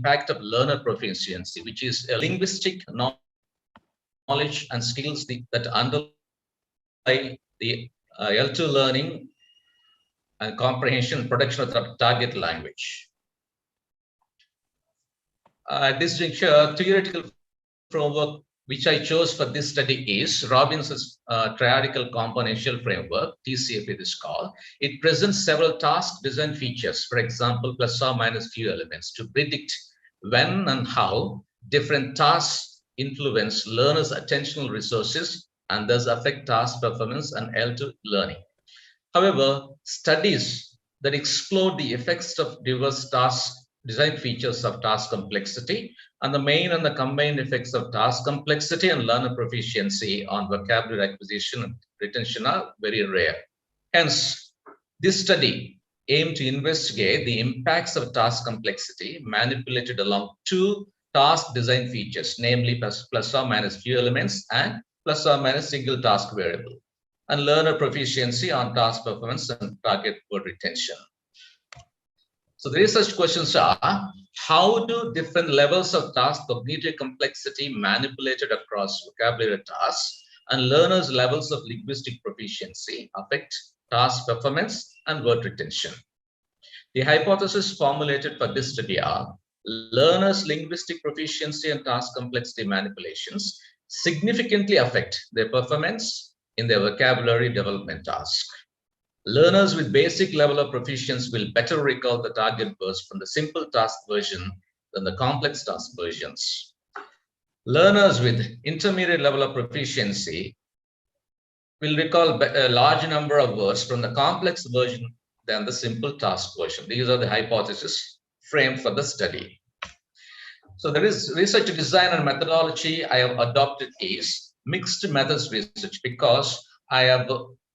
impact of learner proficiency, which is a linguistic knowledge and skills that underlie the L2 learning and comprehension and production of the target language. At this juncture, theoretical framework which I chose for this study is Robinson's triadical componential framework, TCF it is called. It presents several task design features, for example, plus or minus few elements to predict when and how different tasks influence learners' attentional resources and thus affect task performance and L2 learning. However, studies that explore the effects of diverse task design features of task complexity and the main and the combined effects of task complexity and learner proficiency on vocabulary acquisition and retention are very rare. Hence, this study aimed to investigate the impacts of task complexity manipulated along two task design features, namely plus or minus few elements and plus or minus single task variable, and learner proficiency on task performance and target word retention. So the research questions are, how do different levels of task cognitive complexity manipulated across vocabulary tasks and learners' levels of linguistic proficiency affect task performance and word retention? The hypotheses formulated for this study are, learners' linguistic proficiency and task complexity manipulations significantly affect their performance in their vocabulary development task. Learners with basic level of proficiency will better recall the target words from the simple task version than the complex task versions. Learners with intermediate level of proficiency will recall a large number of words from the complex version than the simple task version. These are the hypotheses framed for the study. So there is research design and methodology I have adopted is mixed methods research because I have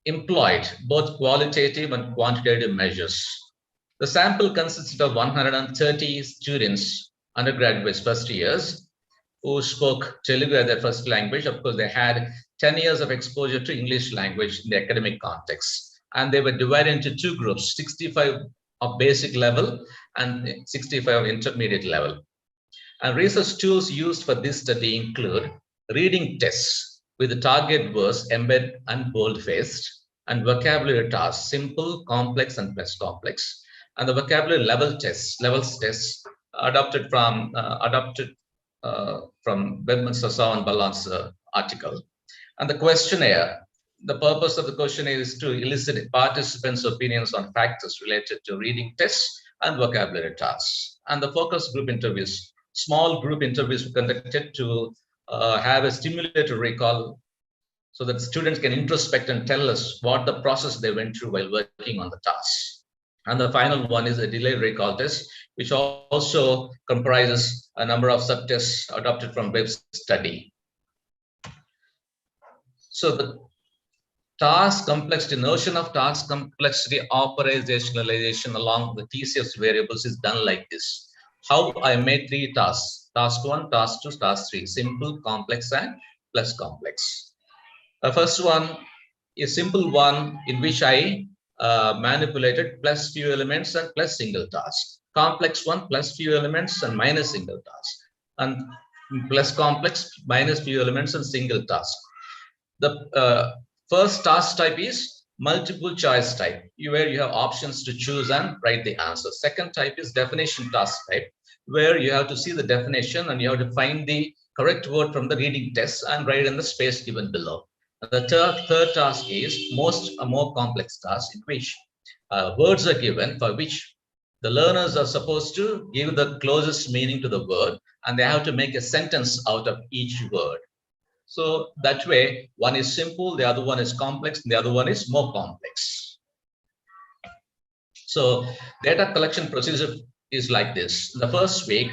employed both qualitative and quantitative measures. The sample consisted of 130 students, undergraduates, first years, who spoke Telugu as their first language. Of course, they had 10 years of exposure to English language in the academic context. And they were divided into two groups, 65 of basic level and 65 of intermediate level. And research tools used for this study include reading tests with the target words embedded and bold-faced, and vocabulary tasks, simple, complex, and less complex, and the vocabulary levels tests adopted from Webmaster Saw and Balance article, and the questionnaire. The purpose of the questionnaire is to elicit participants' opinions on factors related to reading tests and vocabulary tasks, and the focus group interviews. Small group interviews were conducted to have a stimulated recall so that students can introspect and tell us what the process they went through while working on the task. And the final one is a delayed recall test, which also comprises a number of subtests adopted from Webb's study. So the task complexity, notion of task complexity operationalization along the TCS variables is done like this. How I made three tasks, task 1, task 2, task 3, simple, complex, and plus complex. The first one is simple one in which I manipulated plus few elements and plus single task. Complex one plus few elements and minus single task. And plus complex minus few elements and single task. The first task type is multiple choice type, where you have options to choose and write the answer. Second type is definition task type, where you have to see the definition and you have to find the correct word from the reading test and write in the space given below. The third task is a more complex task in which words are given for which the learners are supposed to give the closest meaning to the word, and they have to make a sentence out of each word. So that way, one is simple, the other one is complex, and the other one is more complex. So data collection procedure is like this. In the first week,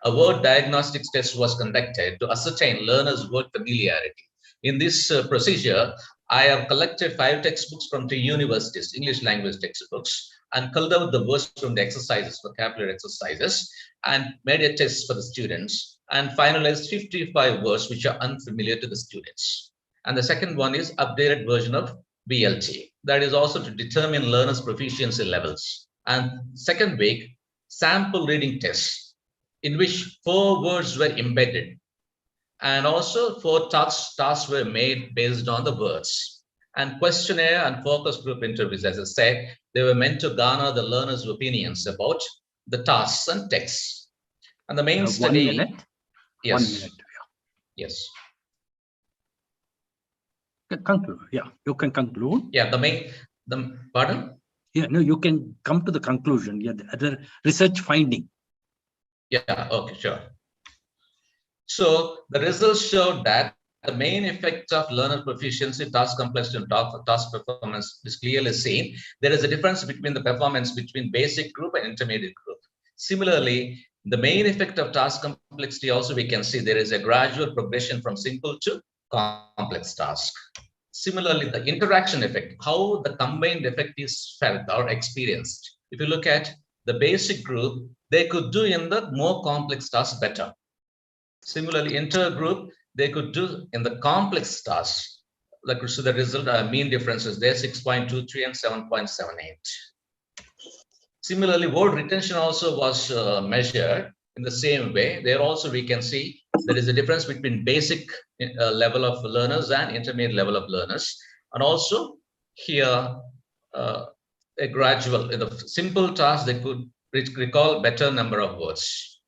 a word diagnostics test was conducted to ascertain learners' word familiarity. In this procedure, I have collected 5 textbooks from 3 universities, English language textbooks, and culled out the words from the exercises, vocabulary exercises, and made a test for the students, and finalized 55 words which are unfamiliar to the students. And the second one is updated version of VLT. That is also to determine learners' proficiency levels. And second week, sample reading tests in which 4 words were embedded. And also 4 tasks were made based on the words. And questionnaire and focus group interviews, as I said, they were meant to garner the learners' opinions about the tasks and texts. And the main study. 1 minute. Yes. 1 minute. Yeah. Yes. Conclude. Yeah, you can conclude. Yeah, pardon? Yeah, no, you can come to the conclusion. Yeah, the other research finding. Yeah, okay, sure. So the results showed that the main effect of learner proficiency, task complexity, and task performance is clearly seen. There is a difference between the performance between basic group and intermediate group. Similarly, the main effect of task complexity also we can see there is a gradual progression from simple to complex task. Similarly, the interaction effect, how the combined effect is felt or experienced. If you look at the basic group, they could do in the more complex tasks better. Similarly, intergroup, they could do in the complex tasks. Like, so the result mean differences there 6.23 and 7.78. Similarly, word retention also was measured in the same way. There also we can see there is a difference between basic level of learners and intermediate level of learners. And also here, a gradual, in the simple task, they could recall better number of words.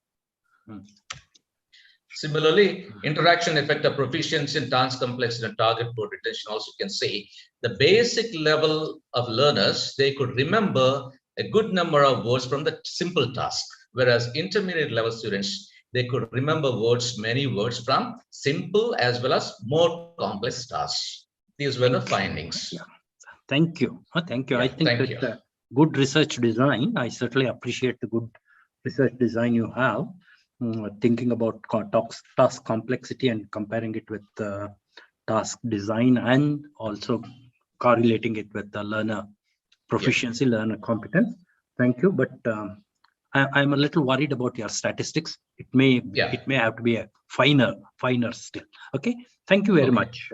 Similarly, interaction effect of proficiency in task complexity and target word retention also can say the basic level of learners, they could remember a good number of words from the simple task, whereas intermediate level students, they could remember words, many words from simple as well as more complex tasks. These were the findings. Yeah. Thank you. Thank you. Yeah, I think it's a good research design. I certainly appreciate the good research design you have. Thinking about task complexity and comparing it with task design and also correlating it with the learner proficiency, learner competence. Thank you. But I'm a little worried about your statistics. It may have to be a finer still. Okay. Thank you very much.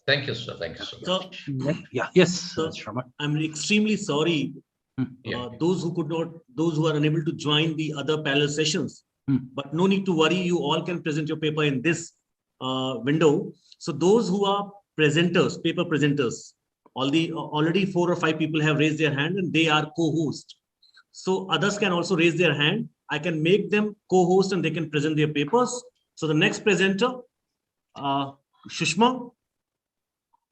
Thank you, sir. Thank you so much. Yes, Raman. I'm extremely sorry. Those who are unable to join the other parallel sessions. But no need to worry, you all can present your paper in this window. So those who are presenters, paper presenters, already 4 or 5 people have raised their hand and they are co-host. So others can also raise their hand. I can make them co-host and they can present their papers. So the next presenter, Sushma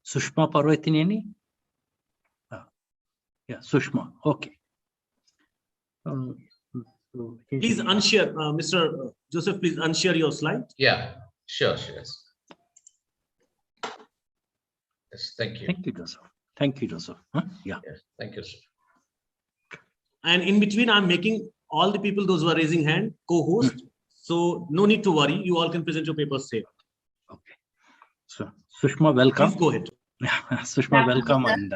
Parvatineni. Yeah, Sushma. Okay. Please unshare, Mr. Joseph, please unshare your slide. Yeah, sure. Yes, thank you. Thank you, Joseph. Thank you, Joseph. Yeah. Yes, thank you, sir. And in between, I'm making all the people, those who are raising hand, co-host. So no need to worry. You all can present your papers safe. Okay. So Sushma, welcome. Please go ahead. Sushma, welcome. And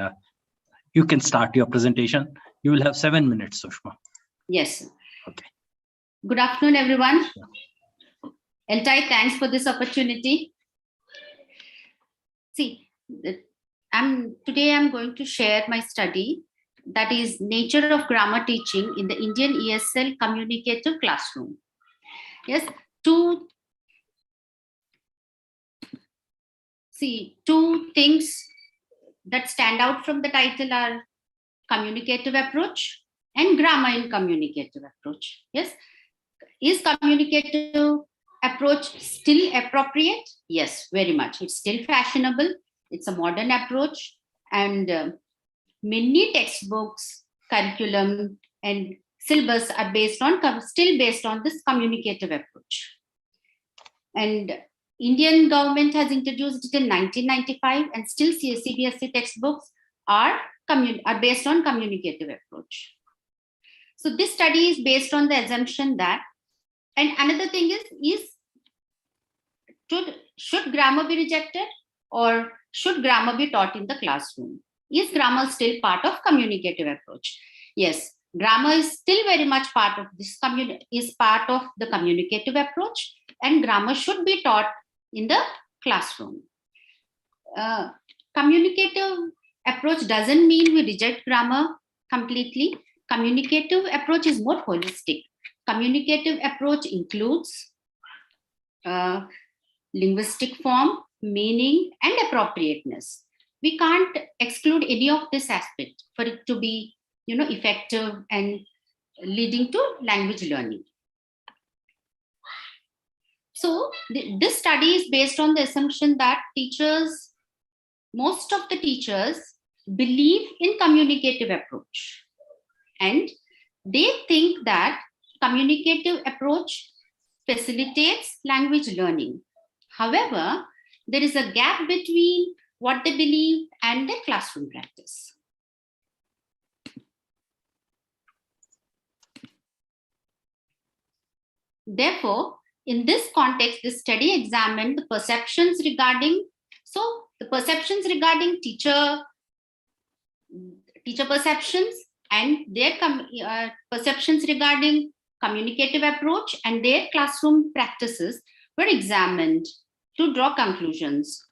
you can start your presentation. You will have 7 minutes, Sushma. Yes. Okay. Good afternoon, everyone. ELTAI, thanks for this opportunity. See, today I'm going to share my study, that is Nature of Grammar Teaching in the Indian ESL Communicative Classroom. Yes, two things that stand out from the title are communicative approach and grammar in communicative approach. Yes, is communicative approach still appropriate? Yes, very much. It's still fashionable. It's a modern approach, and many textbooks, curriculum, and syllabus are still based on this communicative approach. And Indian government has introduced it in 1995, and still CBSE textbooks are based on communicative approach. So this study is based on the assumption that, and another thing is should grammar be rejected or should grammar be taught in the classroom? Is grammar still part of communicative approach? Yes, grammar is still very much part of this part of the communicative approach, and grammar should be taught in the classroom. Communicative approach doesn't mean we reject grammar completely. Communicative approach is more holistic. communicative approach includes linguistic form, meaning, and appropriateness. We can't exclude any of this aspect for it to be, effective and leading to language learning. So this study is based on the assumption that most of the teachers believe in communicative approach, and they think that communicative approach facilitates language learning. However, there is a gap between what they believe and their classroom practice. Therefore, in this context, this study examined the perceptions regarding teacher perceptions and their perceptions regarding communicative approach and their classroom practices were examined to draw conclusions.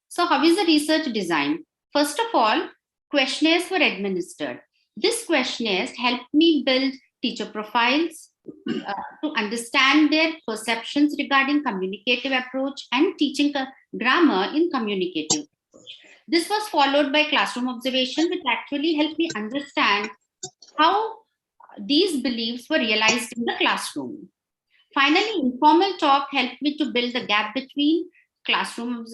So how is the research designed? First of all, questionnaires were administered. These questionnaires helped me build teacher profiles to understand their perceptions regarding communicative approach and teaching grammar in communicative approach. This was followed by classroom observation, which actually helped me understand how these beliefs were realized in the classroom. Finally, informal talk helped me to build the gap between classroom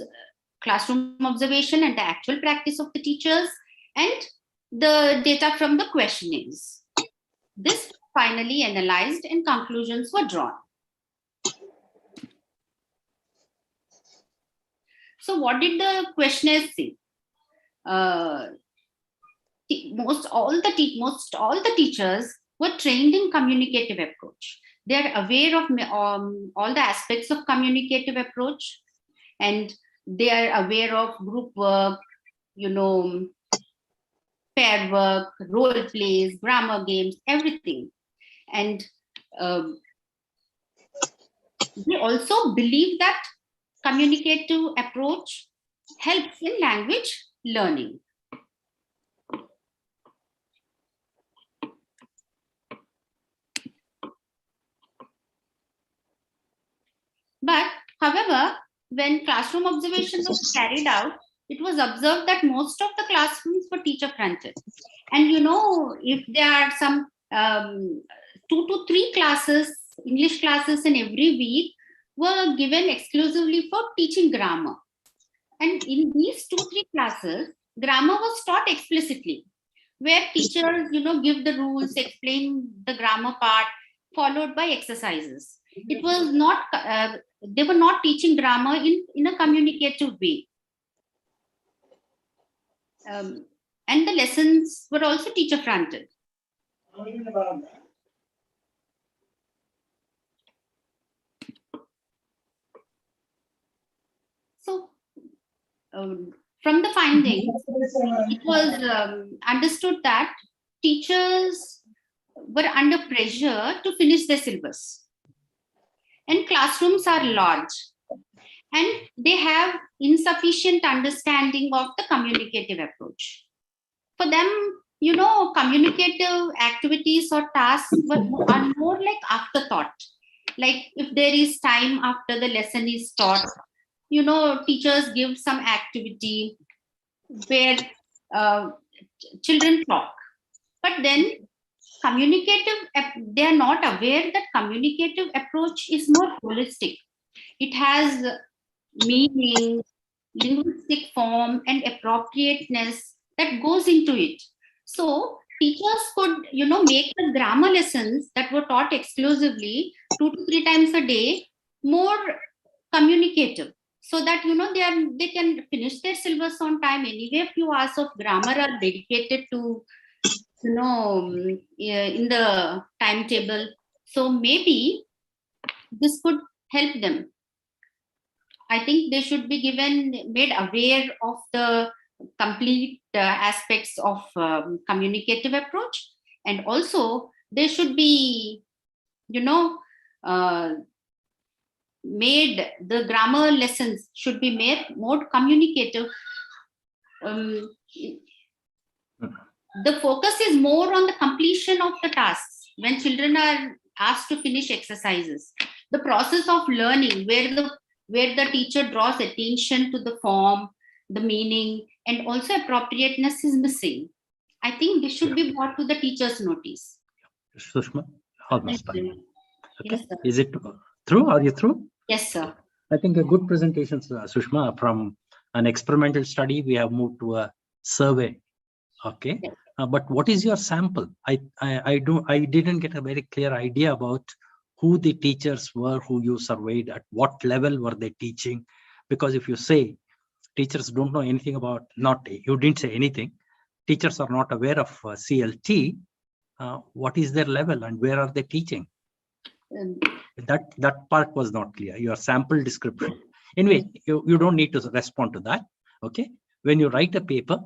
observation and the actual practice of the teachers and the data from the questionnaires. This finally analyzed and conclusions were drawn. So what did the questionnaires say? Most all the teachers were trained in communicative approach. They are aware of all the aspects of communicative approach, and they are aware of group work, pair work, role plays, grammar games, everything. And they also believe that communicative approach helps in language learning. But, however, when classroom observation was carried out, it was observed that most of the classrooms were teacher-fronted. And if there are some 2 to 3 classes, English classes in every week were given exclusively for teaching grammar. And in these 2-3 classes, grammar was taught explicitly, where teachers, give the rules, explain the grammar part, followed by exercises. It was not, they were not teaching grammar in a communicative way. And the lessons were also teacher-fronted. So, from the findings, it was understood that teachers were under pressure to finish their syllabus. And classrooms are large. And they have insufficient understanding of the communicative approach. For them, communicative activities or tasks are more like afterthought. Like if there is time after the lesson is taught, teachers give some activity where children talk. But then they are not aware that communicative approach is more holistic. It has meaning, linguistic form, and appropriateness that goes into it. So teachers could, make the grammar lessons that were taught exclusively 2 to 3 times a day more communicative, so that they can finish their syllabus on time. Anyway, a few hours of grammar are dedicated to in the timetable. So maybe this could help them. I think they should be made aware of the complete aspects of communicative approach, and also they should be, made, the grammar lessons should be made more communicative the focus is more on the completion of the tasks. When children are asked to finish exercises, the process of learning, where the teacher draws attention to the form, the meaning, and also appropriateness is missing. I think this should be brought to the teacher's notice. Sushma, almost done. Okay. Yes, sir. Is it through? Are you through? Yes, sir. I think a good presentation, Sushma. From an experimental study, we have moved to a survey. Okay. Yes. But what is your sample? I didn't get a very clear idea about who the teachers were who you surveyed, at what level were they teaching? Because if you say teachers don't know anything about, you didn't say anything, teachers are not aware of CLT, what is their level and where are they teaching? That part was not clear, your sample description. Anyway, you don't need to respond to that. Okay. When you write a paper,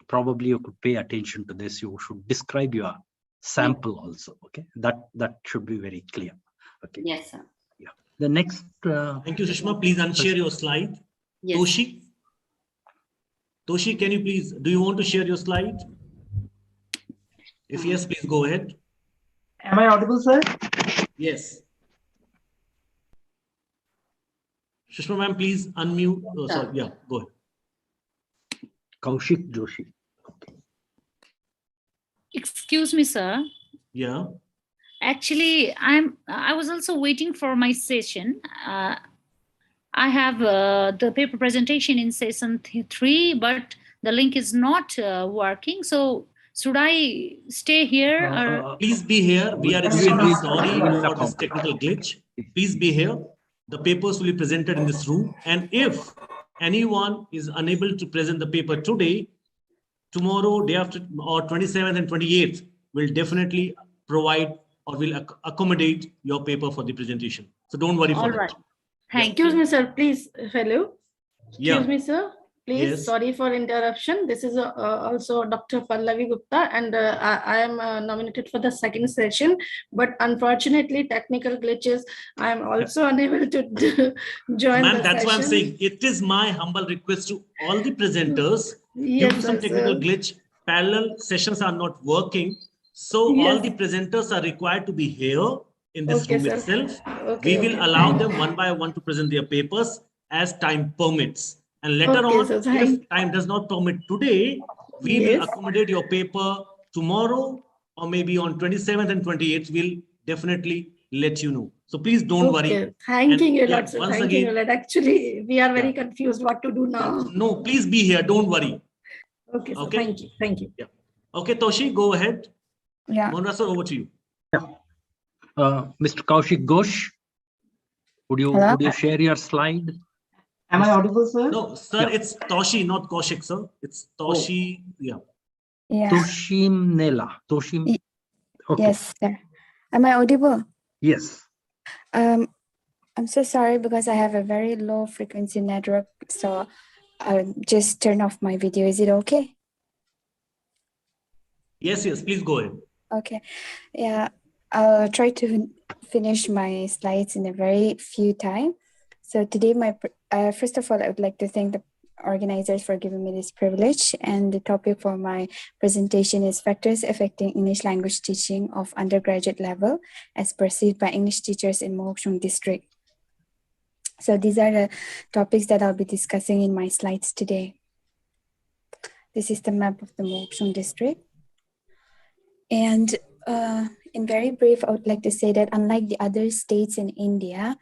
probably you could pay attention to this. You should describe your sample also. Okay. That should be very clear. Okay. Yes, sir. Yeah. The next. Thank you, Sushma. Please unshare your slide. Yes. Toshi, can you please, do you want to share your slide? If yes, please go ahead. Am I audible, sir? Yes. Sushma ma'am, please unmute. Oh, sorry. Yeah, go ahead. Kaushik Joshi. Okay. Excuse me, sir. Yeah. Actually, I was also waiting for my session. I have the paper presentation in session 3, but the link is not working. So should I stay here? Or? Please be here. We are extremely sorry for this technical glitch. Please be here. The papers will be presented in this room. And if anyone is unable to present the paper today, tomorrow, day after, or 27th and 28th, we'll definitely provide or will accommodate your paper for the presentation. So don't worry for that. Excuse me, sir, please. Hello. Excuse me, sir. Please, Yes. sorry for interruption. This is also Dr. Pallavi Gupta, and I am nominated for the second session. But unfortunately, technical glitches, I am also unable to join the That's session. why I'm saying it is my humble request to all the presenters. Due to some technical glitch, parallel sessions are not working. So all the presenters are required to be here in this room itself. We will allow them one by one to present their papers as time permits. And later on, if time does not permit today, we will accommodate your paper tomorrow or maybe on 27th and 28th. We'll definitely let you know. So please don't worry. Thanking you a lot, sir. Thanking you a lot. Actually, we are very confused what to do now. No, please be here. Don't worry. Okay, sir. Thank you. Thank you. Yeah. Okay, Toshi, go ahead. Yeah. Monra sir, over to you. Yeah. Mr. Kaushik Ghosh, would you share your slide? Am I audible, sir? No, sir, it's Toshi, not Kaushik, sir. It's Toshi. Yeah. Toshim Nela. Toshim. Okay. Yes, sir. Am I audible? Yes. I'm so sorry because I have a very low frequency network. So I'll just turn off my video. Is it okay? Yes, please go ahead. Okay. Yeah, I'll try to finish my slides in a very few time. So today, first of all, I would like to thank the organizers for giving me this privilege. And the topic for my presentation is Factors Affecting English Language Teaching of Undergraduate Level as Perceived by English Teachers in Mohokchung District. So these are the topics that I'll be discussing in my slides today. This is the map of the Mohokchung District. And in very brief, I would like to say that unlike the other states in India,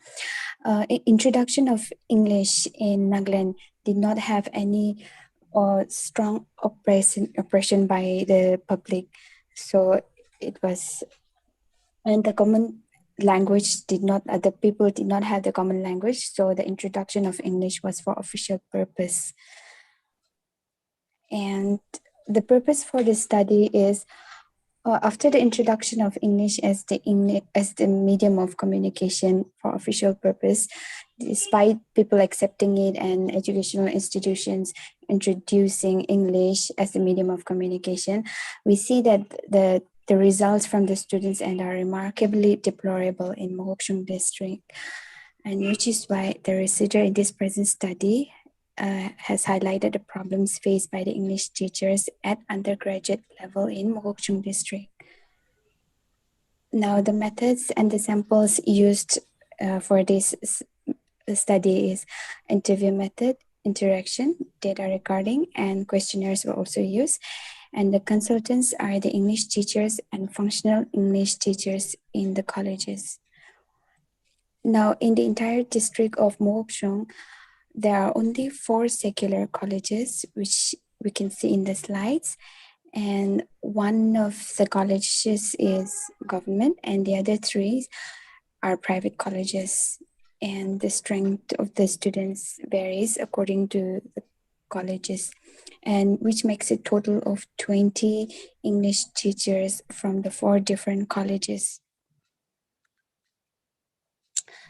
introduction of English in Nagaland did not have any strong oppression by the public. So it was, and the common language the people did not have the common language. So the introduction of English was for official purpose. And the purpose for this study is after the introduction of English as the medium of communication for official purpose, despite people accepting it and educational institutions introducing English as the medium of communication, we see that the results from the students and are remarkably deplorable in Mohokchung District, and which is why the researcher in this present study has highlighted the problems faced by the English teachers at undergraduate level in Mokokchung district. Now, the methods and the samples used for this study is interview method, interaction, data recording, and questionnaires were also used. And the consultants are the English teachers and functional English teachers in the colleges. Now, in the entire district of Mokokchung, there are only 4 secular colleges, which we can see in the slides. And one of the colleges is government, and the other 3 are private colleges. And the strength of the students varies according to the colleges, and which makes a total of 20 English teachers from the 4 different colleges.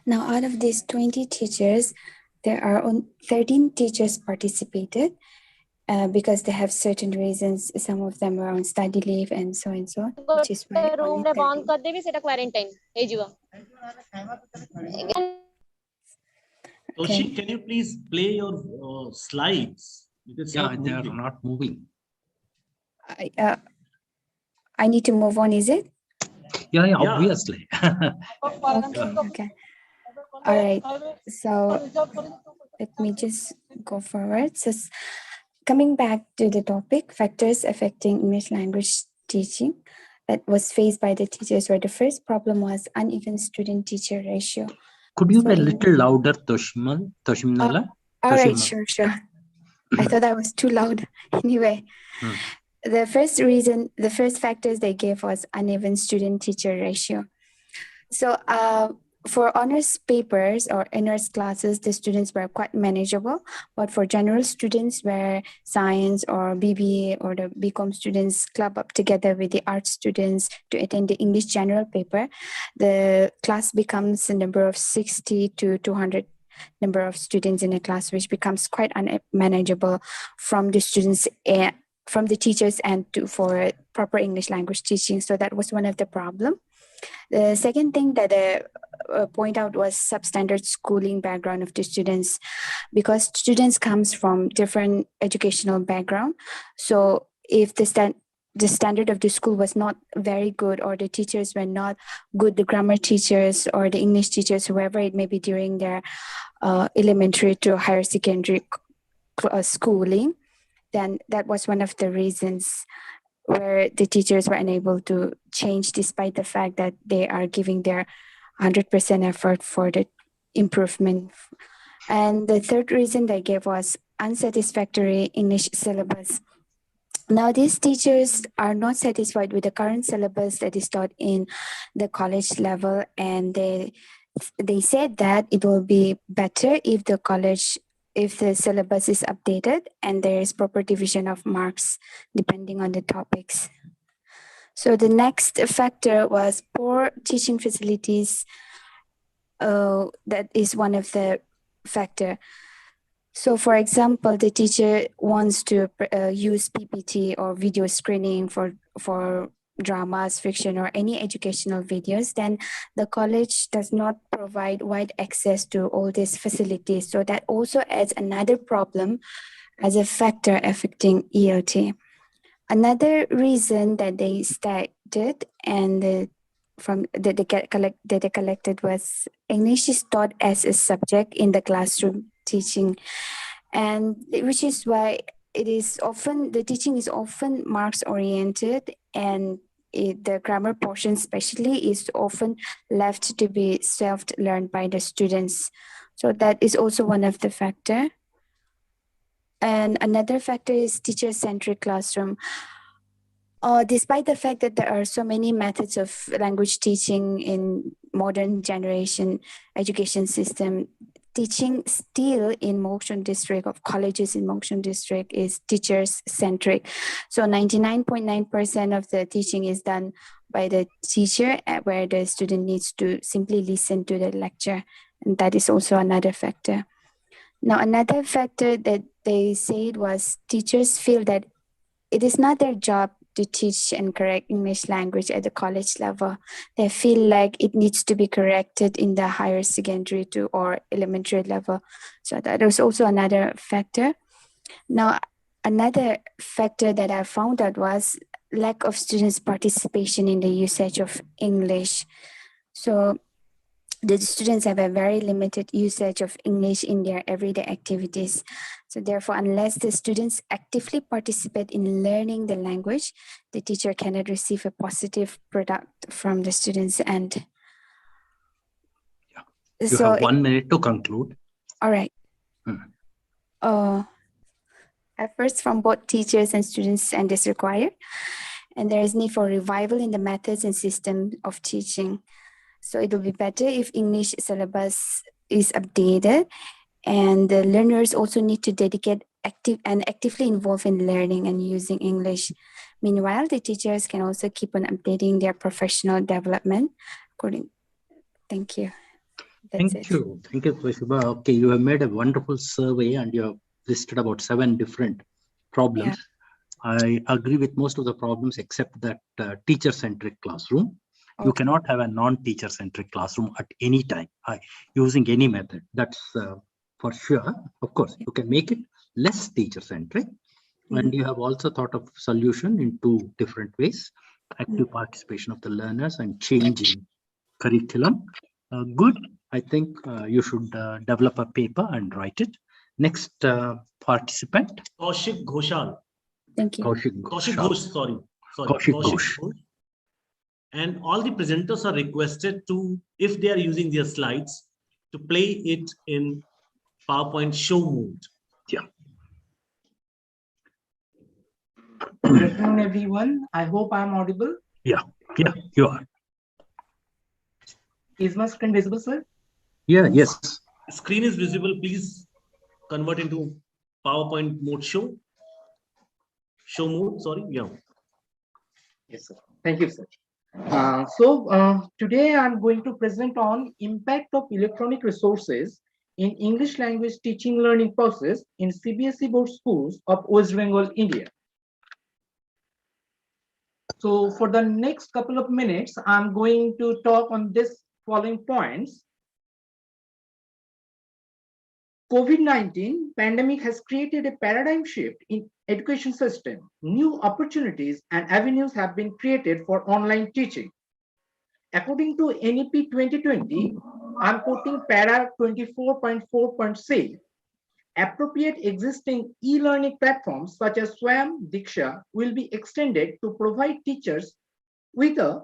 Now, out of these 20 teachers, there are 13 teachers participated because they have certain reasons. Some of them are on study leave and so, which is why only 13. Toshi, can you please play your slides? Yeah, they are not moving. I need to move on, is it? Yeah, obviously. Okay. All right. So let me just go forward. So coming back to the topic, factors affecting English language teaching that was faced by the teachers, where the first problem was uneven student-teacher ratio. Could you be a little louder, Toshimnala? All right, sure. I thought I was too loud. Anyway, the first factors they gave was uneven student-teacher ratio. So for honors papers or honors classes, the students were quite manageable. But for general students where science or BBA or the BCom students club up together with the art students to attend the English general paper, the class becomes a number of 60 to 200 number of students in a class, which becomes quite unmanageable from the students and from the teachers and for proper English language teaching. So that was one of the problems. The second thing that I point out was substandard schooling background of the students, because students comes from different educational background. So if the standard of the school was not very good, or the teachers were not good, the grammar teachers or the English teachers, whoever it may be, during their elementary to higher secondary schooling, then that was one of the reasons where the teachers were unable to change, despite the fact that they are giving their 100% effort for the improvement. And the third reason they gave was unsatisfactory English syllabus. Now, these teachers are not satisfied with the current syllabus that is taught in the college level, and they said that it will be better if the syllabus is updated and there is proper division of marks depending on the topics. So the next factor was poor teaching facilities. That is one of the factor. So for example, the teacher wants to use PPT or video screening for dramas, fiction, or any educational videos, then the college does not provide wide access to all these facilities. So that also adds another problem as a factor affecting ELT. Another reason that they stated and from that they collected was English is taught as a subject in the classroom teaching, and which is why the teaching is often marks oriented, and the grammar portion especially is often left to be self-learned by the students. So that is also one of the factor. And another factor is teacher-centric classroom. Despite the fact that there are so many methods of language teaching in modern generation education system, teaching still in Mokokchung district, of colleges in Mokokchung district, is teachers centric. So 99.9% of the teaching is done by the teacher, where the student needs to simply listen to the lecture. And that is also another factor. Now, another factor that they said was teachers feel that it is not their job to teach and correct English language at the college level. They feel like it needs to be corrected in the higher secondary to or elementary level. So that was also another factor. Now, another factor that I found out was lack of students' participation in the usage of English. So the students have a very limited usage of English in their everyday activities. So therefore, unless the students actively participate in learning the language, the teacher cannot receive a positive product from the students' end. Yeah. You have 1 minute to conclude. All right. Efforts from both teachers and students and is required. And there is need for revival in the methods and system of teaching. So it will be better if English syllabus is updated, and the learners also need to dedicate actively involved in learning and using English. Meanwhile, the teachers can also keep on updating their professional development. Thank you. Thank you, Swashiba. Okay, you have made a wonderful survey and you have listed about 7 different problems. Yeah. I agree with most of the problems except that teacher-centric classroom. You cannot have a non-teacher-centric classroom at any time using any method. That's for sure. Of course, you can make it less teacher-centric. And you have also thought of solution in 2 different ways: active participation of the learners and changing curriculum. Good. I think you should develop a paper and write it. Next participant. Kaushik Ghoshal. Thank you. Kaushik Ghosh, sorry. Kaushik Ghosh. And all the presenters are requested to, if they are using their slides, to play it in PowerPoint show mode. Yeah. Good afternoon, everyone. I hope I'm audible. Yeah, you are. Is my screen visible, sir? Yeah, yes. Screen is visible. Please convert into PowerPoint mode show mode, sorry. Yeah. Yes, sir. Thank you, sir. Today I'm going to present on impact of electronic resources in English language teaching learning process in CBSE board schools of West Bengal, India. So for the next couple of minutes, I'm going to talk on this following points. COVID-19 pandemic has created a paradigm shift in education system. New opportunities and avenues have been created for online teaching. According to NEP 2020, I'm quoting para 24.4.6, appropriate existing e-learning platforms such as Swam, Diksha will be extended to provide teachers with a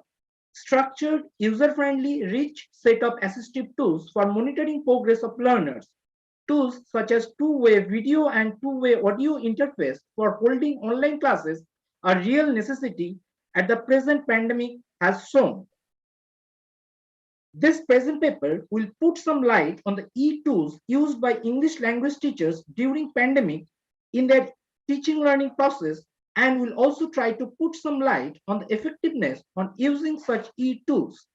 structured, user-friendly, rich set of assistive tools for monitoring progress of learners. Tools such as two-way video and two-way audio interface for holding online classes are real necessity as the present pandemic has shown. This present paper will put some light on the e-tools used by English language teachers during pandemic in their teaching learning process, and will also try to put some light on the effectiveness on using such e-tools.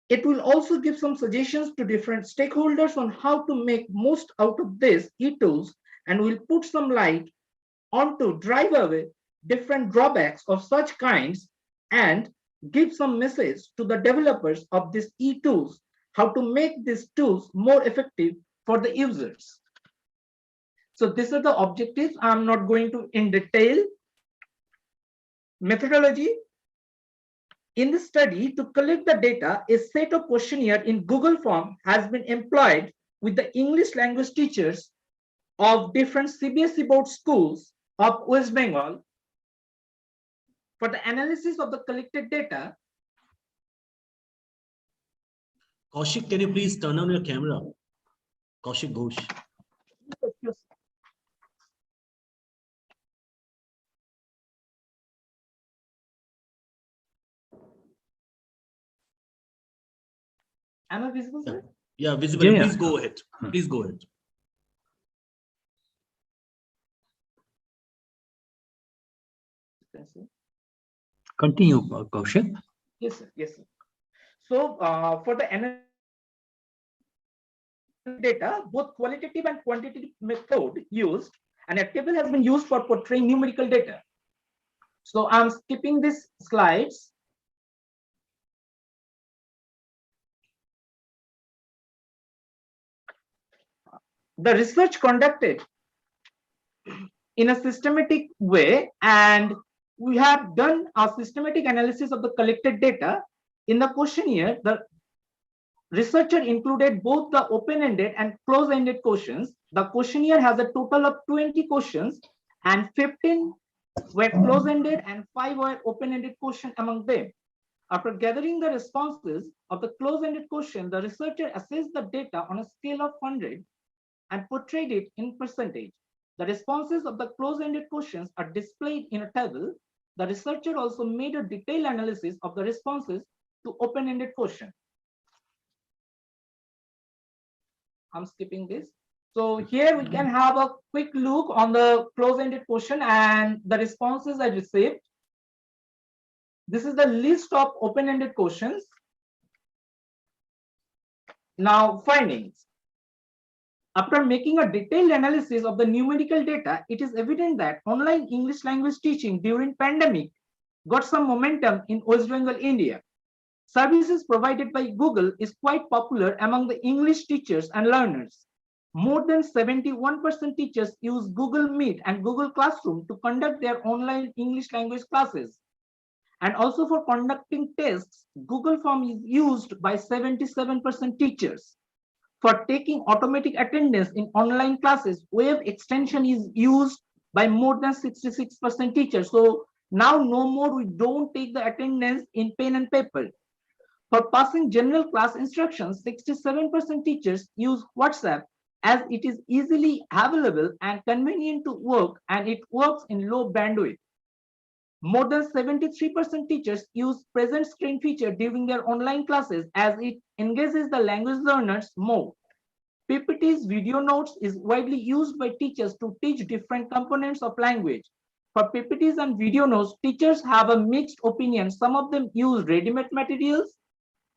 It will also give some suggestions to different stakeholders on how to make most out of these e-tools, and will put some light on to drive away different drawbacks of such kinds, and give some message to the developers of these e-tools, how to make these tools more effective for the users. So these are the objectives. I'm not going to in detail. Methodology. In the study, to collect the data, a set of questionnaire in Google Form has been employed with the English language teachers of different CBSE board schools of West Bengal. For the analysis of the collected data. Kaushik, can you please turn on your camera? Kaushik Ghosh. Am I visible, sir? Yeah, visible. Yeah. Please go ahead. Please go ahead. Continue, Kaushik. Yes, sir. Yes, sir. So for the analysis data, both qualitative and quantitative method used, and a table has been used for portraying numerical data. So I'm skipping these slides. The research conducted in a systematic way, and we have done a systematic analysis of the collected data. In the questionnaire, the researcher included both the open-ended and close-ended questions. The questionnaire has a total of 20 questions, and 15 were close-ended and 5 were open-ended questions among them. After gathering the responses of the close-ended question, the researcher assessed the data on a scale of 100 and portrayed it in percentage. The responses of the close-ended questions are displayed in a table. The researcher also made a detailed analysis of the responses to open-ended questions. I'm skipping this. So here we can have a quick look on the close-ended question and the responses I received. This is the list of open-ended questions. Now, findings. After making a detailed analysis of the numerical data, it is evident that online English language teaching during pandemic got some momentum in West Bengal, India. Services provided by Google is quite popular among the English teachers and learners. More than 71% teachers use Google Meet and Google Classroom to conduct their online English language classes. And also for conducting tests, Google Form is used by 77% teachers. For taking automatic attendance in online classes, web extension is used by more than 66% teachers. So now no more we don't take the attendance in pen and paper. For passing general class instructions, 67% teachers use WhatsApp as it is easily available and convenient to work, and it works in low bandwidth. More than 73% teachers use present screen feature during their online classes as it engages the language learners more. PPTs, video notes is widely used by teachers to teach different components of language. For PPTs and video notes, teachers have a mixed opinion. Some of them use ready-made materials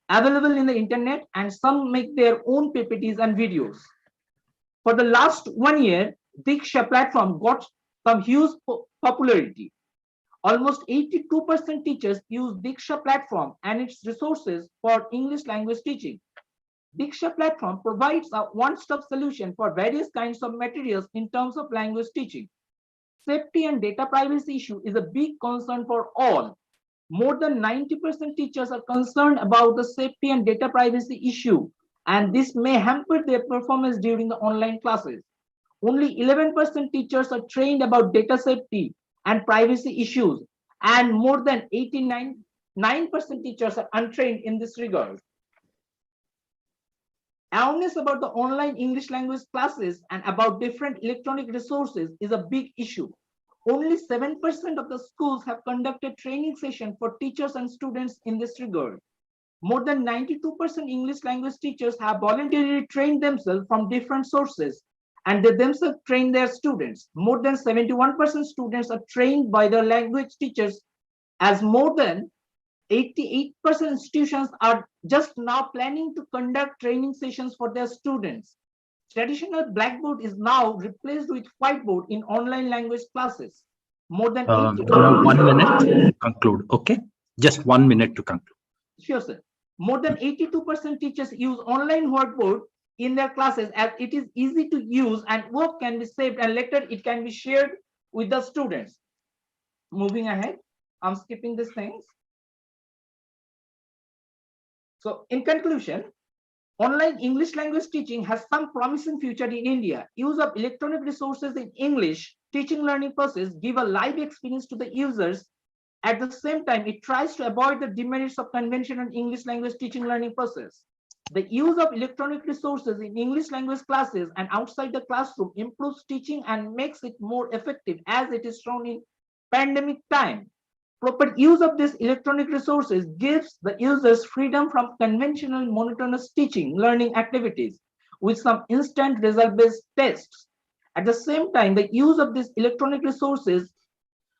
available in the internet, and some make their own PPTs and videos. For the last 1 year, Diksha platform got some huge popularity. Almost 82% teachers use Diksha platform and its resources for English language teaching. Diksha platform provides a one-stop solution for various kinds of materials in terms of language teaching. Safety and data privacy issue is a big concern for all. More than 90% teachers are concerned about the safety and data privacy issue, and this may hamper their performance during the online classes. Only 11% teachers are trained about data safety and privacy issues, and more than 89% teachers are untrained in this regard. Awareness about the online English language classes and about different electronic resources is a big issue. Only 7% of the schools have conducted training sessions for teachers and students in this regard. More than 92% English language teachers have voluntarily trained themselves from different sources, and they themselves train their students. More than 71% students are trained by their language teachers, as more than 88% institutions are just now planning to conduct training sessions for their students. Traditional blackboard is now replaced with whiteboard in online language classes. More than 1 minute to conclude. Okay, just 1 minute to conclude. Sure, sir. More than 82% teachers use online whiteboard in their classes as it is easy to use and work can be saved and later it can be shared with the students. Moving ahead, I'm skipping these things. So in conclusion, online English language teaching has some promising future in India. Use of electronic resources in English teaching learning process give a live experience to the users. At the same time, it tries to avoid the demerits of conventional English language teaching learning process. The use of electronic resources in English language classes and outside the classroom improves teaching and makes it more effective as it is shown in pandemic time. Proper use of these electronic resources gives the users freedom from conventional monotonous teaching learning activities with some instant result-based tests. At the same time, the use of these electronic resources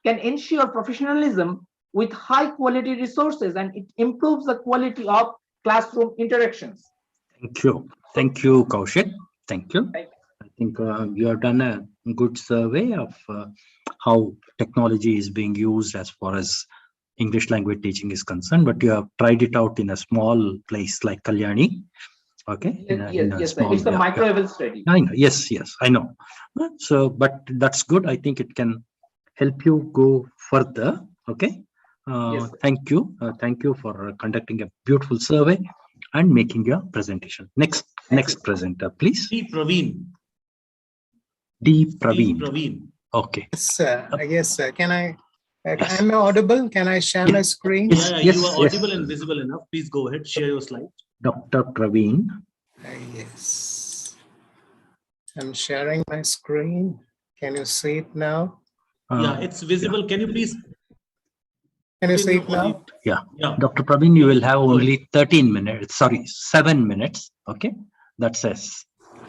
can ensure professionalism with high quality resources, and it improves the quality of classroom interactions. Thank you. Thank you, Kaushik. Thank you. Thank you. think you have done a good survey of how technology is being used as far as English language teaching is concerned, but you have tried it out in a small place like Kalyani. Okay. Yes, it's a micro-level study. I know. Yes, I know. So, but that's good. I think it can help you go further. Okay. Yes, thank you. Thank you for conducting a beautiful survey and making your presentation. Next presenter, please. D. Praveen. Okay. Yes, sir. Can I? Am I audible? Can I share my screen? Yeah, you are audible and visible enough. Please go ahead. Share your slide. Dr. Praveen. Yes. I'm sharing my screen. Can you see it now? Yeah, it's visible. Can you please? Can you see it now? Yeah. Dr. Praveen, you will have only 13 minutes. Sorry, 7 minutes. Okay. That says.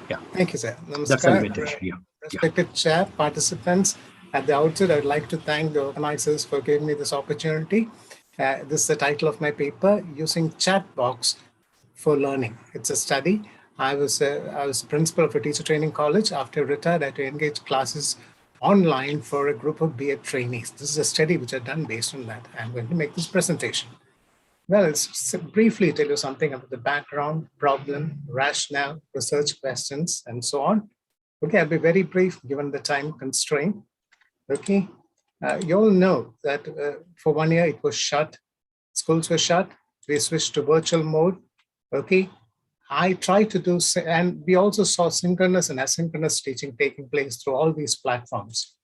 Yeah. Thank you, sir. That's a invitation. Yeah. Respected chair, participants, at the outset, I'd like to thank the organizers for giving me this opportunity. This is the title of my paper, Using Chat Box for Learning. It's a study. I was principal of a teacher training college. After retired, I had to engage classes online for a group of BA trainees. This is a study which I've done based on that. I'm going to make this presentation. Well, let's briefly tell you something about the background, problem, rationale, research questions, and so on. Okay, I'll be very brief given the time constraint. Okay, you all know that for 1 year it was shut, schools were shut, we switched to virtual mode. Okay, I tried to do, and we also saw synchronous and asynchronous teaching taking place through all these platforms.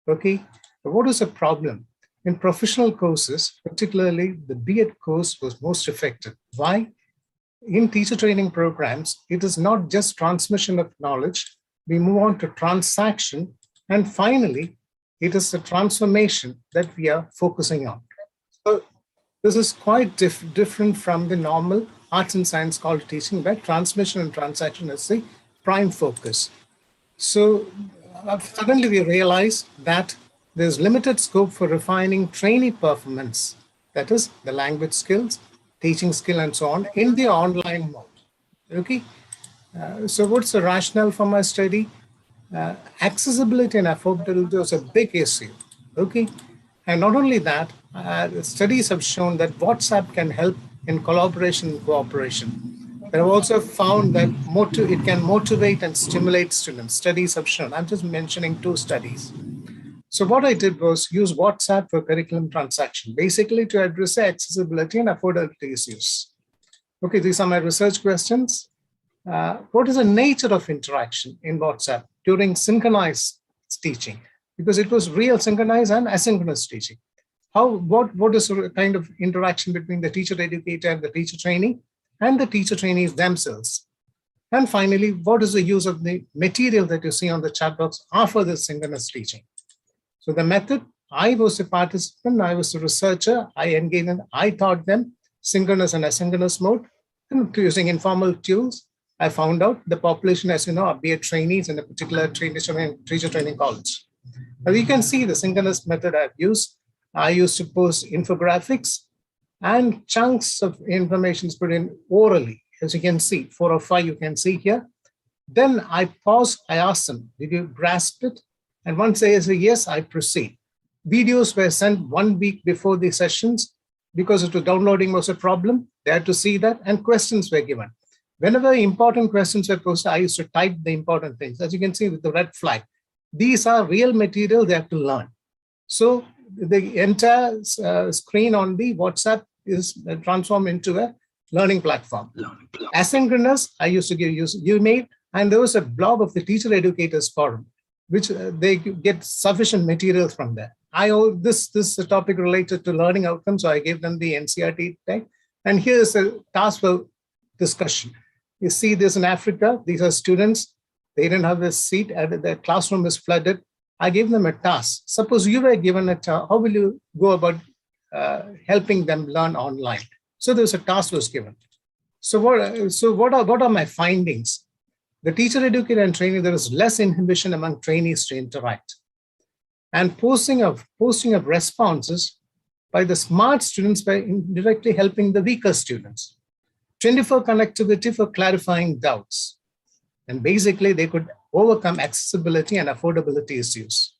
Okay, but what is the problem? In professional courses, particularly the B.Ed course was most effective. Why? In teacher training programs, it is not just transmission of knowledge. We move on to transaction, and finally, it is the transformation that we are focusing on. So this is quite different from the normal arts and science college teaching, where transmission and transaction is the prime focus. So suddenly we realize that there's limited scope for refining trainee performance, that is the language skills, teaching skill, and so on in the online mode. Okay. So what's the rationale for my study? Accessibility and affordability was a big issue. Okay. And not only that, studies have shown that WhatsApp can help in collaboration and cooperation. They have also found that it can motivate and stimulate students. Studies have shown. I'm just mentioning 2 studies. So what I did was use WhatsApp for curriculum transaction, basically to address accessibility and affordability issues. Okay, these are my research questions. What is the nature of interaction in WhatsApp during synchronized teaching? Because it was real synchronized and asynchronous teaching. What is the kind of interaction between the teacher educator and the teacher trainee and the teacher trainees themselves? And finally, what is the use of the material that you see on the chat box after the synchronous teaching? So the method, I was a participant, I was a researcher, I engaged and I taught them synchronous and asynchronous mode. And using informal tools, I found out the population, as you know, are BA trainees in a particular teacher training college. Now you can see the synchronous method I've used. I used to post infographics and chunks of information is put in orally, as you can see, 4 or 5 you can see here. Then I paused, I asked them, did you grasp it? And once they say yes, I proceed. Videos were sent 1 week before the sessions because it was downloading was a problem. They had to see that, and questions were given. Whenever important questions were posted, I used to type the important things. As you can see with the red flag, these are real material they have to learn. So the entire screen on the WhatsApp is transformed into a learning platform. Asynchronous, I used to use UMail, and there was a blog of the Teacher Educators Forum, which they get sufficient material from there. This is a topic related to learning outcomes, so I gave them the NCERT tag. And here's a task for discussion. You see this in Africa, these are students, they didn't have a seat, and the classroom is flooded. I gave them a task. Suppose you were given a task, how will you go about helping them learn online? So there's a task was given. So what are my findings? The teacher, educator, and trainee, there is less inhibition among trainees to interact. And posting of responses by the smart students by indirectly helping the weaker students. 24 connectivity for clarifying doubts. And basically they could overcome accessibility and affordability issues.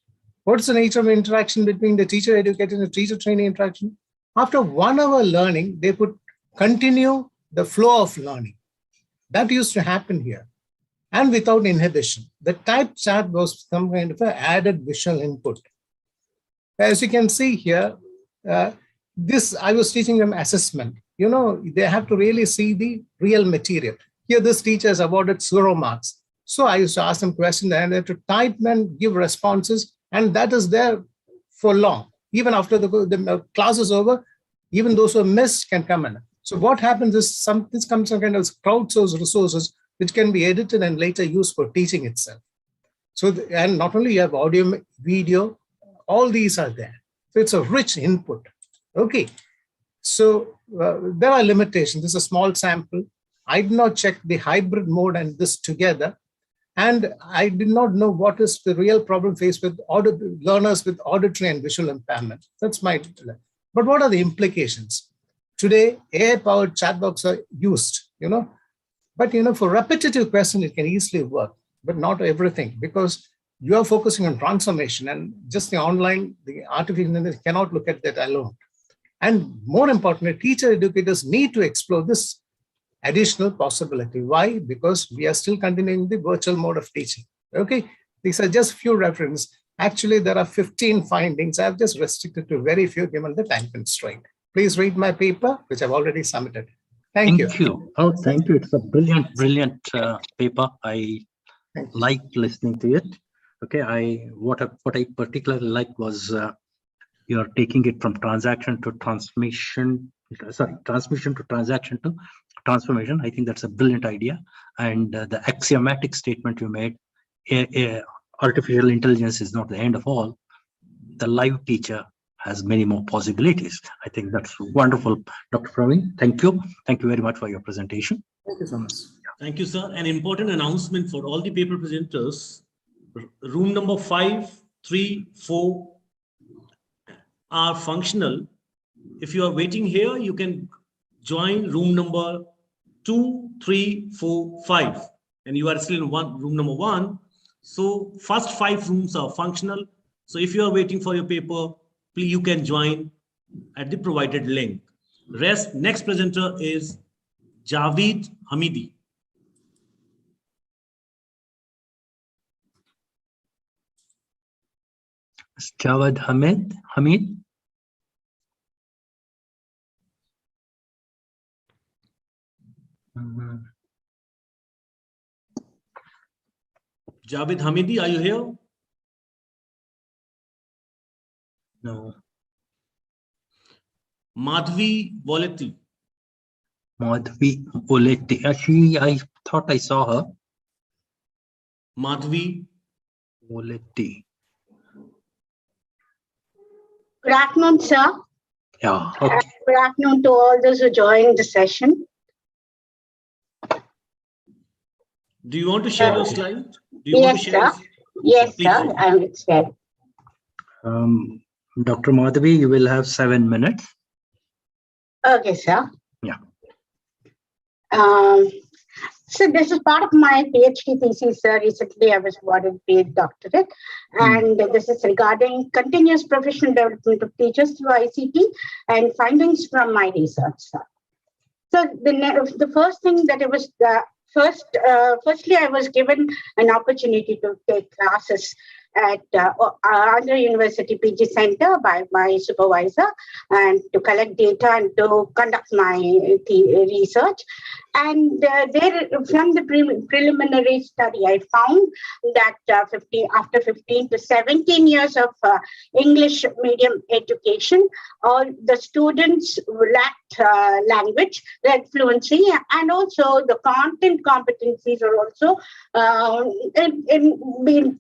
What's the nature of interaction between the teacher educator and the teacher trainee interaction? After 1 hour learning, they could continue the flow of learning. That used to happen here. And without inhibition. The typed chat was some kind of an added visual input. As you can see here, I was teaching them assessment. You know, they have to really see the real material. Here, this teacher has awarded 0 marks. So I used to ask them questions and they had to type and give responses. And that is there for long. Even after the class is over, even those who missed can come in. So what happens is this comes some kind of crowdsourced resources which can be edited and later used for teaching itself. So, and not only you have audio, video, all these are there. So it's a rich input. Okay. So there are limitations. This is a small sample. I did not check the hybrid mode and this together. And I did not know what is the real problem faced with learners with auditory and visual impairment. That's my, but what are the implications? Today, AI-powered chatbots are used, but for repetitive questions, it can easily work, but not everything, because you are focusing on transformation and just the online, the artificial intelligence cannot look at that alone. And more importantly, teacher educators need to explore this additional possibility. Why? Because we are still continuing the virtual mode of teaching. Okay, these are just few references. Actually, there are 15 findings. I've just restricted to very few given the time constraint. Please read my paper, which I've already submitted. Thank you. Oh, thank you. It's a brilliant paper. I liked listening to it. Okay, what I particularly liked was you're taking it from transmission to transaction to transformation. I think that's a brilliant idea. And the axiomatic statement you made, artificial intelligence is not the end of all. The live teacher has many more possibilities. I think that's wonderful, Dr. Praveen. Thank you. Thank you very much for your presentation. Thank you so much. Thank you, sir. An important announcement for all the paper presenters. Room number 5, 3, 4 are functional. If you are waiting here, you can join room number 2, 3, 4, 5. And you are still in room number 1. So first 5 rooms are functional. So if you are waiting for your paper, please you can join at the provided link. Next presenter is Javed Hamidi. Javed Hamid. Javed Hamidi, are you here? No. Madhvi Voleti. Actually, I thought I saw her. Madhvi Voleti. Good afternoon, sir. Yeah. Okay. Good afternoon to all those who joined the session. Do you want to share your slide? Yes, sir. Yes, sir. I'm excited. Dr. Madhavi, you will have 7 minutes. Okay, sir. Yeah. So this is part of my PhD thesis, sir. Recently, I was awarded paid doctorate, and this is regarding continuous professional development of teachers through ICT and findings from my research, sir. So the first thing that it was firstly, I was given an opportunity to take classes at Andhra University PG Center by my supervisor and to collect data and to conduct my research. And there, from the preliminary study, I found that after 15 to 17 years of English medium education, all the students lacked language, lacked fluency, and also the content competencies are also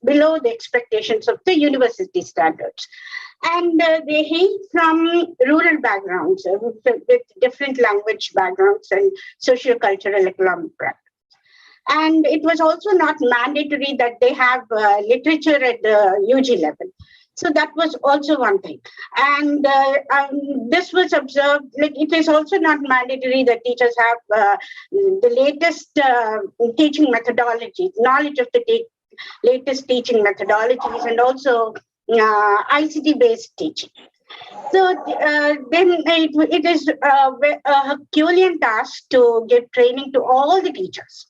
below the expectations of the university standards. And they hail from rural backgrounds with different language backgrounds and socio-cultural economic practice. And it was also not mandatory that they have literature at the UG level. So that was also one thing. And this was observed, like it is also not mandatory that teachers have the latest teaching methodology, knowledge of the latest teaching methodologies and also ICT-based teaching. So then it is a Herculean task to give training to all the teachers.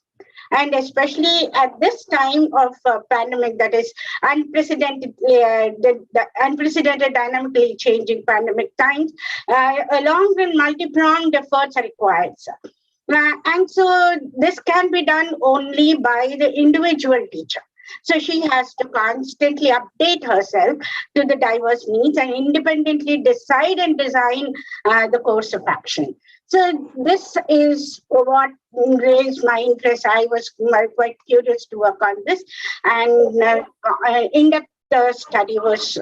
And especially at this time of pandemic, that is unprecedented, the unprecedented dynamically changing pandemic times, along with multi-pronged efforts are required. And so this can be done only by the individual teacher. So she has to constantly update herself to the diverse needs and independently decide and design the course of action. So this is what raised my interest. I was quite curious to work on this, and in-depth study was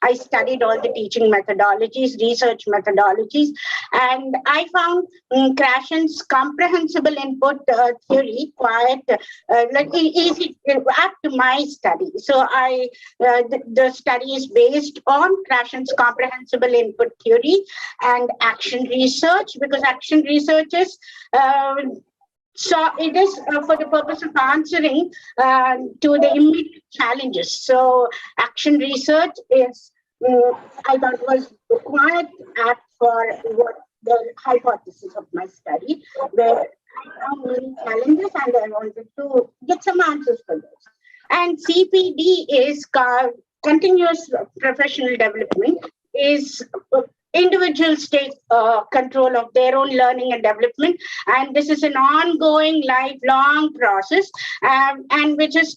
I studied all the teaching methodologies, research methodologies, and I found Krashen's comprehensible input theory quite easy up to my study. So the study is based on Krashen's comprehensible input theory and action research, because action research is so it is for the purpose of answering to the immediate challenges. So action research is, I thought, was quite apt for what the hypothesis of my study, where I found many challenges and I wanted to get some answers for those. And CPD is continuous professional development, is individuals take control of their own learning and development, and this is an ongoing lifelong process, and which is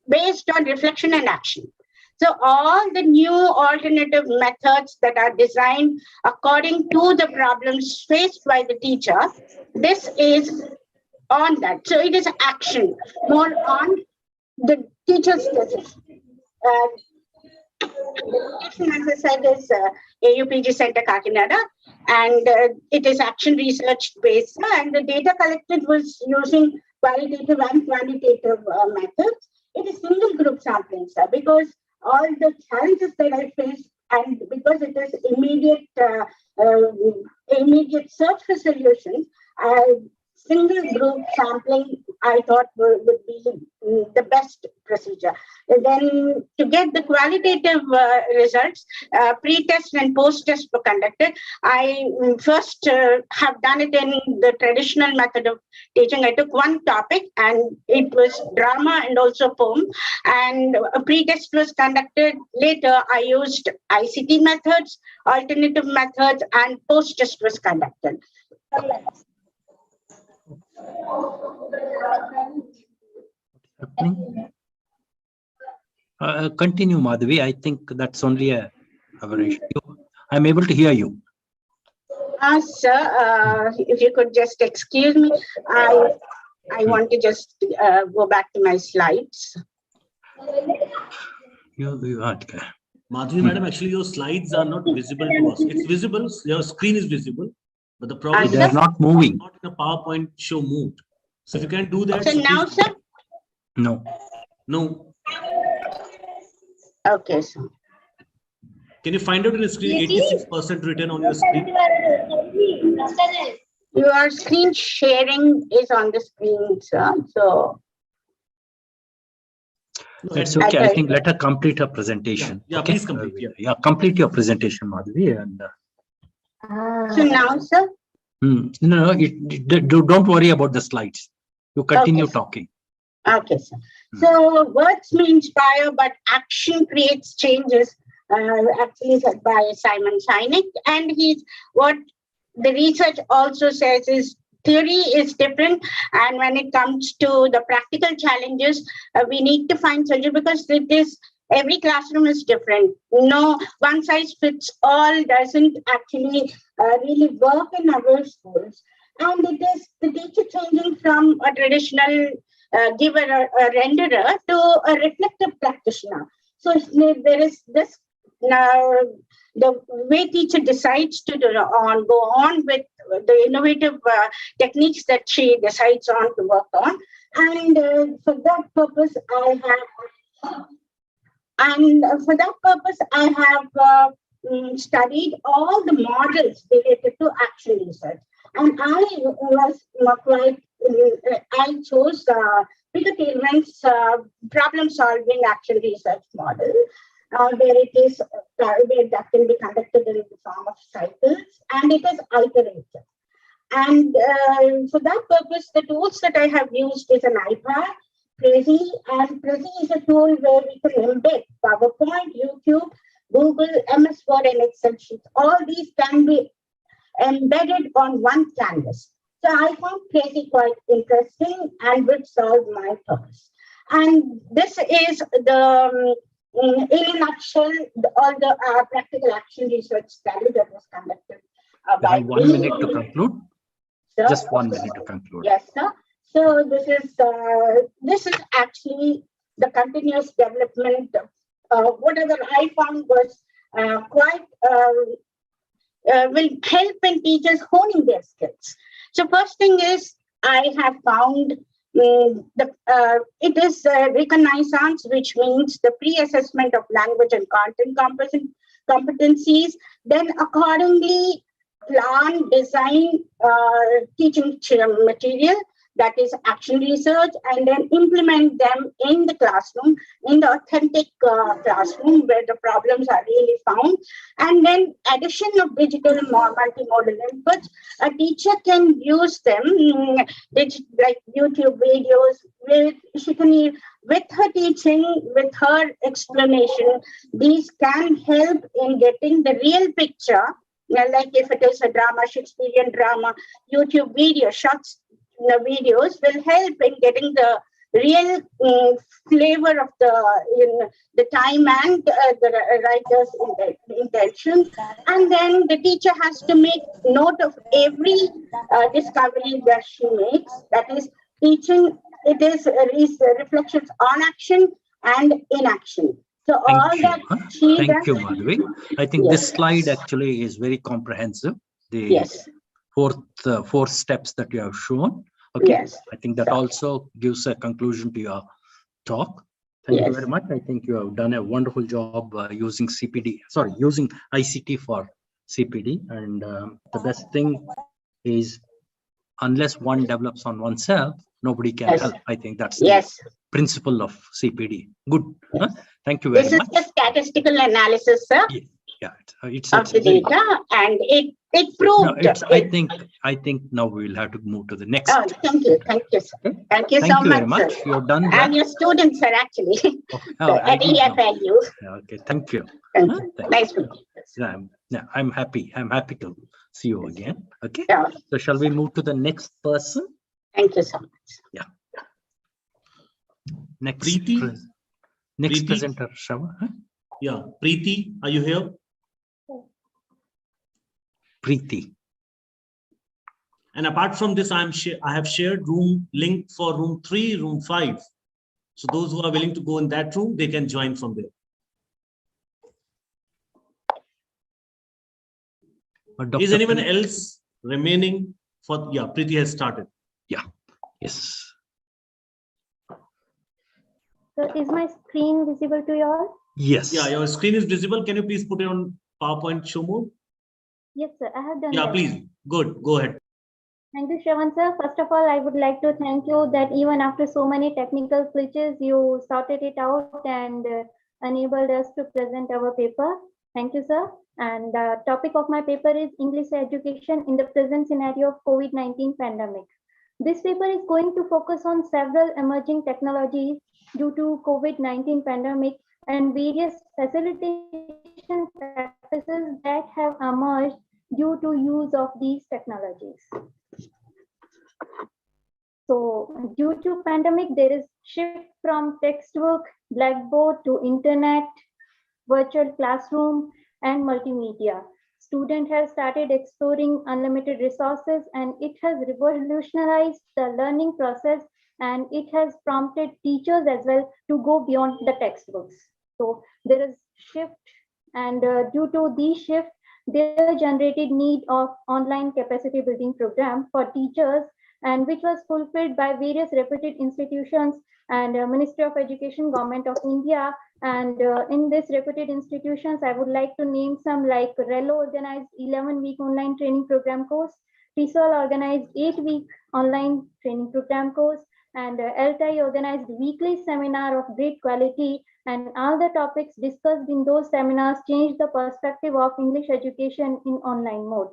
based on reflection and action. So all the new alternative methods that are designed according to the problems faced by the teacher, this is on that. So it is action, more on the teacher's decision. The location, as I said, is AUPG Center, Kakinada, and it is action research based, and the data collected was using qualitative and quantitative methods. It is single group sampling, sir, because all the challenges that I faced, and because it is immediate search for solutions, single group sampling I thought would be the best procedure. And then to get the qualitative results, pre-test and post-test were conducted. I first have done it in the traditional method of teaching. I took one topic and it was drama and also poem, and a pre-test was conducted. Later I used ICT methods, alternative methods, and post-test was conducted. Continue, Madhavi. I think that's only a aberration. I'm able to hear you. Sir, if you could just excuse me, I want to just go back to my slides. You are. Madhavi, madam, actually your slides are not visible to us. It's visible, your screen is visible, but the problem is they're not moving. Not in a PowerPoint show moved. So if you can do that. So now, sir? No. No. Okay, sir. Can you find out in the screen 86% written on your screen? Your screen sharing is on the screen, sir. So it's okay. I think let her complete her presentation. Yeah, okay? Please complete. Yeah, complete your presentation, Madhavi. And so now, sir? No, don't worry about the slides. You continue talking. Okay, sir. So words may inspire, but action creates changes. Actually said by Simon Sinek, and what the research also says is theory is different, and when it comes to the practical challenges, we need to find solutions, because it is every classroom is different. No one size fits all doesn't actually really work in our schools, and it is the teacher changing from a traditional giver or renderer to a reflective practitioner. So there is this. Now, the way teacher decides to go on with the innovative techniques that she decides on to work on, and for that purpose, I have studied all the models related to action research, and I chose Predeterminants problem solving action research model, where it is where that can be conducted in the form of cycles, and it is iterative. And for that purpose, the tools that I have used is an iPad, Prezi, and Prezi is a tool where we can embed PowerPoint, YouTube, Google, MS Word, and Excel sheets. All these can be embedded on one canvas. So I found Prezi quite interesting and would solve my purpose. And this is the, in a nutshell, all the practical action research study that was conducted. By 1 minute to conclude. Sir? Just 1 minute to conclude. Yes, sir. So this is actually the continuous development. Whatever I found was quite will help in teachers honing their skills. So first thing is I have found it is reconnaissance, which means the pre-assessment of language and content competencies. Then accordingly plan, design teaching material, that is action research, and then implement them in the classroom, in the authentic classroom where the problems are really found. And then addition of digital multimodal inputs, a teacher can use them, like YouTube videos, where she can, with her teaching, with her explanation, these can help in getting the real picture. Like if it is a drama, Shakespearean drama, YouTube video, shots, videos will help in getting the real flavor of the time and the writer's intentions. And then the teacher has to make note of every discovery that she makes. That is teaching, it is reflections on action and inaction. So Thank all you. that Thank you, Madhavi. I think Yes. this slide actually is very comprehensive. The Yes. four steps that you have shown. Okay. Yes. I think that also gives a conclusion to your talk. Thank you very much. I think you have done a wonderful job using using ICT for CPD. And the best thing is, unless one develops on oneself, nobody can help. I think that's the principle of CPD. Good. Huh? Thank you very much. This is the statistical analysis, sir. Yeah, it's of the data, and it proved. No, I think now we will have to move to the next. Oh, thank you, sir. Okay. Thank you so very much, much. sir. You've done that. And your students, sir, actually. At EFLU. Okay, thank you. Thank you. Nice meeting you. Yeah, I'm happy. I'm happy to see you again. Okay. Yeah. So shall we move to the next person? Thank you so much. Yeah. Next. Preeti? Next Preeti? presenter, Shava. Huh? Yeah, Preeti, are you here? Preeti. And apart from this, I have shared link for room 3, room 5. So those who are willing to go in that room, they can join from there. Is anyone else remaining for? Yeah, Preeti has started. Yeah. Yes. So is my screen visible to you all? Yes. Yeah, your screen is visible. Can you please put it on PowerPoint show mode? Yes, sir. I have done Yeah, that. please. Good. Go ahead. Thank you, Shravan, sir. First of all, I would like to thank you that even after so many technical glitches, you sorted it out and enabled us to present our paper. Thank you, sir. And the topic of my paper is English education in the present scenario of COVID-19 pandemic. This paper is going to focus on several emerging technologies due to COVID-19 pandemic and various facilitation practices that have emerged due to use of these technologies. So due to pandemic, there is shift from textbook, blackboard to internet, virtual classroom, and multimedia. Students have started exploring unlimited resources, and it has revolutionized the learning process, and it has prompted teachers as well to go beyond the textbooks. So there is shift, and due to these shift, there generated need of online capacity building program for teachers, and which was fulfilled by various reputed institutions and Ministry of Education, Government of India. And in this reputed institutions, I would like to name some, like RELO organized 11-week online training program course, TESOL organized 8-week online training program course, And ELTAI organized weekly seminar of great quality, and all the topics discussed in those seminars changed the perspective of English education in online mode.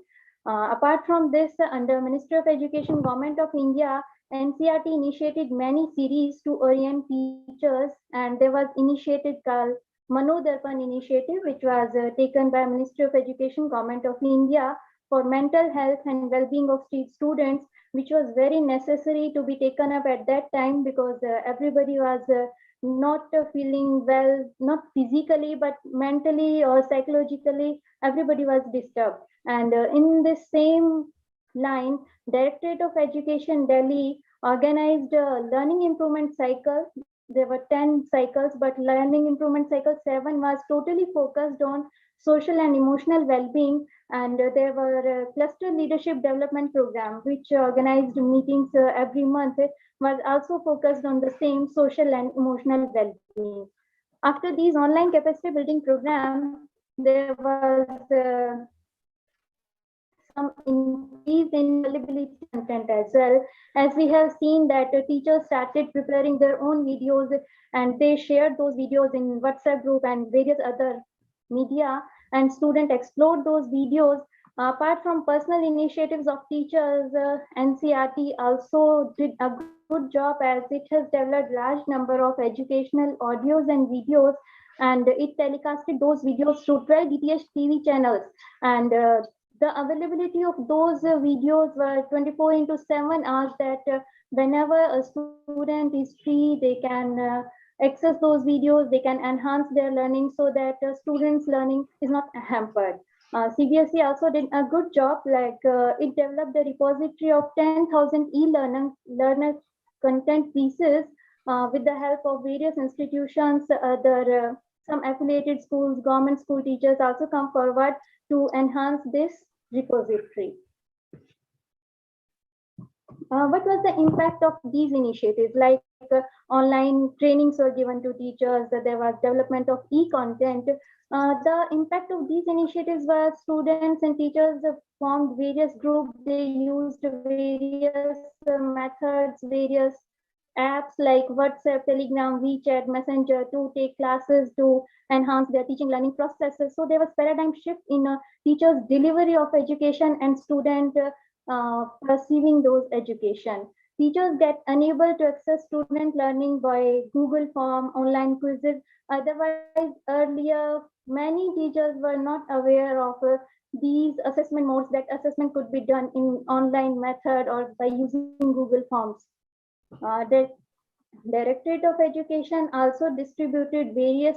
Apart from this, under Ministry of Education, Government of India, NCERT initiated many series to orient teachers, and there was initiated called Mano Darpan initiative, which was taken by Ministry of Education, Government of India, for mental health and well-being of students, which was very necessary to be taken up at that time, because everybody was not feeling well, not physically, but mentally or psychologically, everybody was disturbed. And in this same line, Directorate of Education Delhi organized a learning improvement cycle. There were 10 cycles, but learning improvement cycle 7 was totally focused on social and emotional well-being. And there were a cluster leadership development program, which organized meetings every month, was also focused on the same social and emotional well-being. After these online capacity building programs, there was some increase in availability content as well, as we have seen that teachers started preparing their own videos, and they shared those videos in WhatsApp group and various other media, and students explored those videos. Apart from personal initiatives of teachers, NCERT also did a good job, as it has developed large number of educational audios and videos, and it telecasted those videos through 12 DTH TV channels. And the availability of those videos were 24/7 hours, that whenever a student is free, they can access those videos, they can enhance their learning, so that students' learning is not hampered. CBSE also did a good job, like it developed a repository of 10,000 e-learner content pieces with the help of various institutions. Some affiliated schools, government school teachers also come forward to enhance this repository. What was the impact of these initiatives? Like online trainings were given to teachers, there was development of e-content. The impact of these initiatives was students and teachers formed various groups, they used various methods, various apps like WhatsApp, Telegram, WeChat, Messenger to take classes, to enhance their teaching learning processes. So there was paradigm shift in teachers' delivery of education and student perceiving those education. Teachers get unable to access student learning by Google Form, online quizzes. Otherwise, earlier, many teachers were not aware of these assessment modes, that assessment could be done in online method or by using Google Forms. The Directorate of Education also distributed various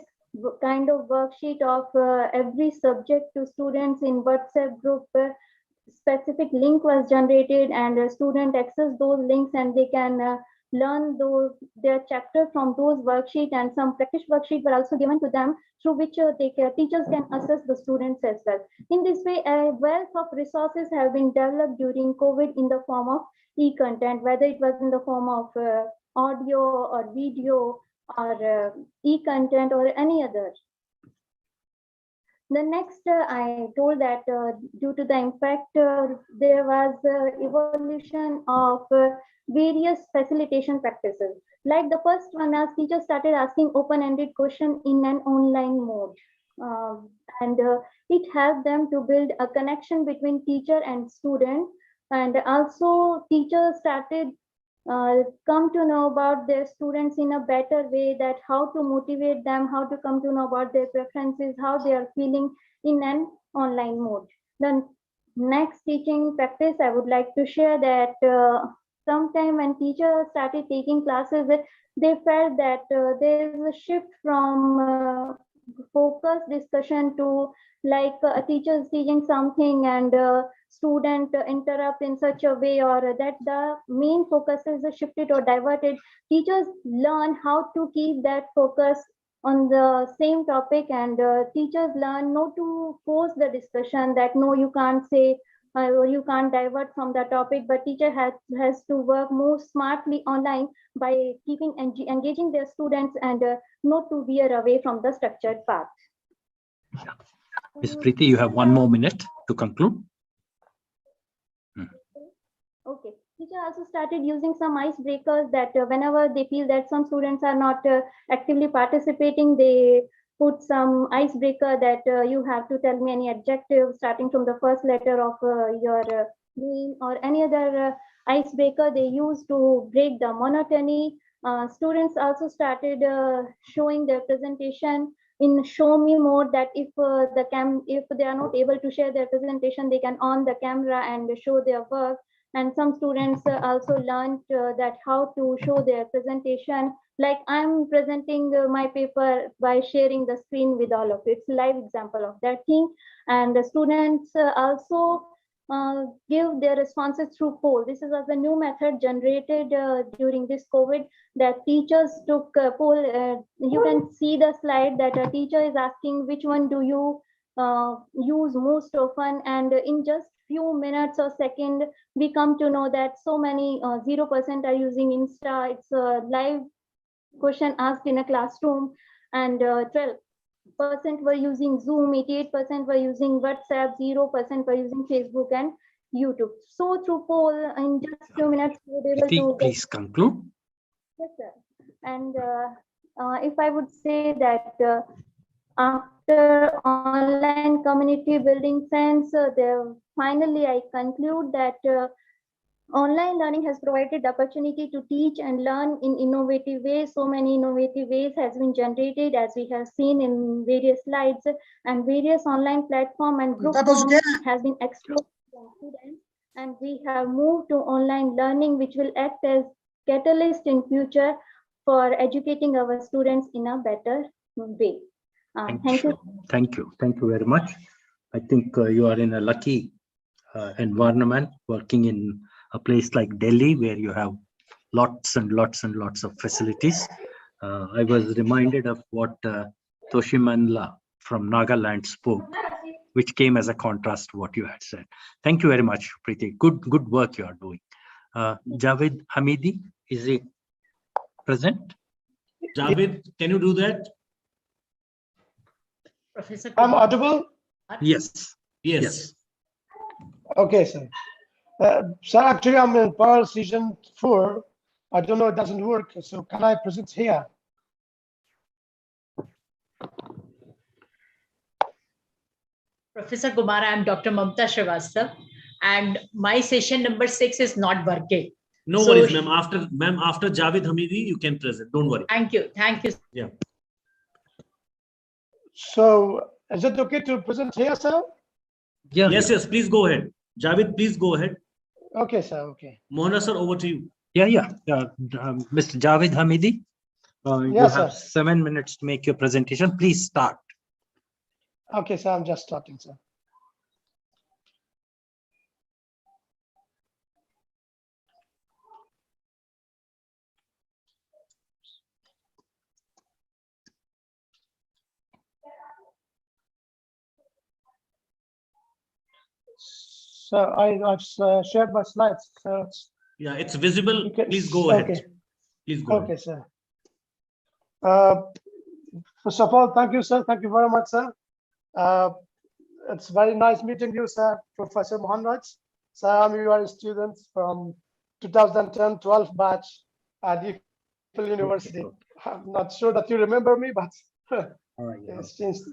kind of worksheet of every subject to students in WhatsApp group. Specific link was generated, and a student access those links, and they can learn their chapter from those worksheets, and some practice worksheets were also given to them, through which teachers can assess the students as well. In this way, a wealth of resources have been developed during COVID in the form of e-content, whether it was in the form of audio or video or e-content or any other. The next, I told that due to the impact, there was evolution of various facilitation practices. Like the first one, as teachers started asking open-ended question in an online mode. And it helped them to build a connection between teacher and student. And also teachers started come to know about their students in a better way, that how to motivate them, how to come to know about their preferences, how they are feeling in an online mode. The next teaching practice I would like to share, that sometime when teachers started taking classes, they felt that there is a shift from focused discussion to like a teacher is teaching something and student interrupt in such a way, or that the main focus is shifted or diverted. Teachers learn how to keep that focus on the same topic, and teachers learn not to force the discussion, that no, you can't say or you can't divert from the topic, but teacher has to work more smartly online by keeping engaging their students and not to veer away from the structured path. Ms. Preeti, you have 1 more minute to conclude. Okay, Teacher also started using some icebreakers that whenever they feel that some students are not actively participating, they put some icebreaker that you have to tell me any adjective starting from the first letter of your name or any other icebreaker they use to break the monotony. Students also started showing their presentation in show me mode, that if if they are not able to share their presentation, they can on the camera and show their work. And some students also learned that how to show their presentation, like I'm presenting my paper by sharing the screen with all of you. It's live example of that thing. And the students also give their responses through poll. This is a new method generated during this COVID, that teachers took a poll. You can see the slide that a teacher is asking which one do you use most often, and in just few minutes or second we come to know that so many 0% are using Insta. It's a live question asked in a classroom, and 12% were using Zoom, 88% were using WhatsApp, 0% were using Facebook and YouTube. So through poll, in just few minutes, we were able to please conclude. Yes, sir. And if I would say that after online community building sense, finally I conclude that online learning has provided the opportunity to teach and learn in innovative ways. So many innovative ways has been generated, as we have seen in various slides, and various online platform and group forms has been explored by students. And we have moved to online learning, which will act as catalyst in future for educating our students in a better way. Thank you. Thank you. Thank you very much. I think you are in a lucky environment, working in a place like Delhi, where you have lots and lots and lots of facilities. I was reminded of what Toshimanla from Nagaland spoke, which came as a contrast to what you had said. Thank you very much, Preeti. Good work you are doing. Javed Hamidi, is he present? Javed, can you do that? Professor, I'm audible? Yes. Yes. Okay, sir. Sir, actually, I'm in Pearl Season 4. I don't know, it doesn't work. So can I present here? Professor Kumar, I'm Dr. Amita Devi, and my session number 6 is not working. No worries, ma'am. After Javed Hamidi, you can present. Don't worry. Thank you. Thank you. Yeah. So is it okay to present here, sir? Yeah. Yes. Please go ahead. Javed, please go ahead. Okay, sir. Okay. Mohana, sir, over to you. Yeah. Mr. Javed Hamidi, you have 7 minutes to make your presentation. Please start. Okay, sir. I'm just starting, sir. So I've shared my slides. So yeah, it's visible. Please go ahead. Okay. Please go ahead. Okay, sir. First of all, thank you, sir. Thank you very much, sir. It's very nice meeting you, sir, Professor Mohanraj. Sir, I'm your student from 2010-12 batch at Equitable University. I'm not sure that you remember me, but it's changed.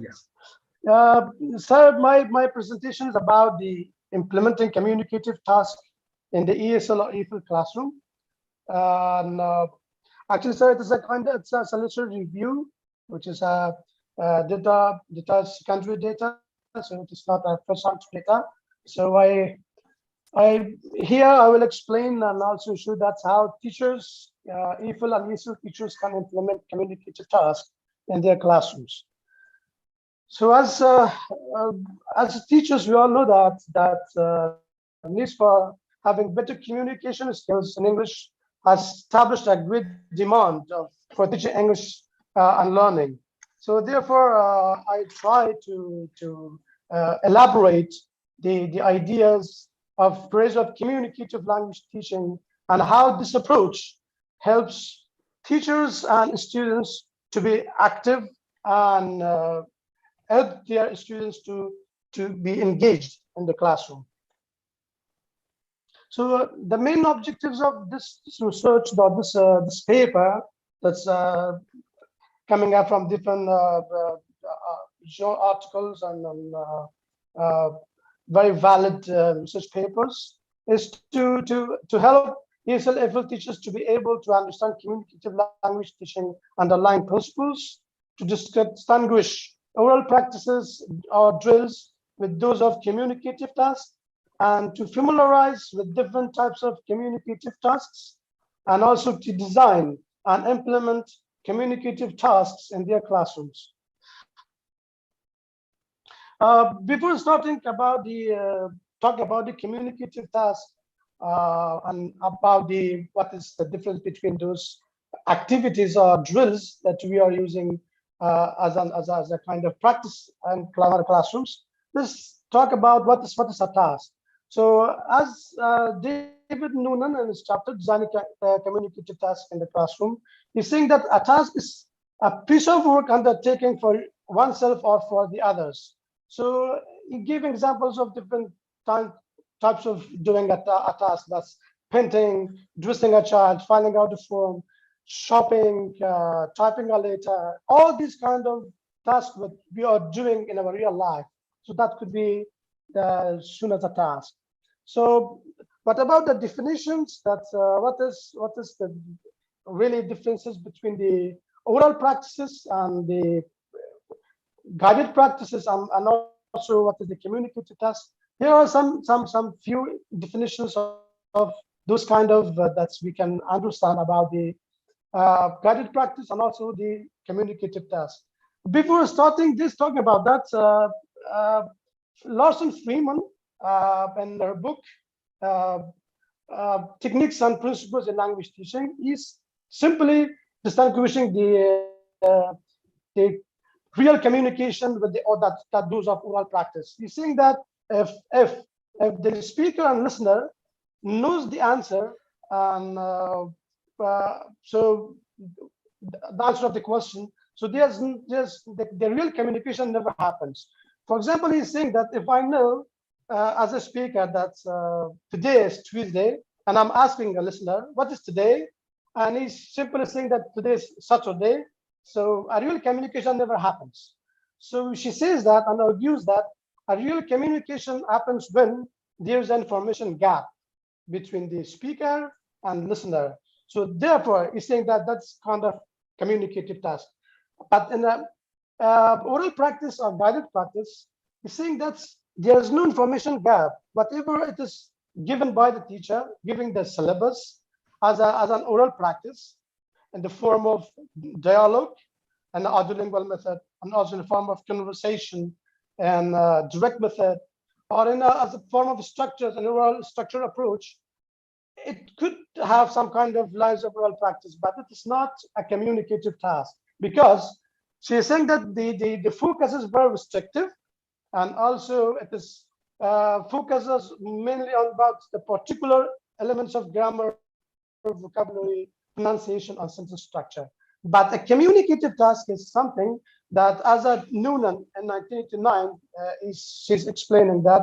Sir, my presentation is about the implementing communicative tasks in the ESL or EFL classroom. Actually, sir, it's a semester review, which is data secondary data, so it is not a first data. So I will explain and also show that's how teachers, EFL and ESL teachers can implement communicative tasks in their classrooms. So as teachers, we all know that needs for having better communication skills in English has established a great demand for teaching English and learning. So therefore, I try to elaborate the ideas of praise of communicative language teaching and how this approach helps teachers and students to be active and help their students to be engaged in the classroom. So the main objectives of this research, or this paper, that's coming up from different articles and very valid research papers, is to help ESL teachers to be able to understand communicative language teaching underlying principles, to distinguish oral practices or drills with those of communicative tasks, and to familiarize with different types of communicative tasks, and also to design and implement communicative tasks in their classrooms. Before starting about the talk about the communicative task and about what is the difference between those activities or drills that we are using as a kind of practice and classrooms, let's talk about what is a task. So as David Noonan in his chapter Designing Communicative Tasks in the Classroom, he's saying that a task is a piece of work undertaken for oneself or for the others. So he gave examples of different types of doing a task. That's painting, dressing a child, filling out a form, shopping, typing a letter, all these kind of tasks that we are doing in our real life. So that could be soon as a task. So what about the definitions? That's what is the really differences between the oral practices and the guided practices, and also what is the communicative task? Here are some few definitions of those kind of that we can understand about the guided practice and also the communicative task. Before starting this, talking about that, Larson Freeman in her book Techniques and Principles in Language Teaching is simply distinguishing the real communication with that those of oral practice. He's saying that if the speaker and listener knows the answer, and so the answer of the question, so there's the real communication never happens. For example, he's saying that if I know as a speaker that today is Tuesday, and I'm asking a listener, what is today? And he's simply saying that today is Saturday. So a real communication never happens. So she says that and argues that a real communication happens when there's an information gap between the speaker and listener. So therefore, he's saying that that's kind of communicative task. But in a oral practice or guided practice, he's saying that there's no information gap. Whatever it is given by the teacher, giving the syllabus as an oral practice in the form of dialogue and the audiolingual method, and also in the form of conversation and direct method, or as a form of structures, an oral structure approach, it could have some kind of lines of oral practice, but it is not a communicative task, because she is saying that the focus is very restrictive, and also it is focuses mainly on about the particular elements of grammar, vocabulary, pronunciation, and sentence structure. But a communicative task is something that, as Noonan in 1989, she's explaining that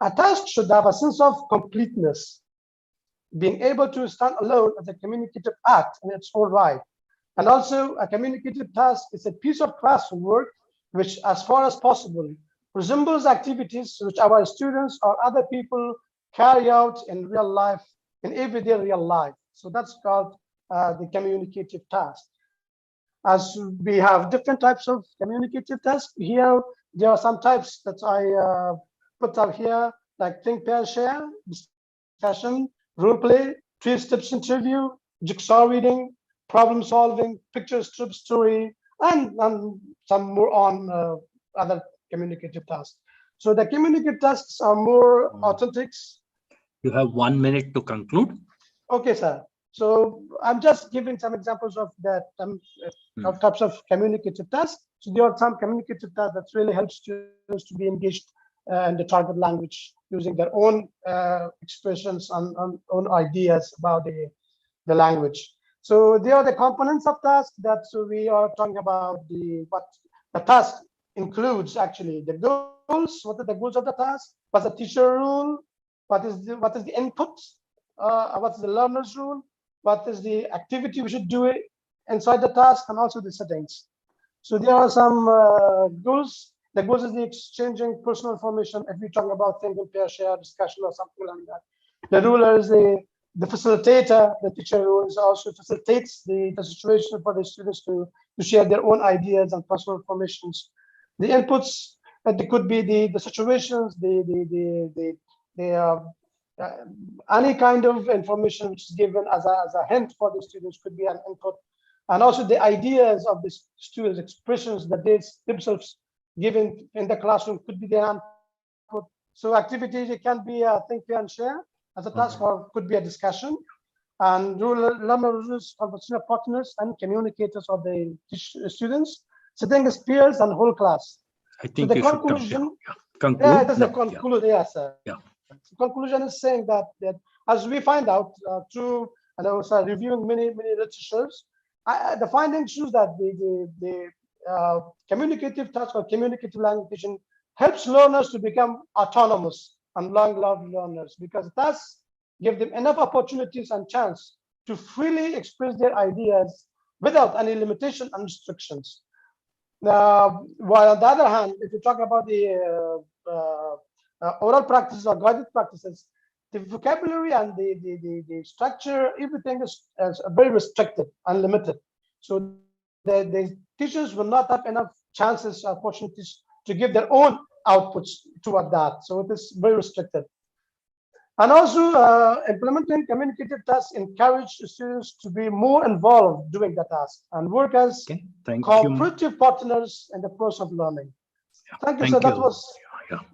a task should have a sense of completeness, being able to stand alone as a communicative act in its own right. And also, a communicative task is a piece of classroom work which, as far as possible, resembles activities which our students or other people carry out in real life, in everyday real life. So that's called the communicative task. As we have different types of communicative tasks, here there are some types that I put up here, like think, pair, share, discussion, role play, 3-steps interview, jigsaw reading, problem solving, picture strip story, and some more on other communicative tasks. So the communicative tasks are more authentic. You have 1 minute to conclude. Okay, sir. So I'm just giving some examples of that types of communicative tasks. So there are some communicative tasks that really help students to be engaged in the target language, using their own expressions and own ideas about the language. So there are the components of task that we are talking about. What the task includes actually the goals. What are the goals of the task? What's the teacher role? what is the input, what is the learner's role, what is the activity we should do it inside the task, and also the settings. So there are some goals. The goals is the exchanging personal information. If we talk about single pair share discussion or something like that, the ruler is the facilitator. The teacher role is also facilitates the situation for the students to share their own ideas and personal informations. The inputs, they could be the situations, any kind of information which is given as a hint for the students could be an input, and also the ideas of the students' expressions that they themselves given in the classroom could be their input. So activities, it can be a think, pair, and share as a task, or could be a discussion. And learners, conversational partners, and communicators of the students, sitting as peers and whole class. I think so the you conclusion, should conclude. that's the conclusion. Yes, sir. Yeah. The conclusion is saying that as we find out through, and I was reviewing many literatures, the findings shows that the communicative task or communicative language helps learners to become autonomous and long-lived learners, because tasks give them enough opportunities and chance to freely express their ideas without any limitation and restrictions. While on the other hand, if you talk about the oral practices or guided practices, the vocabulary and the structure, everything is very restricted and limited. So the teachers will not have enough chances or opportunities to give their own outputs toward that. So it is very restricted. And also implementing communicative tasks encourage students to be more involved doing the task and work as cooperative partners in the process of learning. Yeah. Thank you, sir. That was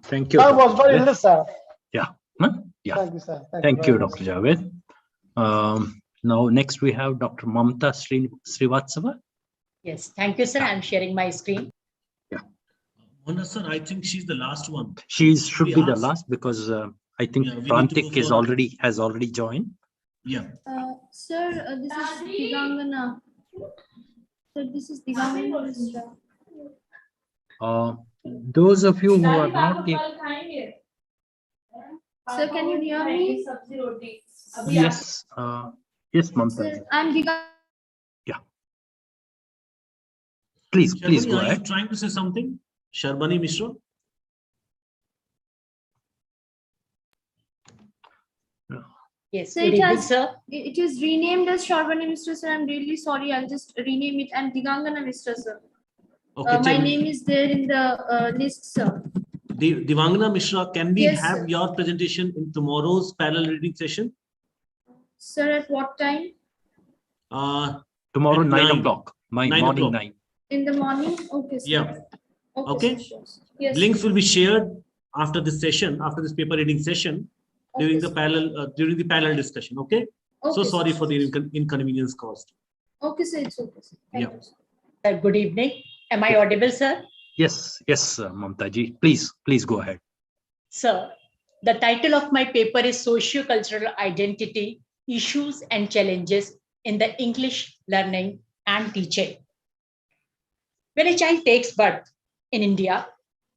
thank you. That was very little, sir. Yeah. Yeah. Thank you, sir. Thank you, Dr. Javed. Now, next we have Dr. Amita Srivatsava. Yes, thank you, sir. I'm sharing my screen. Yeah. Mona, sir, I think she's the last one. She should be the last because I think Prantik has already joined. Yeah. Sir, this is Divangana. So this is Divangana. Those of you who are not here. Sir, can you hear me? Yes. Yes, Mamta. Sir, I'm Divangana. Yeah. Please go ahead. Are you trying to say something? Sharbani Mishra? Yes, so it is renamed as Sharbani Mr. Sir. I'm really sorry. I'll just rename it. I'm Divangana Mr. Sir. Okay, my name is there in the list, sir. Divangana Mishra, can we have your presentation in tomorrow's parallel reading session? Sir, at what time? Tomorrow, 9 o'clock. Morning 9. In the morning? Okay, sir. Yeah. Okay. Sir, sure. Yes. Links will be shared after this session, after this paper reading session, during the parallel discussion. Okay. So sorry for the inconvenience caused. Okay, sir. It's okay. Sir. Thank you, sir. Good evening. Am I audible, sir? Yes, Mamta ji. Please go ahead. Sir, the title of my paper is Socio-Cultural Identity, Issues and Challenges in the English Learning and Teaching. When a child takes birth in India,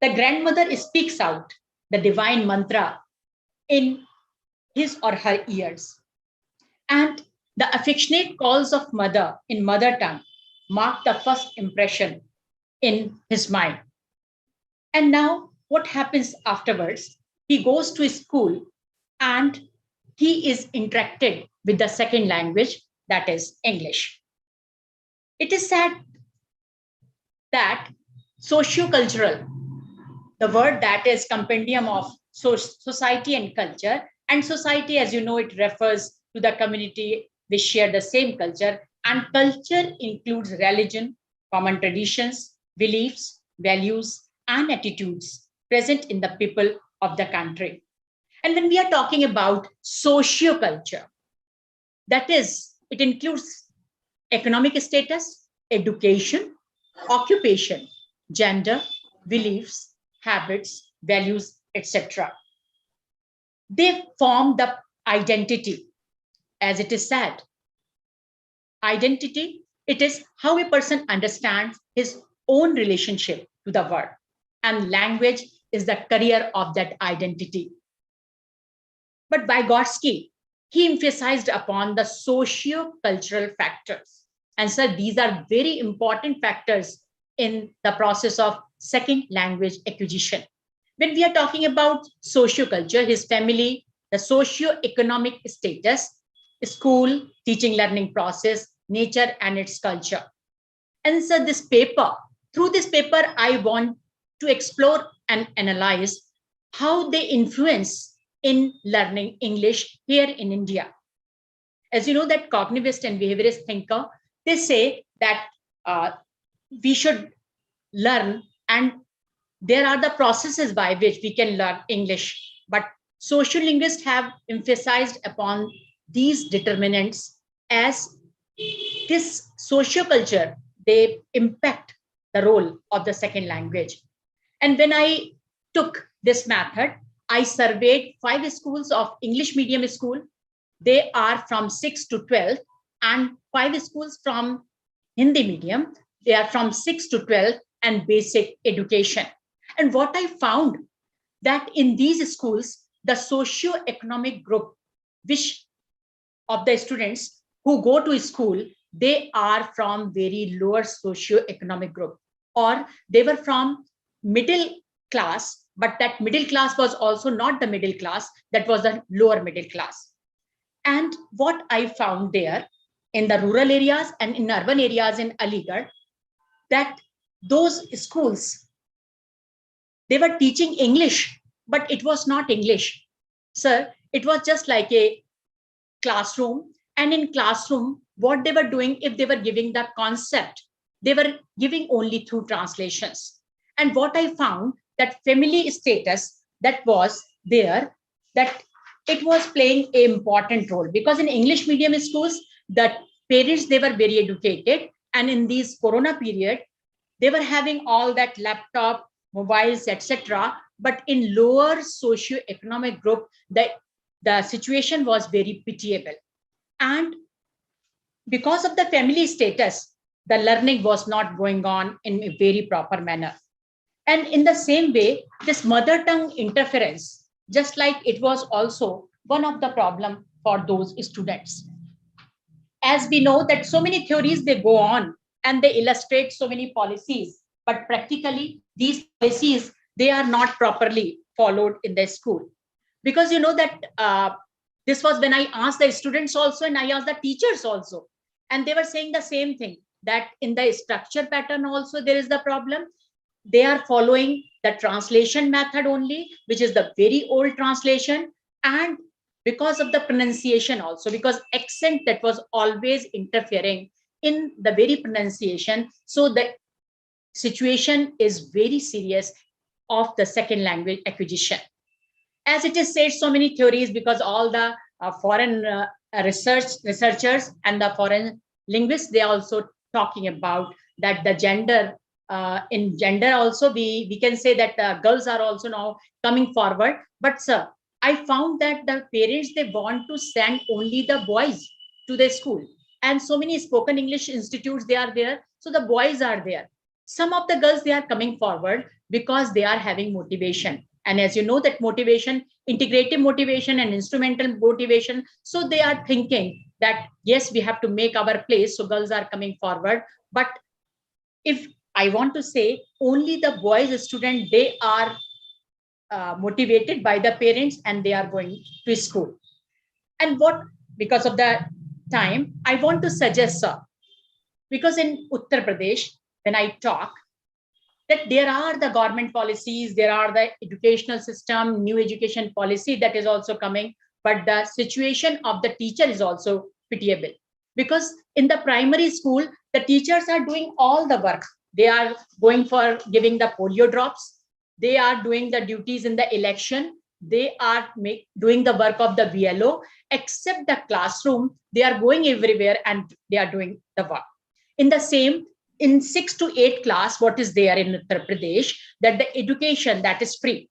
the grandmother speaks out the divine mantra in his or her ears. And the affectionate calls of mother in mother tongue mark the first impression in his mind. And now what happens afterwards? He goes to school and he is interacted with the second language, that is English. It is said that socio-cultural, the word that is compendium of society and culture, and society, as you know, it refers to the community which share the same culture, and culture includes religion, common traditions, beliefs, values, and attitudes present in the people of the country. And when we are talking about socio-culture, that is, it includes economic status, education, occupation, gender, beliefs, habits, values, etc. They form the identity, as it is said. Identity, it is how a person understands his own relationship to the world, and language is the carrier of that identity. But Vygotsky, he emphasized upon the socio-cultural factors. And so these are very important factors in the process of second language acquisition. When we are talking about socio-culture, his family, the socio-economic status, school, teaching learning process, nature and its culture. And so this paper, through this paper, I want to explore and analyze how they influence in learning English here in India. As you know, that cognitivist and behaviorist thinker, they say that we should learn, and there are the processes by which we can learn English. But social linguists have emphasized upon these determinants as this socioculture, they impact the role of the second language. And when I took this method, I surveyed 5 schools of English medium school. They are from 6 to 12, and 5 schools from Hindi medium. They are from 6 to 12 and basic education. And what I found that in these schools, the socio-economic group, which of the students who go to school, they are from very lower socio-economic group, or they were from middle class, but that middle class was also not the middle class, that was the lower middle class. And what I found there in the rural areas and in urban areas in Aligarh, that those schools, they were teaching English, but it was not English. Sir, it was just like a classroom. And in classroom, what they were doing, if they were giving the concept, they were giving only through translations. And what I found, that family status that was there, that it was playing an important role, because in English medium schools, the parents, they were very educated. And in this Corona period, they were having all that laptop, mobiles, etc. But in lower socio-economic group, the situation was very pitiable. And because of the family status, the learning was not going on in a very proper manner. And in the same way, this mother tongue interference, just like it was also one of the problem for those students. As we know that so many theories, they go on and they illustrate so many policies, but practically these policies, they are not properly followed in the school. Because you know that this was when I asked the students also, and I asked the teachers also, and they were saying the same thing, that in the structure pattern also there is the problem. They are following the translation method only, which is the very old translation. And because of the pronunciation also, because accent that was always interfering in the very pronunciation. So the situation is very serious of the second language acquisition. As it is said, so many theories, because all the foreign researchers and the foreign linguists, they are also talking about that the gender, in gender also, we can say that girls are also now coming forward. But sir, I found that the parents, they want to send only the boys to the school. And so many spoken English institutes, they are there. So the boys are there. Some of the girls, they are coming forward because they are having motivation. And as you know that motivation, integrative motivation and instrumental motivation. So they are thinking that, yes, we have to make our place. So girls are coming forward. But if I want to say, only the boys student, they are motivated by the parents and they are going to school. And what, because of the time, I want to suggest, sir, because in Uttar Pradesh, when I talk, that there are the government policies, there are the educational system, new education policy that is also coming, but the situation of the teacher is also pitiable. Because in the primary school, the teachers are doing all the work. They are going for giving the polio drops. They are doing the duties in the election. They are doing the work of the VLO, except the classroom. They are going everywhere and they are doing the work. In the same, in 6 to 8 class, what is there in Uttar Pradesh, that the education that is free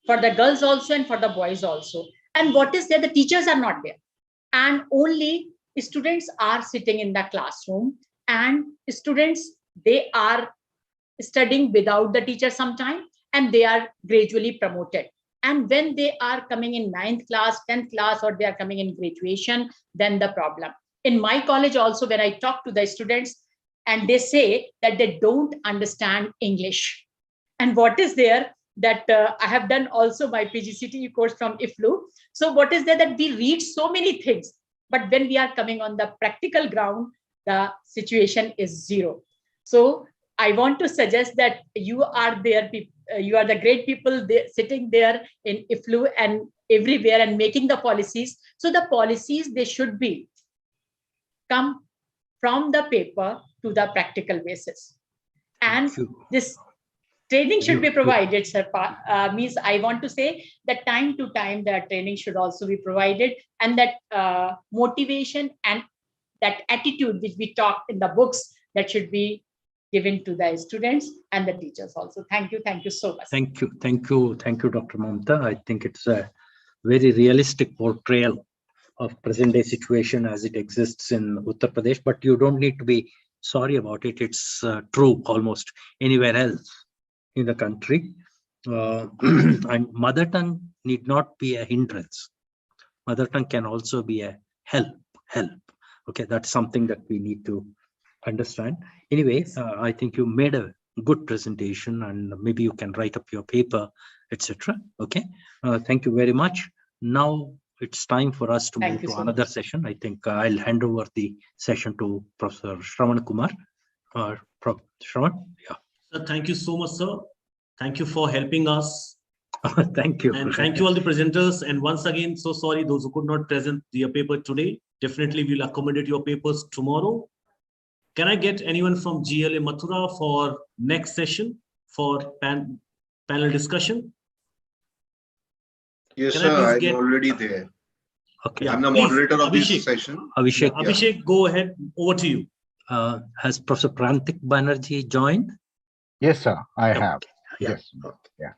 for the girls also and for the boys also. And what is there, the teachers are not there. And only students are sitting in the classroom, and students, they are studying without the teacher sometime, and they are gradually promoted. And when they are coming in 9th class, 10th class, or they are coming in graduation, then the problem. In my college also, when I talk to the students, and they say that they don't understand English. And what is there that I have done also my PGCTE course from IFLU. So what is there that we read so many things, but when we are coming on the practical ground, the situation is zero. So I want to suggest that you are there, you are the great people there, sitting there in IFLU and everywhere and making the policies. So the policies, they should be come from the paper to the practical basis. And this training should be provided, sir. Means I want to say that time to time that training should also be provided, and that motivation and that attitude which we talked in the books, that should be given to the students and the teachers also. Thank you so much. Thank you, Dr. Mamta. I think it's a very realistic portrayal of present day situation as it exists in Uttar Pradesh, but you don't need to be sorry about it. It's true almost anywhere else in the country. And mother tongue need not be a hindrance. Mother tongue can also be a help. Okay, that's something that we need to understand. Anyway, I think you made a good presentation, and maybe you can write up your paper, etc. Okay, thank you very much. Now it's time for us to move to another session. I think I'll hand over the session to Professor Shravan Kumar. Shravan, yeah. Sir, thank you so much, sir. Thank you for helping us. Thank you. And thank you all the presenters. And once again, so sorry those who could not present their paper today. Definitely we'll accommodate your papers tomorrow. Can I get anyone from GLA Mathura for next session for panel discussion? Yes, sir, I'm already there. Okay. Yeah, I'm the moderator of this session. Abhishek, Abhishek, go ahead. Over to you. Has Professor Prantik Banerjee joined? Yes, sir, I have. Yeah. Yes. Yeah.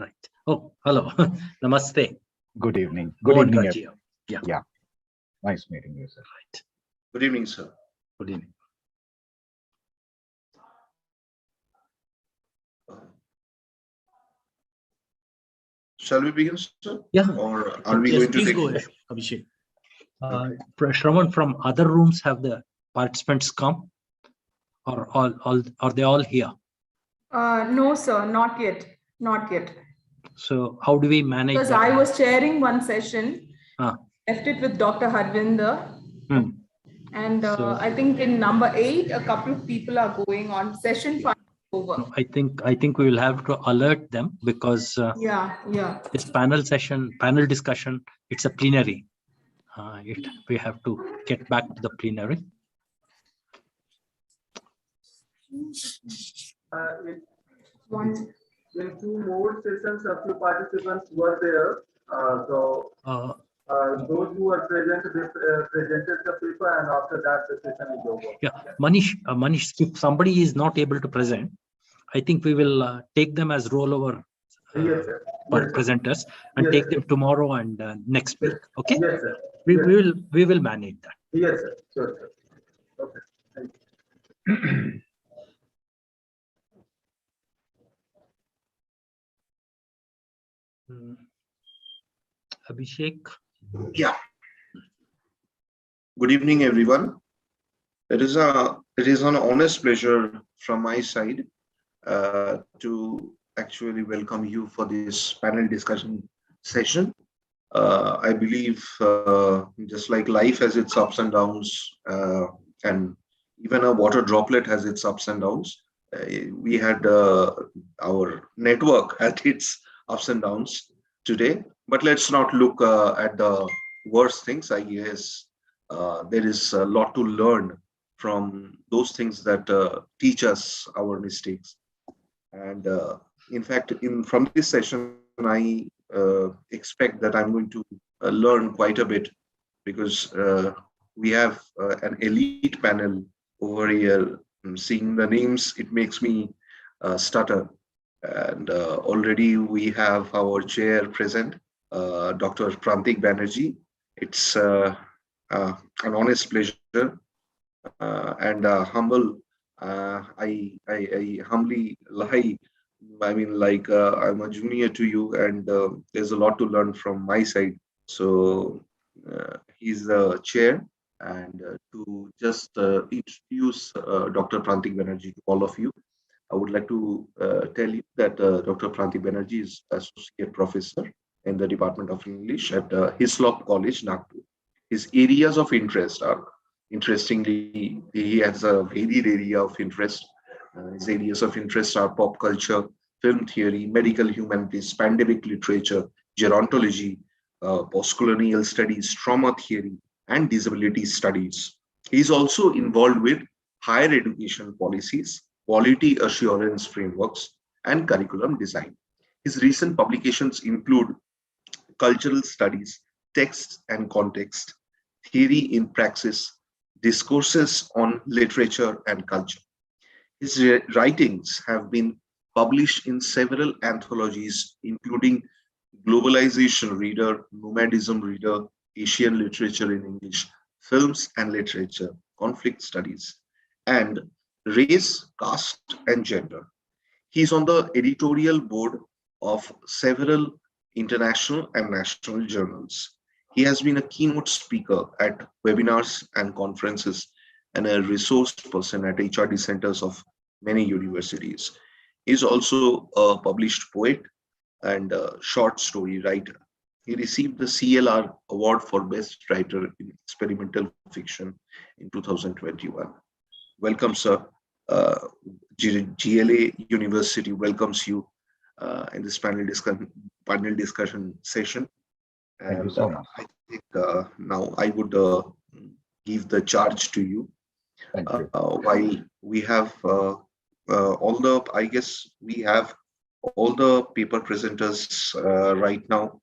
Right. Oh, hello. Namaste. Good evening. Good evening. Everyone. Yeah. Nice meeting you, sir. Right. Good evening, sir. Good evening. Shall we begin, sir? Yeah. Or are we going to please take? Go ahead, Abhishek. Shravan, from other rooms, have the participants come, or are they all here? No, sir, not yet. Not yet. So how do we manage? Because I was chairing one session, left it with Dr. Harvinder. And I think in number 8, a couple of people are going on. Session 5 over. No, I think we will have to alert them, because this panel discussion, it's a plenary. We have to get back to the plenary. In 2 more sessions, a few participants were there. Those who are present, they presented the paper, and after that, the session is over. Yeah, Manish, if somebody is not able to present, I think we will take them as rollover presenters and take them tomorrow and next week. Okay. Yes, sir. We will manage that. Yes, sir. Sure, sir. Okay. Thank you. Abhishek. Yeah. Good evening, everyone. It is an honest pleasure from my side to actually welcome you for this panel discussion session. I believe just like life has its ups and downs, and even a water droplet has its ups and downs, we had our network had its ups and downs today. But let's not look at the worst things. I guess there is a lot to learn from those things that teach us our mistakes. And in fact, from this session, I expect that I'm going to learn quite a bit, because we have an elite panel over here. Seeing the names, it makes me stutter. And already we have our chair present, Dr. Prantik Banerjee. It's an honest pleasure and humble. I humbly lie I mean, like I'm a junior to you, and there's a lot to learn from my side. So he's the chair, and to just introduce Dr. Prantik Banerjee to all of you, I would like to tell you that Dr. Prantik Banerjee is associate professor in the Department of English at Hislop College, Nagpur. His areas of interest are, interestingly, he has a varied area of interest. His areas of interest are pop culture, film theory, medical humanities, pandemic literature, gerontology, postcolonial studies, trauma theory, and disability studies. He is also involved with higher education policies, quality assurance frameworks, and curriculum design. His recent publications include cultural studies, text and context, theory in praxis, discourses on literature and culture. His writings have been published in several anthologies, including Globalization Reader, Nomadism Reader, Asian Literature in English, Films and Literature, Conflict Studies, and Race, Caste, and Gender. He is on the editorial board of several international and national journals. He has been a keynote speaker at webinars and conferences and a resource person at HRD centers of many universities. He is also a published poet and a short story writer. He received the CLR Award for Best Writer in Experimental Fiction in 2021. Welcome, sir. GLA University welcomes you in this panel discussion session. And thank you so much. I think now I would give the charge to you. Thank you. While we have I guess we have all the paper presenters right now.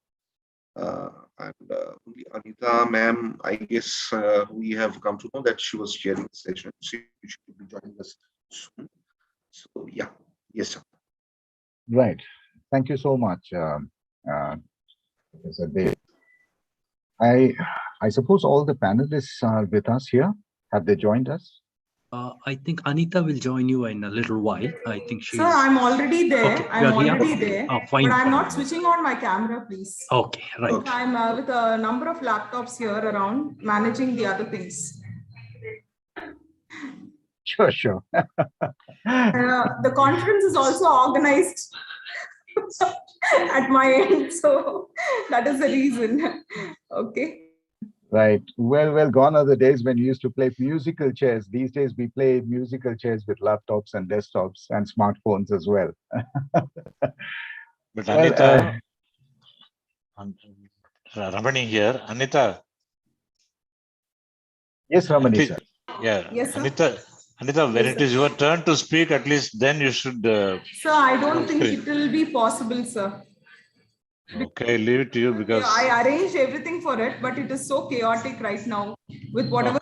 And Anita ma'am, I guess we have come to know that she was chairing the session. So she should be joining us soon. So yeah, yes, sir. Right. Thank you so much, Professor Dev. I suppose all the panelists are with us here. Have they joined us? I think Anita will join you in a little while. I think she's... Sir, I'm already there. Okay, I'm already there. Oh, fine, but I'm fine. not switching on my camera, please. Okay, right. Okay. I'm with a number of laptops here around, managing the other things. Sure. The conference is also organized at my end, so that is the reason. Okay. Right. Well, gone are the days when you used to play musical chairs. These days we play musical chairs with laptops and desktops and smartphones as well. But Anita, Ramani here. Anita. Yes, Ramani, sir. Yeah. Yes, sir. Anita, when it is your turn to speak, at least then you should. Sir, I don't think it will be possible, sir. Okay, leave it to you because I arranged everything for it, but it is so chaotic right now with whatever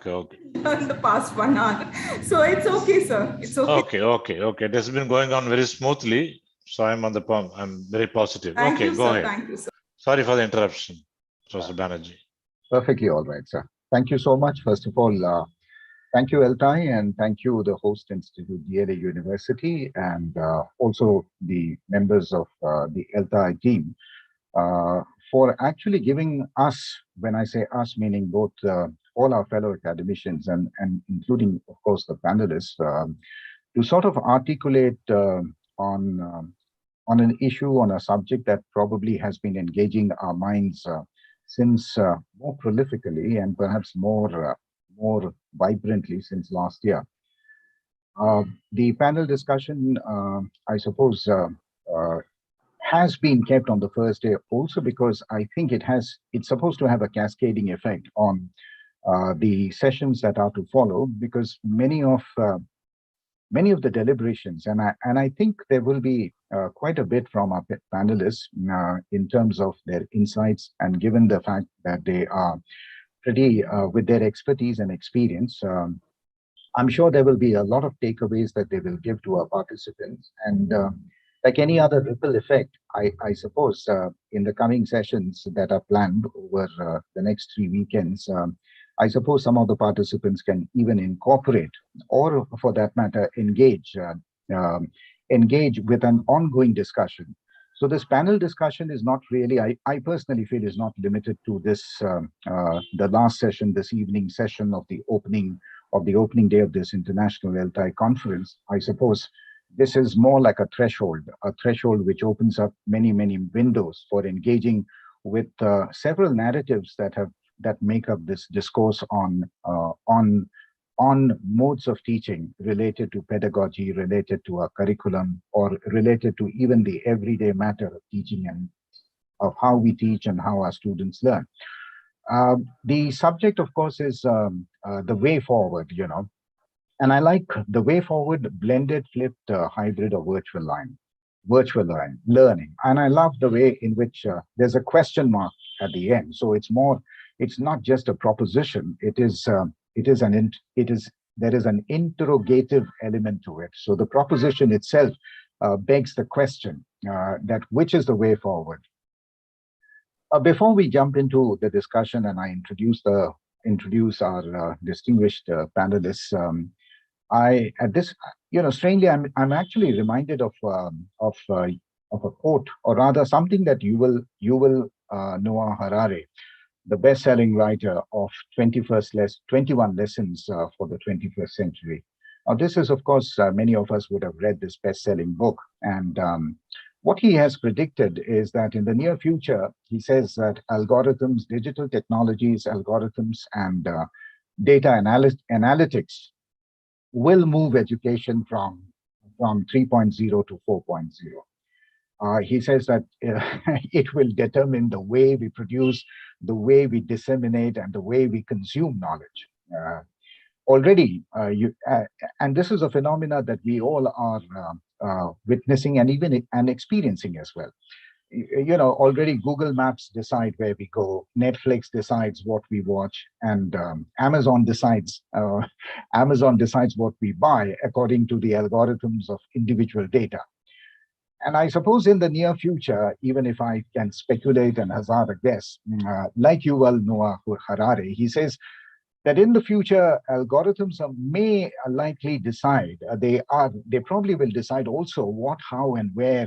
in the past 1 hour. So it's okay, sir. It's okay. Okay. It has been going on very smoothly. So I'm on the pump. I'm very positive. Thank you, go sir. ahead. Thank you, sir. Sorry for the interruption, Professor Banerjee. Perfectly all right, sir. Thank you so much. First of all, thank you, ELTAI, and thank you, the host institute, GLA University, and also the members of the ELTAI team for actually giving us, when I say us, meaning both all our fellow academicians and including, of course, the panelists, to sort of articulate on an issue, on a subject that probably has been engaging our minds since more prolifically and perhaps more vibrantly since last year. The panel discussion, I suppose, has been kept on the first day also because I think it's supposed to have a cascading effect on the sessions that are to follow, because many of the deliberations, and I think there will be quite a bit from our panelists in terms of their insights, and given the fact that they are pretty with their expertise and experience, I'm sure there will be a lot of takeaways that they will give to our participants. And like any other ripple effect, I suppose in the coming sessions that are planned over the next 3 weekends, I suppose some of the participants can even incorporate, or for that matter, engage engage with an ongoing discussion. So this panel discussion is not really, I personally feel, is not limited to this, the last session, this evening session of the opening day of this International ELTAI conference. I suppose this is more like a threshold which opens up many, many windows for engaging with several narratives that make up this discourse on modes of teaching related to pedagogy, related to our curriculum, or related to even the everyday matter of teaching and of how we teach and how our students learn. The subject, of course, is the way forward, and I like the way forward, blended, flipped, hybrid, or virtual learning. And I love the way in which there's a question mark at the end. So it's not just a proposition. There is an interrogative element to it. So the proposition itself begs the question that which is the way forward? Before we jump into the discussion and I introduce our distinguished panelists, strangely, I'm actually reminded of a quote, or rather something that Yuval Noah Harari, the best-selling writer of 21 Lessons for the 21st Century. Now, this is, of course, many of us would have read this best-selling book. And what he has predicted is that in the near future, he says that algorithms, digital technologies, algorithms, and data analytics will move education from 3.0 to 4.0. He says that it will determine the way we produce, the way we disseminate, and the way we consume knowledge. Already, and this is a phenomena that we all are witnessing and even experiencing as well. Already Google Maps decide where we go, Netflix decides what we watch, and Amazon decides what we buy according to the algorithms of individual data. And I suppose in the near future, even if I can speculate and hazard a guess, like Yuval Noah Harari, he says that in the future, algorithms may likely decide, they probably will decide also what, how, and where,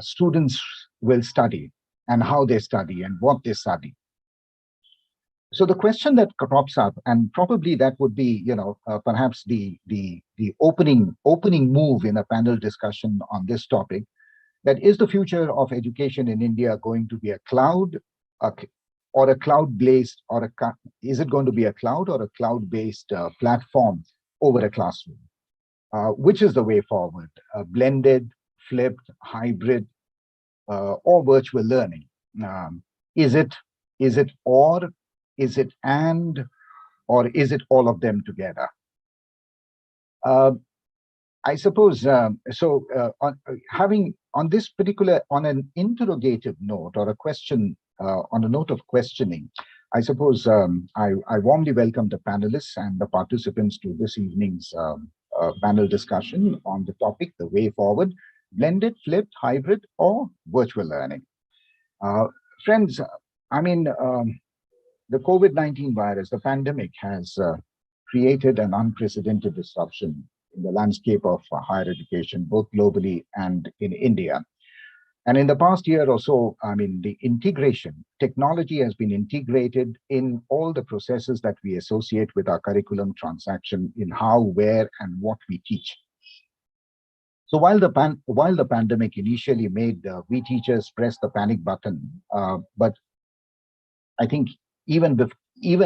students will study and how they study and what they study. So the question that crops up, and probably that would be, perhaps the opening move in a panel discussion on this topic, that is the future of education in India going to be a cloud, or a cloud-based, is it going to be a cloud or a cloud-based platform over a classroom? Which is the way forward? Blended, flipped, hybrid, or virtual learning? Is it or? Is it and, or is it all of them together? I suppose, on an interrogative note or a question, on a note of questioning, I suppose I warmly welcome the panelists and the participants to this evening's panel discussion on the topic, the way forward, blended, flipped, hybrid, or virtual learning. Friends, the COVID-19 virus, the pandemic, has created an unprecedented disruption in the landscape of higher education, both globally and in India. And in the past year or so, technology has been integrated in all the processes that we associate with our curriculum transaction in how, where, and what we teach. So while the pandemic initially made we teachers press the panic button, but I think even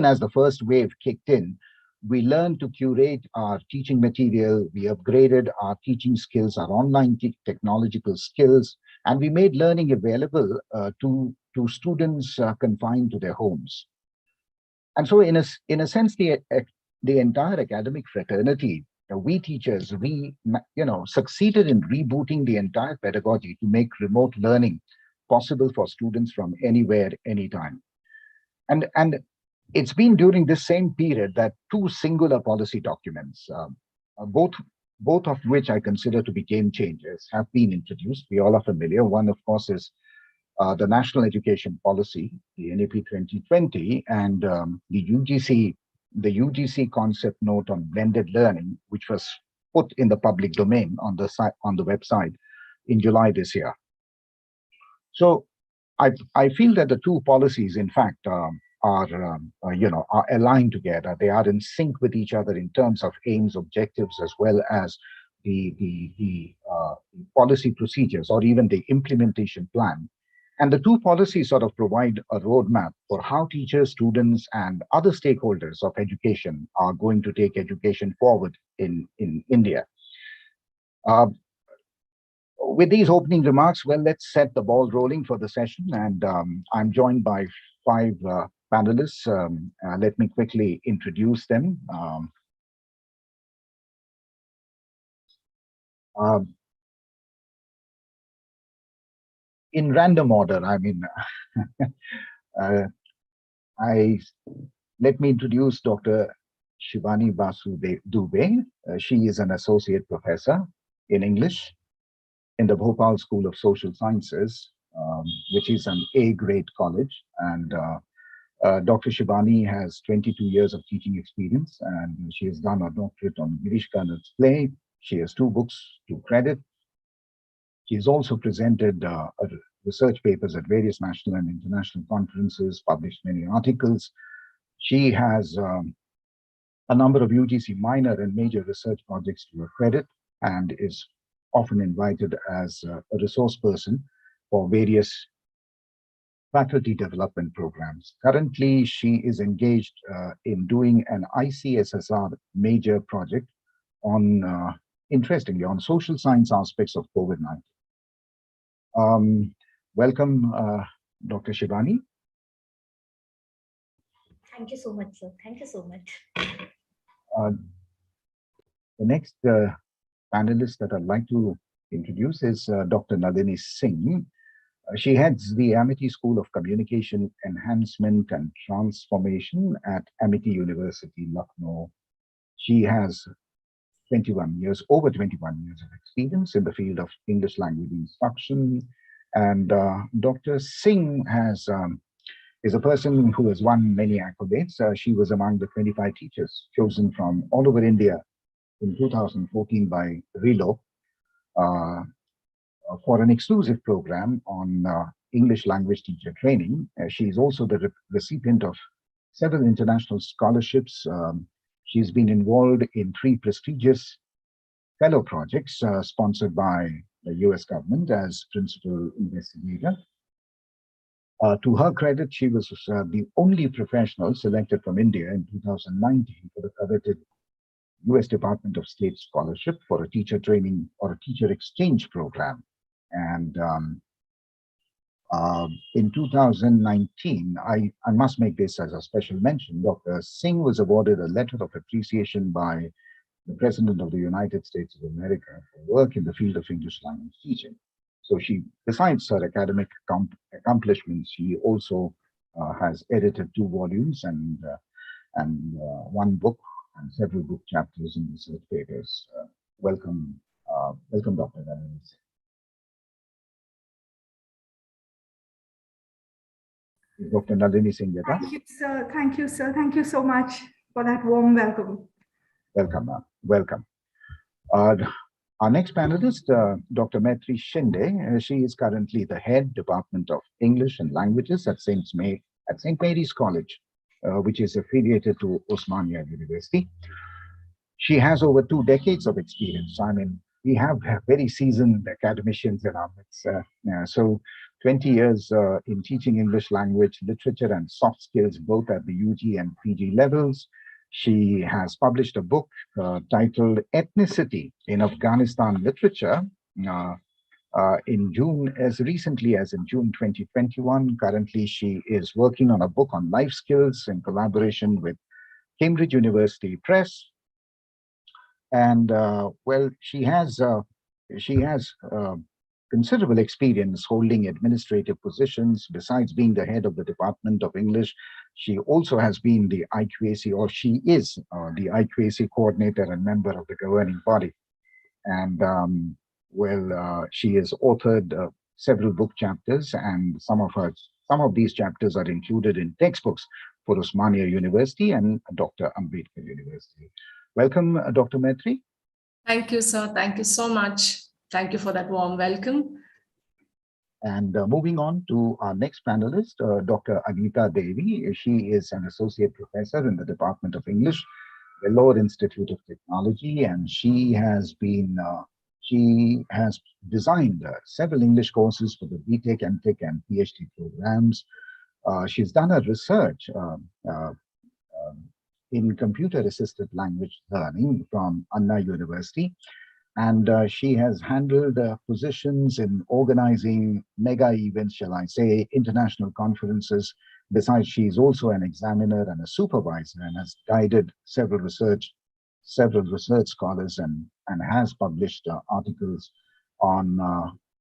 as the first wave kicked in, we learned to curate our teaching material, we upgraded our teaching skills, our online technological skills, and we made learning available to students confined to their homes. And so in a sense, the entire academic fraternity, we teachers, succeeded in rebooting the entire pedagogy to make remote learning possible for students from anywhere, anytime. And it's been during this same period that two singular policy documents, both of which I consider to be game changers, have been introduced. We all are familiar. One, of course, is the National Education Policy, the NEP 2020, and the UGC concept note on blended learning, which was put in the public domain on the website in July this year. So I feel that the two policies, in fact, are aligned together. They are in sync with each other in terms of aims, objectives, as well as the policy procedures or even the implementation plan. And the two policies sort of provide a roadmap for how teachers, students, and other stakeholders of education are going to take education forward in India. With these opening remarks, well, let's set the ball rolling for the session. And I'm joined by 5 panelists. Let me quickly introduce them. In random order, I mean, let me introduce Dr. Shivani Basu Dubey. She is an associate professor in English in the Bhopal School of Social Sciences, which is an A-grade college. And Dr. Shivani has 22 years of teaching experience, and she has done a doctorate on Girish Karnad's play. She has 2 books to credit. She has also presented research papers at various national and international conferences, published many articles. She has a number of UGC minor and major research projects to her credit, and is often invited as a resource person for various faculty development programs. Currently, she is engaged in doing an ICSSR major project on, interestingly, on social science aspects of COVID-19. Welcome, Dr. Shivani. Thank you so much, sir. Thank you so much. The next panelist that I'd like to introduce is Dr. Nadine Singh. She heads the Amity School of Communication Enhancement and Transformation at Amity University, Lucknow. She has over 21 years of experience in the field of English language instruction. And Dr. Singh is a person who has won many accolades. She was among the 25 teachers chosen from all over India in 2014 by RELO for an exclusive program on English language teacher training. She is also the recipient of several international scholarships. She's been involved in 3 prestigious fellow projects sponsored by the US government as principal investigator. To her credit, she was the only professional selected from India in 2019 for the coveted US Department of State scholarship for a teacher training or a teacher exchange program. And in 2019, I must make this as a special mention, Dr. Singh was awarded a letter of appreciation by the President of the United States of America for work in the field of English language teaching. So she, besides her academic accomplishments, she also has edited 2 volumes and 1 book and several book chapters in research papers. Welcome, Dr. Nadine Singh. Dr. Nadine Singh with us? Thank you, sir. Thank you, sir. Thank you so much for that warm welcome. Welcome, ma'am. Welcome. Our next panelist, Dr. Metri Shinde. She is currently the head Department of English and Languages at St. Mary's College, which is affiliated to Osmania University. She has over 2 decades of experience. I mean, we have very seasoned academicians in our midst. So 20 years in teaching English language, literature, and soft skills, both at the UG and PG levels. She has published a book titled Ethnicity in Afghanistan Literature in June, as recently as in June 2021. Currently, she is working on a book on life skills in collaboration with Cambridge University Press. And well, she has considerable experience holding administrative positions. Besides being the head of the Department of English, she also has been the IQAC, or she is the IQAC coordinator and member of the governing body. And well, she has authored several book chapters, and some of these chapters are included in textbooks for Osmania University and Dr. Ambedkar University. Welcome, Dr. Metri. Thank you, sir. Thank you so much. Thank you for that warm welcome. And moving on to our next panelist, Dr. Anita Devi. She is an associate professor in the Department of English, Vellore Institute of Technology, and she has designed several English courses for the BTech, MTech, and PhD programs. She's done a research in computer-assisted language learning from Anna University. And she has handled positions in organizing mega events, shall I say, international conferences. Besides, she's also an examiner and a supervisor and has guided several research scholars and has published articles on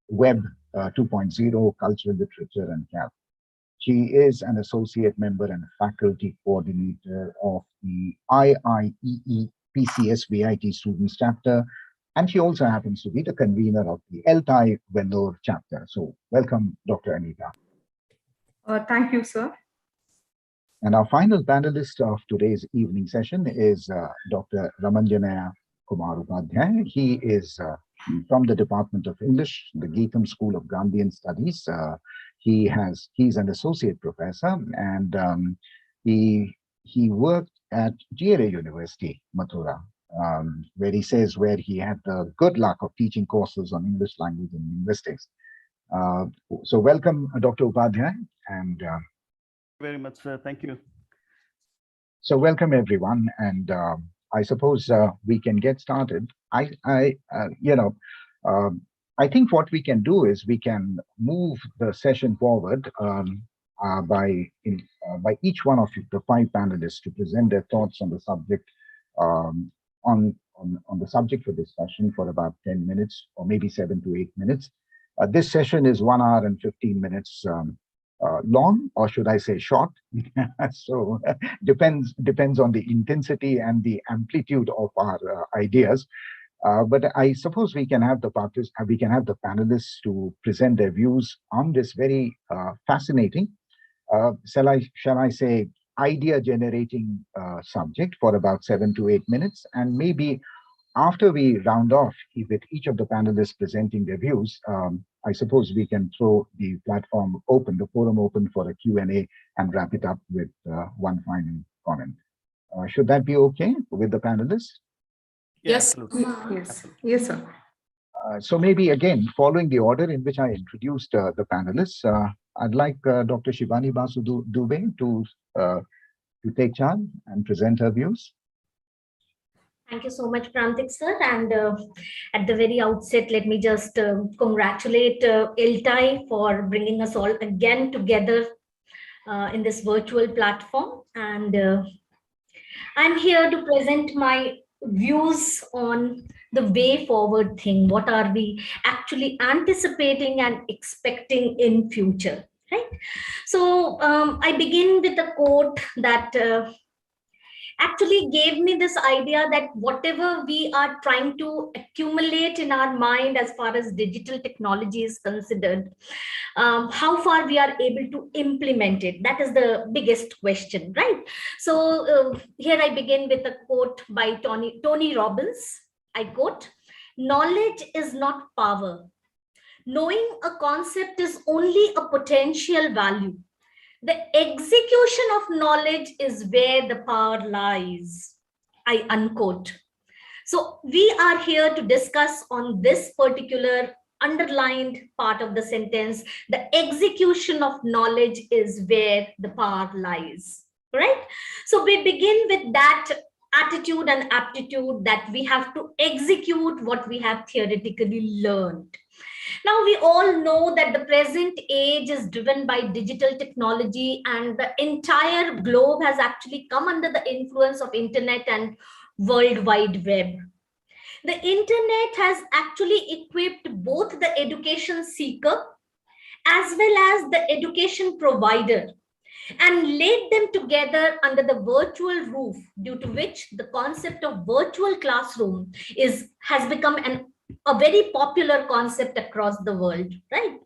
Web 2.0, cultural literature, and CAL. She is an associate member and faculty coordinator of the IIEE PCS VIT Students Chapter, and she also happens to be the convener of the ELTAI Vellore chapter. So welcome, Dr. Anita. Thank you, sir. And our final panelist of today's evening session is Dr. Raman Kumar Upadhyay. He is from the Department of English, the Geetham School of Gandhian Studies. He's an associate professor, and he worked at GLA University, Mathura, where he says he had the good luck of teaching courses on English language and linguistics. So welcome, Dr. Upadhyay. And very much, sir. Thank you. So welcome, everyone. And I suppose we can get started. I think what we can do is we can move the session forward by each one of the 5 panelists to present their thoughts on the subject on the subject for discussion for about 10 minutes or maybe 7 to 8 minutes. This session is 1 hour and 15 minutes long, or should I say short? So depends on the intensity and the amplitude of our ideas. But I suppose we can have the panelists to present their views on this very fascinating, shall I say, idea-generating subject for about 7 to 8 minutes, and maybe after we round off with each of the panelists presenting their views, I suppose we can throw the forum open for a Q&A and wrap it up with one final comment. Should that be okay with the panelists? Yes. Yes, sir. So maybe again, following the order in which I introduced the panelists, I'd like Dr. Shivani Basu Dubey to take charge and present her views. Thank you so much, Prantik sir. And at the very outset, let me just congratulate ELTAI for bringing us all again together in this virtual platform. And I'm here to present my views on the way forward thing. What are we actually anticipating and expecting in future, right? So I begin with a quote that actually gave me this idea that whatever we are trying to accumulate in our mind as far as digital technology is considered, how far we are able to implement it, that is the biggest question, right? So here I begin with a quote by Tony Robbins. I quote, "Knowledge is not power. Knowing a concept is only a potential value. The execution of knowledge is where the power lies." I unquote. So we are here to discuss on this particular underlined part of the sentence, the execution of knowledge is where the power lies, right? So we begin with that attitude and aptitude that we have to execute what we have theoretically learned. Now, we all know that the present age is driven by digital technology, and the entire globe has actually come under the influence of internet and World Wide Web. The internet has actually equipped both the education seeker as well as the education provider and laid them together under the virtual roof, due to which the concept of virtual classroom has become a very popular concept across the world, right?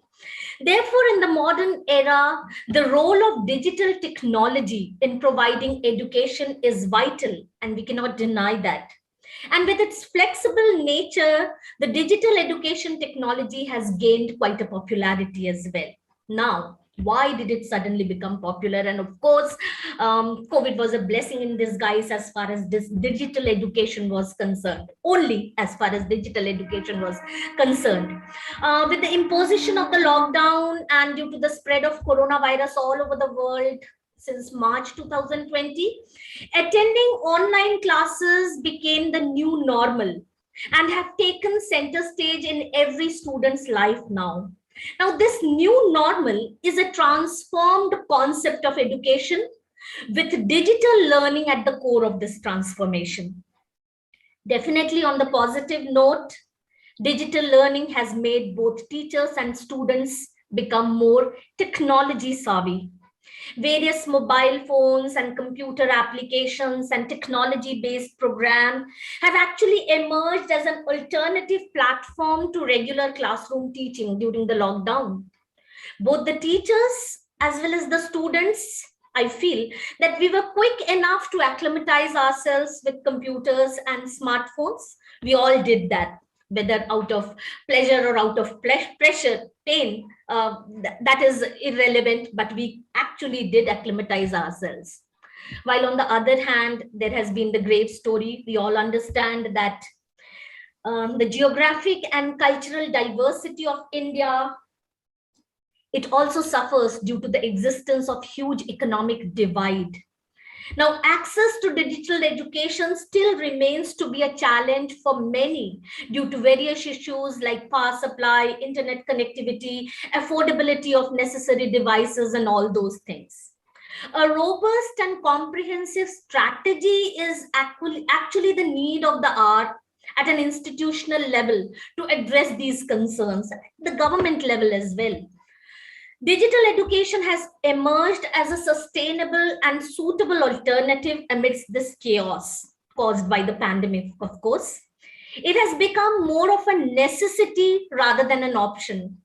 Therefore, in the modern era, the role of digital technology in providing education is vital, and we cannot deny that. And with its flexible nature, the digital education technology has gained quite a popularity as well. Now, why did it suddenly become popular? And of course, COVID was a blessing in disguise as far as this digital education was concerned, only as far as digital education was concerned. With the imposition of the lockdown and due to the spread of coronavirus all over the world since March 2020, attending online classes became the new normal and have taken center stage in every student's life now. Now, this new normal is a transformed concept of education with digital learning at the core of this transformation. Definitely on the positive note, digital learning has made both teachers and students become more technology savvy. Various mobile phones and computer applications and technology-based programs have actually emerged as an alternative platform to regular classroom teaching during the lockdown. Both the teachers as well as the students, I feel that we were quick enough to acclimatize ourselves with computers and smartphones. We all did that, whether out of pleasure or out of pressure, pain, that is irrelevant, but we actually did acclimatize ourselves. While on the other hand, there has been the great story. We all understand that the geographic and cultural diversity of India, it also suffers due to the existence of huge economic divide. Now, access to digital education still remains to be a challenge for many due to various issues like power supply, internet connectivity, affordability of necessary devices, and all those things. A robust and comprehensive strategy is actually the need of the hour at an institutional level to address these concerns, at the government level as well. Digital education has emerged as a sustainable and suitable alternative amidst this chaos caused by the pandemic, of course. It has become more of a necessity rather than an option.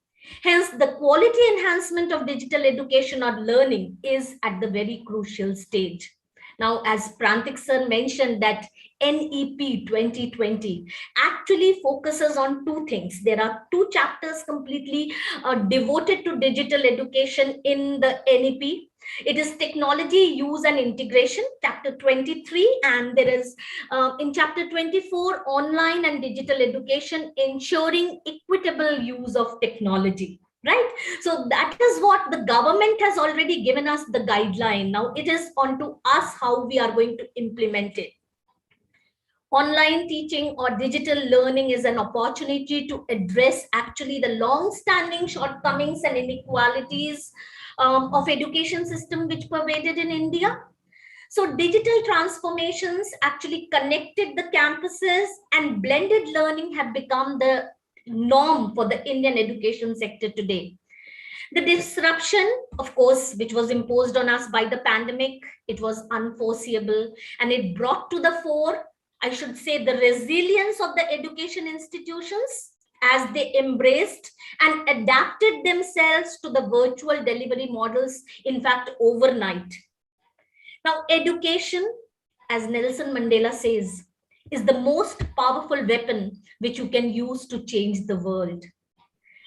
Hence, the quality enhancement of digital education or learning is at the very crucial stage. Now, as Prantik sir mentioned that NEP 2020 actually focuses on two things. There are two chapters completely devoted to digital education in the NEP. It is technology use and integration, chapter 23, and there is in chapter 24, online and digital education, ensuring equitable use of technology. Right? So that is what the government has already given us the guideline. Now it is on to us how we are going to implement it. Online teaching or digital learning is an opportunity to address actually the long-standing shortcomings and inequalities of education system which pervaded in India. So digital transformations actually connected the campuses, and blended learning have become the norm for the Indian education sector today. The disruption, of course, which was imposed on us by the pandemic, it was unforeseeable, and it brought to the fore, I should say, the resilience of the education institutions as they embraced and adapted themselves to the virtual delivery models, in fact, overnight. Now, education, as Nelson Mandela says, is the most powerful weapon which you can use to change the world.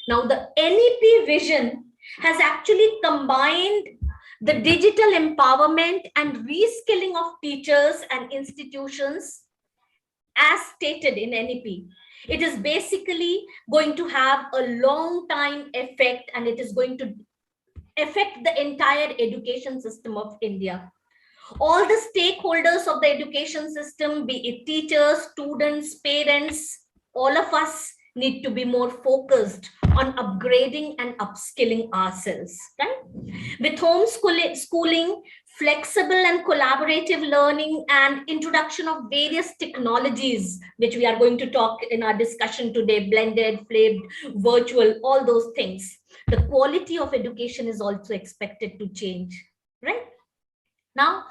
Now, the NEP vision has actually combined the digital empowerment and reskilling of teachers and institutions as stated in NEP. It is basically going to have a long time effect, and it is going to affect the entire education system of India. All the stakeholders of the education system, be it teachers, students, parents, all of us need to be more focused on upgrading and upskilling ourselves, right? With homeschooling, flexible and collaborative learning, and introduction of various technologies, which we are going to talk in our discussion today, blended, flipped, virtual, all those things. The quality of education is also expected to change, right? Now,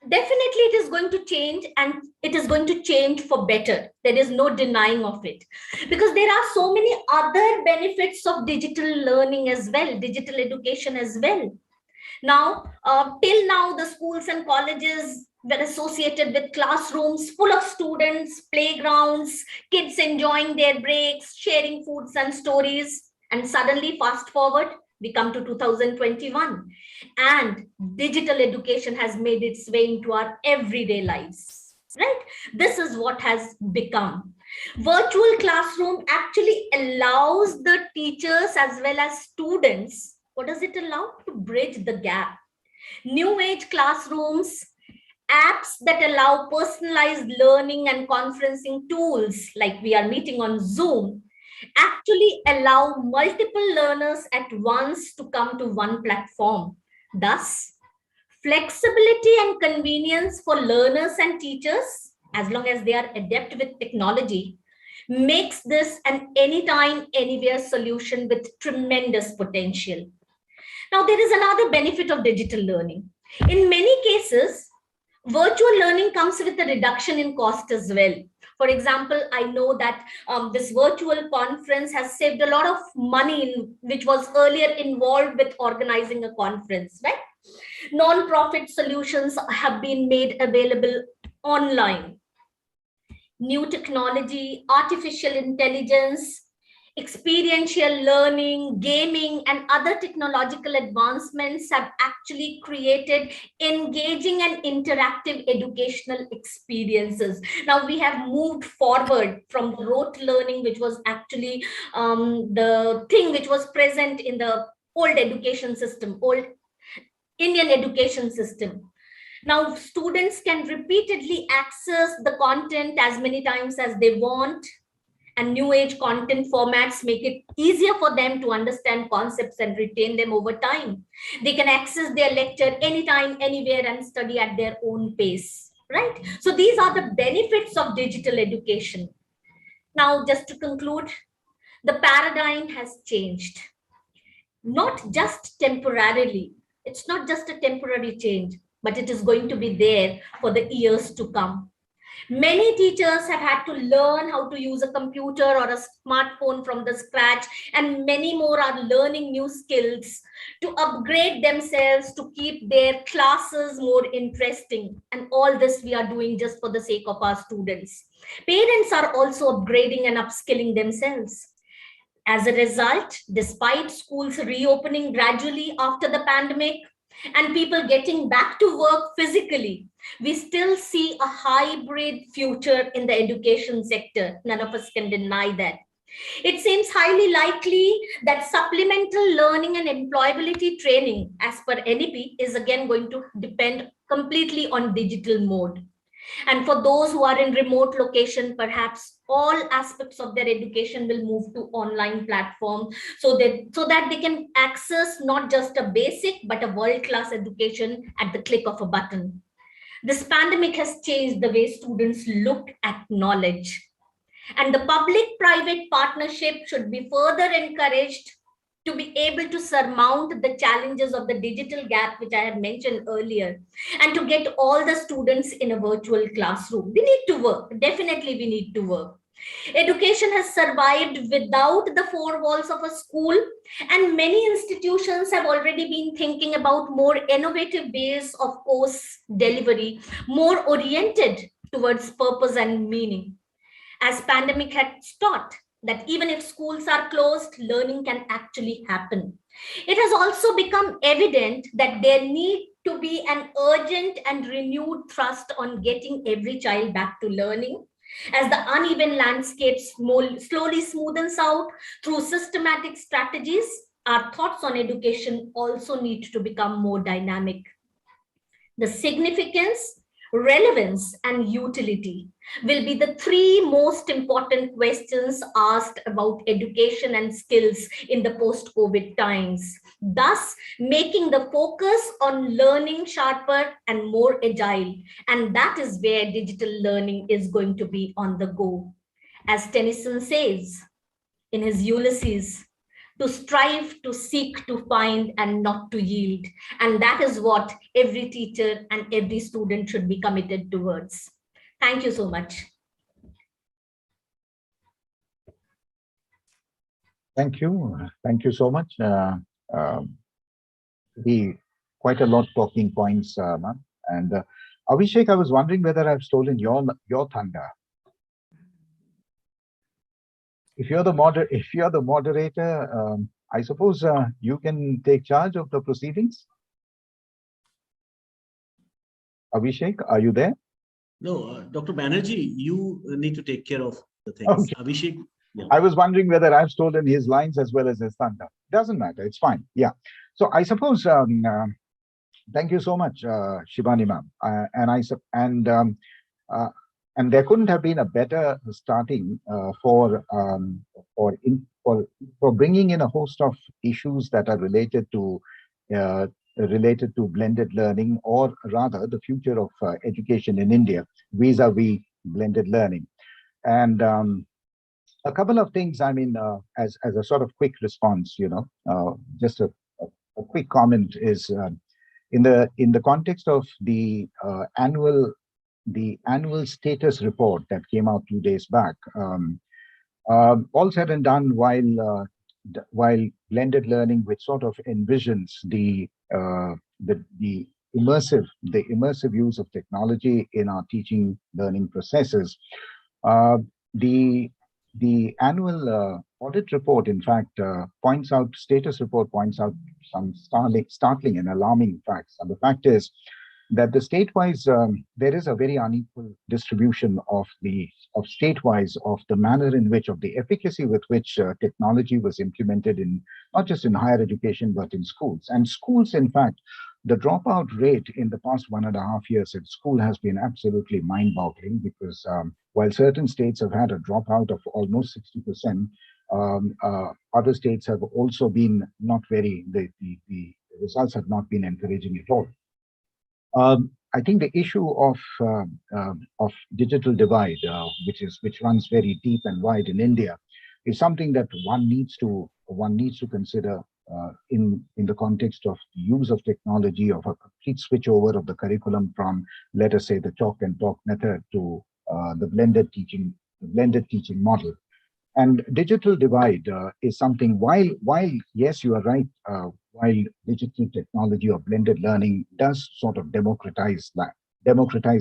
definitely it is going to change, and it is going to change for better. There is no denying of it, because there are so many other benefits of digital learning as well, digital education as well. Now, till now, the schools and colleges were associated with classrooms full of students, playgrounds, kids enjoying their breaks, sharing foods and stories. And suddenly, fast forward, we come to 2021, and digital education has made its way into our everyday lives, right? This is what has become. Virtual classroom actually allows the teachers as well as students. What does it allow? To bridge the gap. New age classrooms, apps that allow personalized learning and conferencing tools, like we are meeting on Zoom, actually allow multiple learners at once to come to one platform. Thus, flexibility and convenience for learners and teachers, as long as they are adept with technology, makes this an anytime, anywhere solution with tremendous potential. Now, there is another benefit of digital learning. In many cases, virtual learning comes with a reduction in cost as well. For example, I know that this virtual conference has saved a lot of money, which was earlier involved with organizing a conference, right? Non-profit solutions have been made available online. New technology, artificial intelligence, experiential learning, gaming, and other technological advancements have actually created engaging and interactive educational experiences. Now we have moved forward from the rote learning, which was actually the thing which was present in the old education system, old Indian education system. Now students can repeatedly access the content as many times as they want, and new age content formats make it easier for them to understand concepts and retain them over time. They can access their lecture anytime, anywhere, and study at their own pace, right? So these are the benefits of digital education. Now, just to conclude, the paradigm has changed, not just temporarily. It's not just a temporary change, but it is going to be there for the years to come. Many teachers have had to learn how to use a computer or a smartphone from the scratch, and many more are learning new skills to upgrade themselves to keep their classes more interesting. And all this we are doing just for the sake of our students. Parents are also upgrading and upskilling themselves. As a result, despite schools reopening gradually after the pandemic and people getting back to work physically, we still see a hybrid future in the education sector. None of us can deny that. It seems highly likely that supplemental learning and employability training, as per NEP, is again going to depend completely on digital mode. And for those who are in remote location, perhaps all aspects of their education will move to online platform so that they can access not just a basic, but a world-class education at the click of a button. This pandemic has changed the way students look at knowledge. And the public-private partnership should be further encouraged to be able to surmount the challenges of the digital gap, which I had mentioned earlier, and to get all the students in a virtual classroom. We need to work. Definitely, we need to work. Education has survived without the four walls of a school, and many institutions have already been thinking about more innovative ways of course delivery, more oriented towards purpose and meaning. As pandemic had taught, that even if schools are closed, learning can actually happen. It has also become evident that there needs to be an urgent and renewed thrust on getting every child back to learning. As the uneven landscape slowly smoothens out through systematic strategies, our thoughts on education also need to become more dynamic. The significance, relevance, and utility will be the three most important questions asked about education and skills in the post-COVID times, thus making the focus on learning sharper and more agile. And that is where digital learning is going to be on the go. As Tennyson says in his Ulysses, to strive, to seek, to find, and not to yield. And that is what every teacher and every student should be committed towards. Thank you so much. Thank you. Thank you so much. Quite a lot talking points, ma'am. And Abhishek, I was wondering whether I've stolen your thunder. If you're the moderator, I suppose you can take charge of the proceedings. Abhishek, are you there? No, Dr. Banerjee, you need to take care of the things. Okay. Abhishek. Yeah. I was wondering whether I've stolen his lines as well as his thunder. Doesn't matter. It's fine. Yeah. So I suppose. Thank you so much, Shibani ma'am. And there couldn't have been a better starting for bringing in a host of issues that are related to blended learning, or rather the future of education in India vis-a-vis blended learning. And a couple of things, I mean, as a sort of quick response, just a quick comment is in the context of the annual status report that came out 2 days back. All said and done, while blended learning, which sort of envisions the immersive use of technology in our teaching learning processes, the annual audit report, in fact, status report points out some startling and alarming facts. And the fact is that the state-wise, there is a very unequal distribution of the manner in which, of the efficacy with which technology was implemented in, not just in higher education, but in schools. And schools, in fact, the dropout rate in the past 1.5 years at school has been absolutely mind-boggling, because while certain states have had a dropout of almost 60%, other states have also been not very, the results have not been encouraging at all. I think the issue of digital divide, which runs very deep and wide in India, is something that one needs to consider in the context of the use of technology, of a complete switchover of the curriculum from, let us say, the chalk and talk method to the blended teaching model. And digital divide is something, while yes, you are right, while digital technology or blended learning does sort of democratize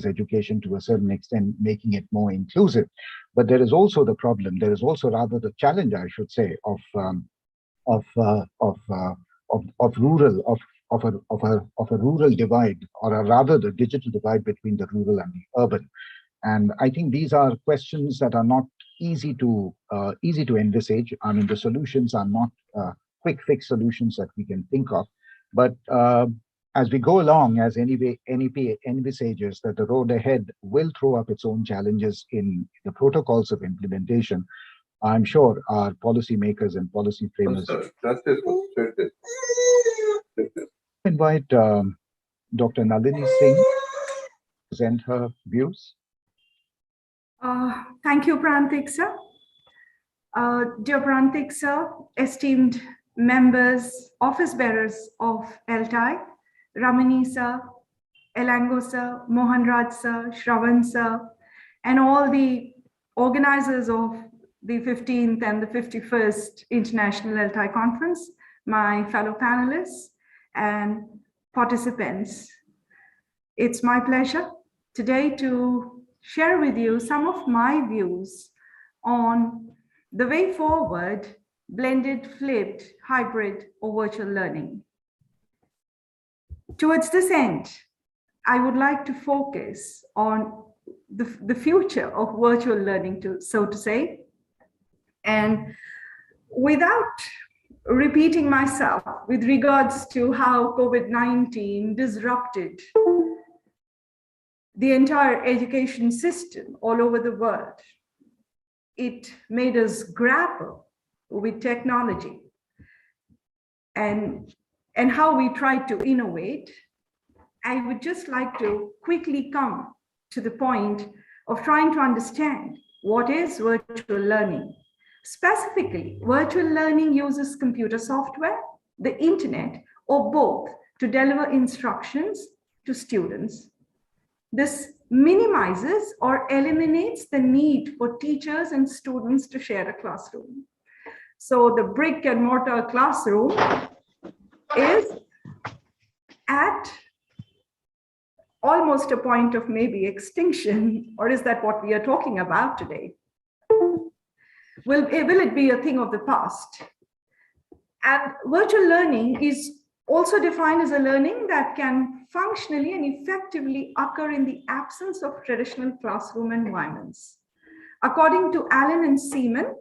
education to a certain extent, making it more inclusive, but there is also the problem, there is also rather the challenge, I should say, of a rural divide, or rather the digital divide between the rural and the urban. And I think these are questions that are not easy to envisage. I mean, the solutions are not quick fix solutions that we can think of. But as we go along, as NEP envisages that the road ahead will throw up its own challenges in the protocols of implementation, I'm sure our policymakers and policy framers invite Dr. Nadine Singh to present her views. Thank you, Prantik sir. Dear Prantik sir, esteemed members, office bearers of ELTAI, Ramani sir, Elango sir, Mohan Raj sir, Shravan sir, and all the organizers of the 15th and the 51st International ELTAI Conference, my fellow panelists and participants. It's my pleasure today to share with you some of my views on the way forward, blended, flipped, hybrid, or virtual learning. Towards this end, I would like to focus on the future of virtual learning, so to say. And without repeating myself with regards to how COVID-19 disrupted the entire education system all over the world, it made us grapple with technology and how we try to innovate. I would just like to quickly come to the point of trying to understand what is virtual learning. Specifically, virtual learning uses computer software, the internet, or both to deliver instructions to students. This minimizes or eliminates the need for teachers and students to share a classroom. So the brick and mortar classroom is at almost a point of maybe extinction, or is that what we are talking about today? Will it be a thing of the past? And virtual learning is also defined as a learning that can functionally and effectively occur in the absence of traditional classroom environments. According to Allen and Seaman,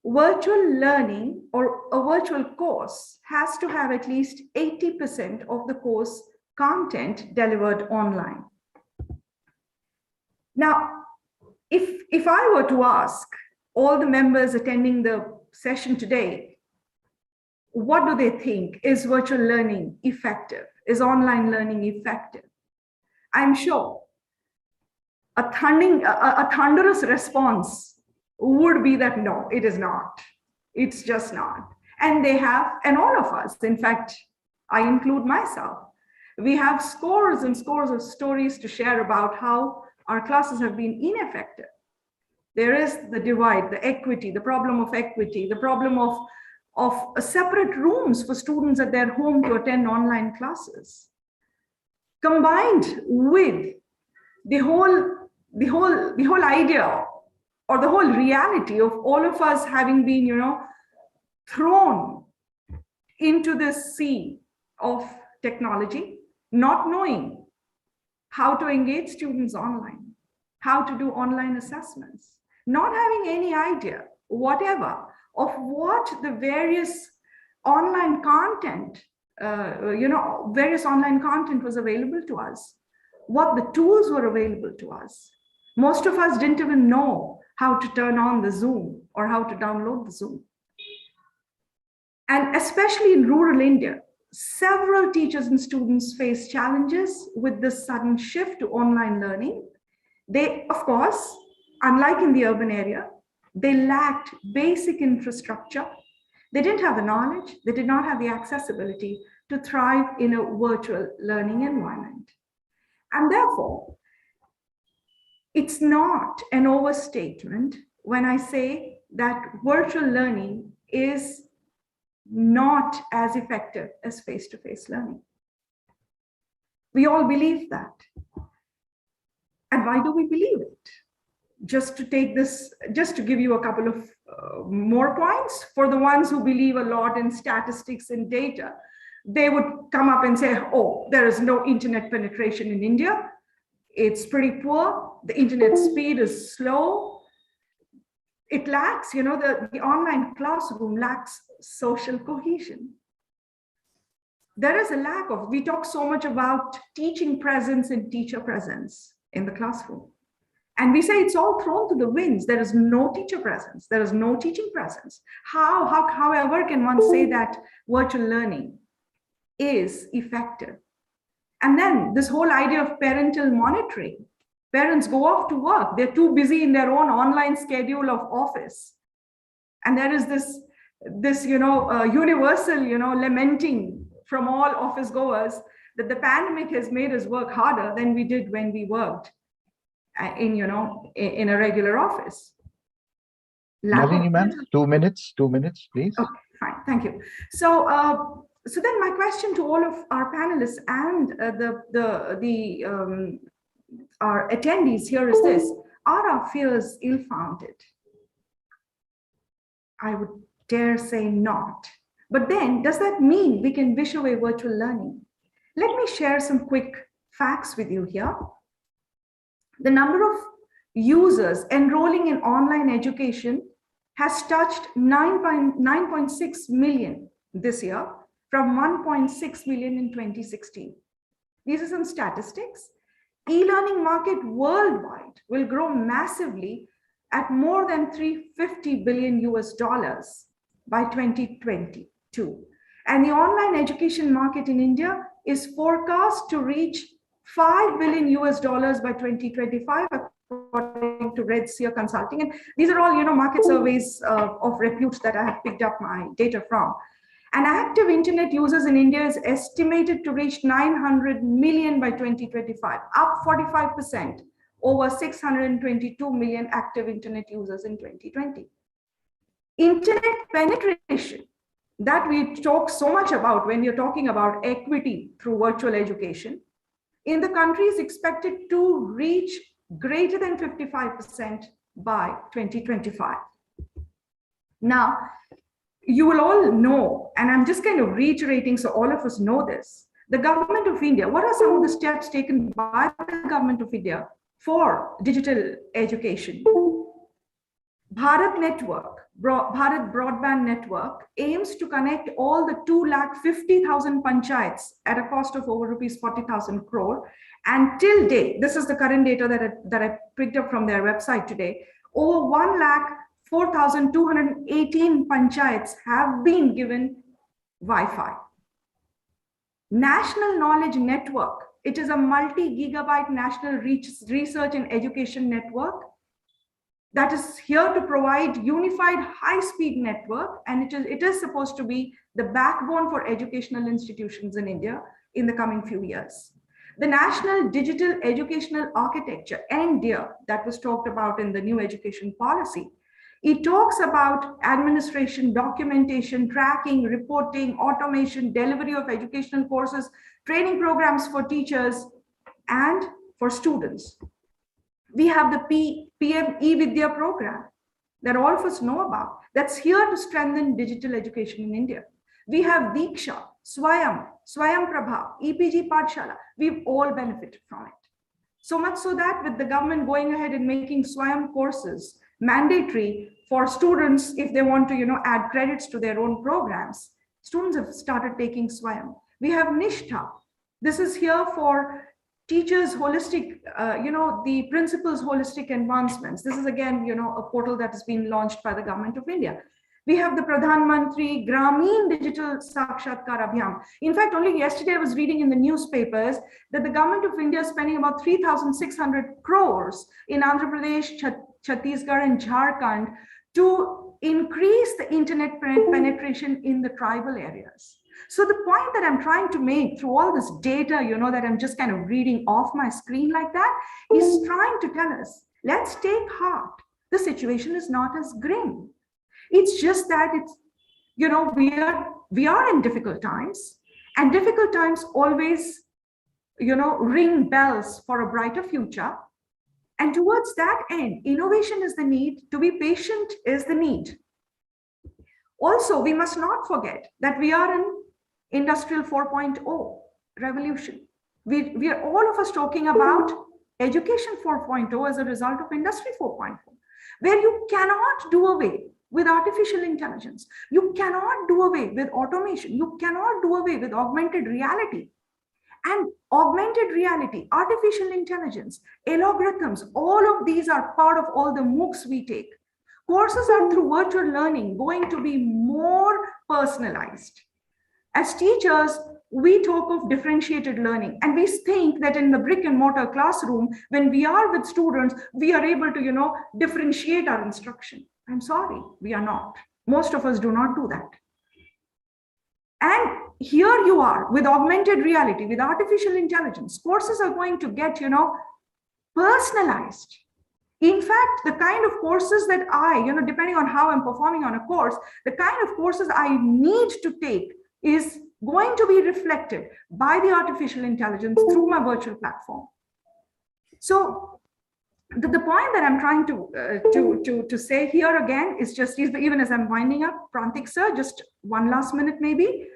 virtual learning or a virtual course has to have at least 80% of the course content delivered online. Now, if I were to ask all the members attending the session today, what do they think? Is virtual learning effective? Is online learning effective? I'm sure a thunderous response would be that no, it is not. It's just not. And they have, and all of us, in fact, I include myself, we have scores and scores of stories to share about how our classes have been ineffective. There is the divide, the equity, the problem of equity, the problem of separate rooms for students at their home to attend online classes, combined with the whole idea or the whole reality of all of us having been, thrown into this sea of technology, not knowing how to engage students online, how to do online assessments, not having any idea whatever of what the various online content, various online content was available to us, what the tools were available to us. Most of us didn't even know how to turn on the Zoom or how to download the Zoom. And especially in rural India, several teachers and students face challenges with this sudden shift to online learning. They, of course, unlike in the urban area, they lacked basic infrastructure. They didn't have the knowledge. They did not have the accessibility to thrive in a virtual learning environment. And therefore, it's not an overstatement when I say that virtual learning is not as effective as face-to-face learning. We all believe that. And why do we believe it? Just to take this, just to give you a couple of more points, for the ones who believe a lot in statistics and data, they would come up and say, oh, there is no internet penetration in India. It's pretty poor. The internet speed is slow. It lacks, the online classroom lacks social cohesion. There is a lack of, we talk so much about teaching presence and teacher presence in the classroom. And we say it's all thrown to the winds. There is no teacher presence. There is no teaching presence. However, can one say that virtual learning is effective? And then this whole idea of parental monitoring. Parents go off to work. They're too busy in their own online schedule of office. And there is this universal, lamenting from all office goers that the pandemic has made us work harder than we did when we worked in a regular office. Nadine, ma'am, 2 minutes, please. Okay, fine, thank you. So, so then my question to all of our panelists and our attendees here is this: are our fears ill-founded? I would dare say not. But then, does that mean we can wish away virtual learning? Let me share some quick facts with you here. The number of users enrolling in online education has touched 9.6 million this year, from 1.6 million in 2016. These are some statistics. E-learning market worldwide will grow massively at more than $350 billion by 2022. And the online education market in India is forecast to reach $5 billion by 2025, according to Red Seer Consulting. And these are all, market surveys of repute that I have picked up my data from. And active internet users in India is estimated to reach 900 million by 2025, up 45% over 622 million active internet users in 2020. Internet penetration that we talk so much about when you're talking about equity through virtual education in the country is expected to reach greater than 55% by 2025. Now, you will all know, and I'm just kind of reiterating so all of us know this, the government of India, what are some of the steps taken by the government of India for digital education? Bharat Broadband Network aims to connect all the 250,000 panchayats at a cost of over rupees 40,000 crore. And till date, this is the current data that I picked up from their website today, over 1,04,218 panchayats have been given Wi-Fi. National Knowledge Network, it is a multi-gigabyte national research and education network that is here to provide unified high-speed network, and it is supposed to be the backbone for educational institutions in India in the coming few years. The National Digital Educational Architecture, NDIA, that was talked about in the new education policy, it talks about administration, documentation, tracking, reporting, automation, delivery of educational courses, training programs for teachers and for students. We have the PM e-Vidya program that all of us know about, that's here to strengthen digital education in India. We have Diksha, Swayam Prabha, EPG Pathshala. We've all benefited from it. So much so that with the government going ahead and making Swayam courses mandatory for students if they want to add credits to their own programs, students have started taking Swayam. We have Nishtha. This is here for teachers' holistic, the principals' holistic advancements. This is again, a portal that has been launched by the government of India. We have the Pradhan Mantri Gramin Digital Sakshatkar Abhiyam. In fact, only yesterday I was reading in the newspapers that the government of India is spending about 3,600 crores in Andhra Pradesh, Chhattisgarh and Jharkhand to increase the internet penetration in the tribal areas. So the point that I'm trying to make through all this data, that I'm just kind of reading off my screen like that, is trying to tell us, let's take heart. The situation is not as grim. It's just that it's, we are in difficult times, and difficult times always, ring bells for a brighter future. And towards that end, innovation is the need, to be patient is the need. Also, we must not forget that we are in Industrial 4.0 revolution. We are all of us talking about Education 4.0 as a result of Industry 4.0, where you cannot do away with artificial intelligence. You cannot do away with automation. You cannot do away with augmented reality. And augmented reality, artificial intelligence, algorithms, all of these are part of all the MOOCs we take. Courses are through virtual learning going to be more personalized. As teachers, we talk of differentiated learning, and we think that in the brick and mortar classroom, when we are with students, we are able to, differentiate our instruction. I'm sorry, we are not. Most of us do not do that. And here you are with augmented reality, with artificial intelligence, courses are going to get, personalized. In fact, the kind of courses that I, depending on how I'm performing on a course, the kind of courses I need to take is going to be reflected by the artificial intelligence through my virtual platform. So the point that I'm trying to say here again is just, even as I'm winding up, Prantik sir, just one last minute maybe.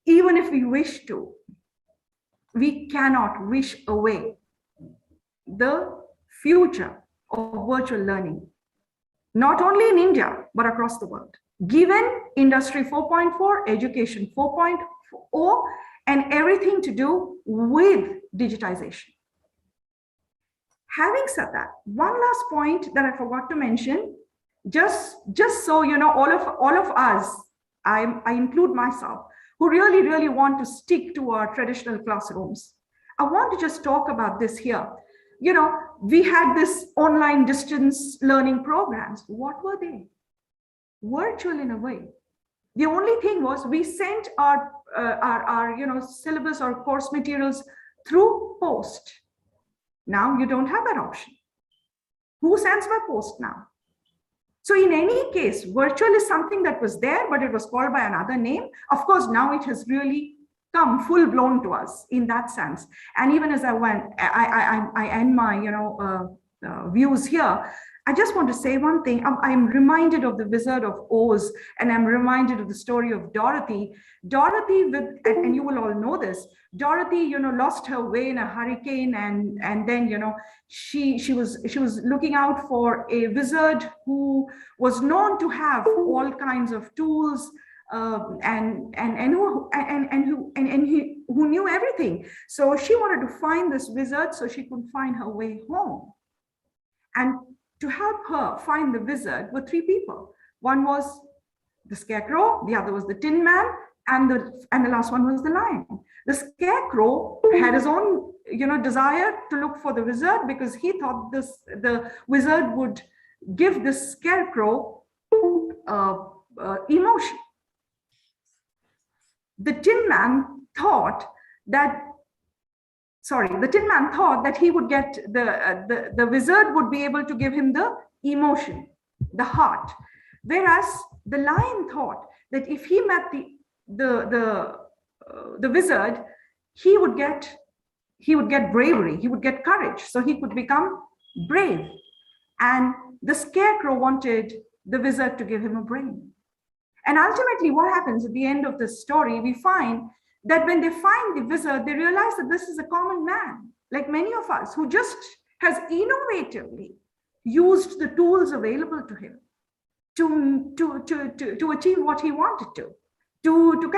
Even if we wish to, we cannot wish away the future of virtual learning, not only in India, but across the world. Given Industry 4.4, Education 4.0, and everything to do with digitization. Having said that, one last point that I forgot to mention, just so all of us, I include myself, who really want to stick to our traditional classrooms. I want to just talk about this here. We had this online distance learning programs. What were they? Virtual in a way. The only thing was we sent our syllabus or course materials through post. Now you don't have that option. Who sends by post now? So in any case, virtual is something that was there, but it was called by another name. Of course, now it has really come full blown to us in that sense. And even as I end my views here, I just want to say one thing. I'm reminded of the Wizard of Oz, and I'm reminded of the story of Dorothy. Dorothy, and you will all know this, Dorothy, lost her way in a hurricane, and then, she was looking out for a wizard who was known to have all kinds of tools, and who knew everything. So she wanted to find this wizard so she could find her way home. And to help her find the wizard were three people. One was the Scarecrow, the other was the Tin Man, and the last one was the Lion. The Scarecrow had his own desire to look for the wizard, because he thought the wizard would give the Scarecrow emotion. The Tin Man thought that he would get the wizard would be able to give him the emotion, the heart. Whereas the Lion thought that if he met the wizard, he would get bravery, he would get courage, so he could become brave. And the Scarecrow wanted the wizard to give him a brain. And ultimately, what happens at the end of the story, we find that when they find the wizard, they realize that this is a common man, like many of us, who just has innovatively used the tools available to him to achieve what he wanted to